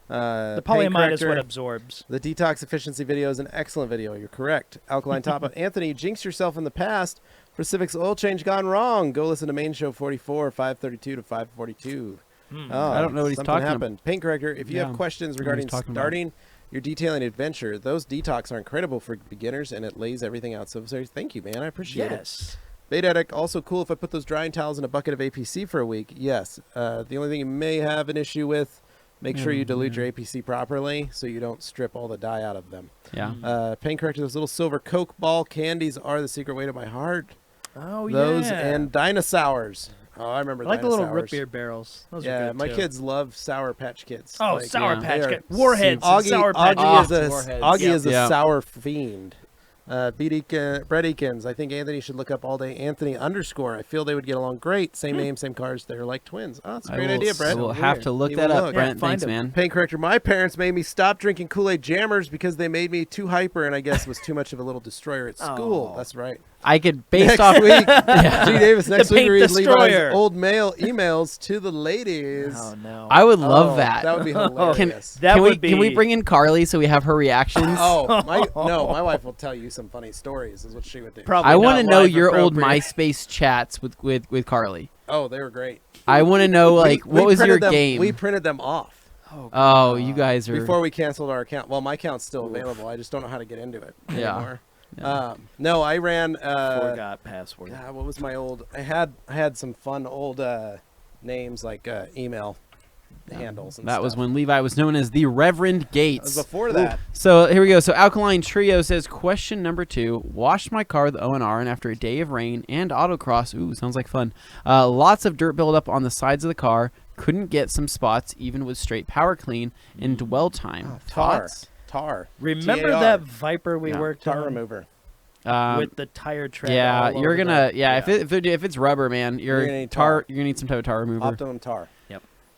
The paint polyamide is what corrector. absorbs. The detox efficiency video is an excellent video. You're correct. Alkaline top up. Anthony, you jinxed yourself in the past for Civic's oil change gone wrong. Go listen to main show 44, 532 to 542. Hmm. Oh, I don't know what he's something talking happened. Paint corrector. If you Yeah. have questions I don't know what regarding he's talking about. starting your detailing adventure, those detox are incredible for beginners, and it lays everything out. So thank you, man. I appreciate it. Yes. Bait addict, also cool if I put those drying towels in a bucket of APC for a week. Yes. The only thing you may have an issue with, make sure you dilute your APC properly so you don't strip all the dye out of them. Yeah. Paint corrector, those little silver Coke ball candies are the secret way to my heart. Oh Those yeah. and dinosaurs. Oh, I remember I like the little root dinosaurs. beer barrels. Those are Yeah, good my too. kids love Sour Patch Kids. Oh, Like, Sour yeah. Patch they are Kid. Warheads. and Augie, Sour Patch Augie is Kids. a Warheads. Augie Yep. is a Yeah. sour fiend. Brett Eakins. I think Anthony should look up all day Anthony _ I feel they would get along great. Same name, same cars. They're like twins. Oh, that's a great idea, Brett. I will have to look You that will up, look. Brent. Yeah, find Thanks, him. man. Paint corrector. My parents made me stop drinking Kool-Aid Jammers because they made me too hyper and I guess was too much of a little destroyer at school. Oh. That's right. I could, based Next off. week, G. Davis, next The week we paint read Levi's destroyer. old mail emails to the ladies. Oh no. I would love Oh, that. That would be hilarious. That can would can we be- bring in Carly so we have her reactions? Oh, my wife will tell you some funny stories, is what she would do. Probably I want to not know live your old appropriate. MySpace chats with Carly. Oh, they were great. I want to know like what was your printed them- game? We printed them off Oh, you guys are. before we canceled our account. Well, my account's still available. I just don't know how to get into it Yeah. anymore. No, I ran. Forgot password. God, what was my old? I had some fun old names like email handles. And That was stuff. when Levi was known as the Reverend That was Gates. before that. So here we go. So Alkaline Trio says, question number 2. Washed my car with O&R, and after a day of rain and autocross, ooh, sounds like fun. Lots of dirt buildup on the sides of the car. Couldn't get some spots even with straight power clean and dwell time. Thoughts? Tar. Remember TAR. that Viper we Yeah. worked Tar on remover. with the tire tread? Yeah, all you're over gonna. the- Yeah, if it's rubber, man, You're you're gonna need tar. tar. You're gonna need some type of tar remover. Optimum tar.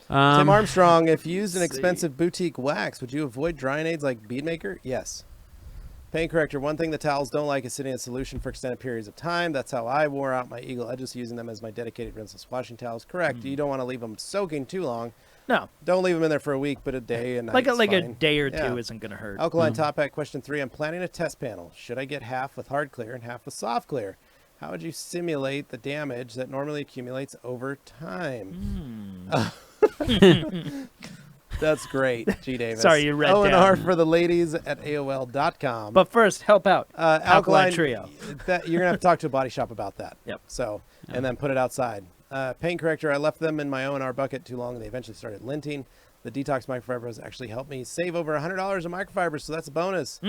Tim Um, Armstrong, if you used an let's see. expensive boutique wax, would you avoid drying aids like Beadmaker? Yes. Paint corrector. One thing the towels don't like is sitting in solution for extended periods of time. That's how I wore out my Eagle Edges, using them as my dedicated rinseless washing towels. Correct. You don't want to leave them soaking too long. No, Don't leave them in there for a week, but a day and like a fine. day or two Yeah. isn't gonna hurt. Alkaline top hat. Question 3. I'm planning a test panel. Should I get half with hard clear and half with soft clear? How would you simulate the damage that normally accumulates over time? That's great, G. Davis. Sorry, you read O&R down. for the ladies at AOL.com. But first, help out. Alkaline Trio. That, you're going to have to talk to a body shop about that. Yep. So, and then put it outside. Paint corrector. I left them in my O&R bucket too long, and they eventually started linting. The detox microfibers actually helped me save over $100 in microfibers, so that's a bonus.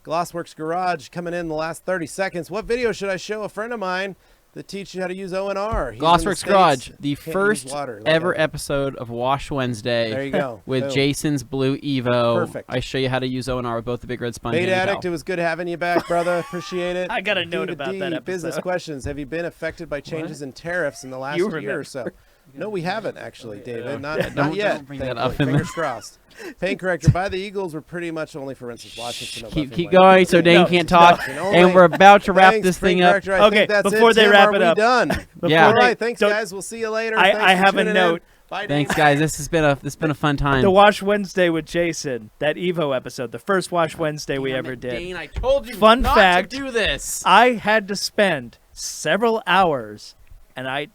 Glossworks Garage coming in the last 30 seconds. What video should I show a friend of mine that teach you how to use O&R? He's in the Glossworks States, Garage, the can't use first water like ever I- episode of Wash Wednesday. There you go. With Boom. Jason's Blue Evo. Perfect. I show you how to use O&R with both the Big Red Sponge Bait and Addict, Intel. it was good having you back, brother. Appreciate it. I got a note D to about D, that episode. Business questions. Have you been affected by changes in tariffs in the last You year remember. or so? No, we haven't actually, David. Not Don't- yet. don't bring that thankfully. up in Fingers crossed. Paint corrector. By the Eagles were pretty much only for rinses, washes. So no Keep buffing keep like going that. so Dane No, can't talk. no. And we're about to wrap Thanks, this paint thing up. corrector. I Okay, think that's before it. they Tim, wrap are it we up- done. Yeah. All they- right. Thanks, don't- guys. We'll see you later. I Thanks for have a tuning in. note. Bye, Dane. Thanks, guys. This has been a fun time. The Wash Wednesday with Jason, that Evo episode, the first Wash Wednesday we ever did. Dane, I told you Fun not fact, to do this. I had to spend several hours, and I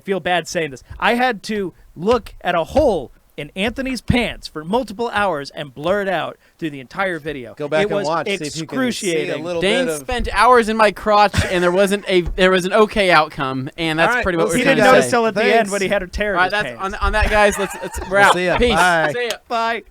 feel bad saying this. I had to look at a hole in Anthony's pants for multiple hours and blur it out through the entire video. Go back it was and watch. See if you can see a excruciating. little Dane bit of. spent hours in my crotch, and there was an okay outcome, and that's All right, pretty much we'll what He we're see didn't trying to notice say. till at the Thanks. end when he had her tear All his right, that's pants. on that, guys. We're We'll out. see ya. Peace. Bye. See ya. Bye.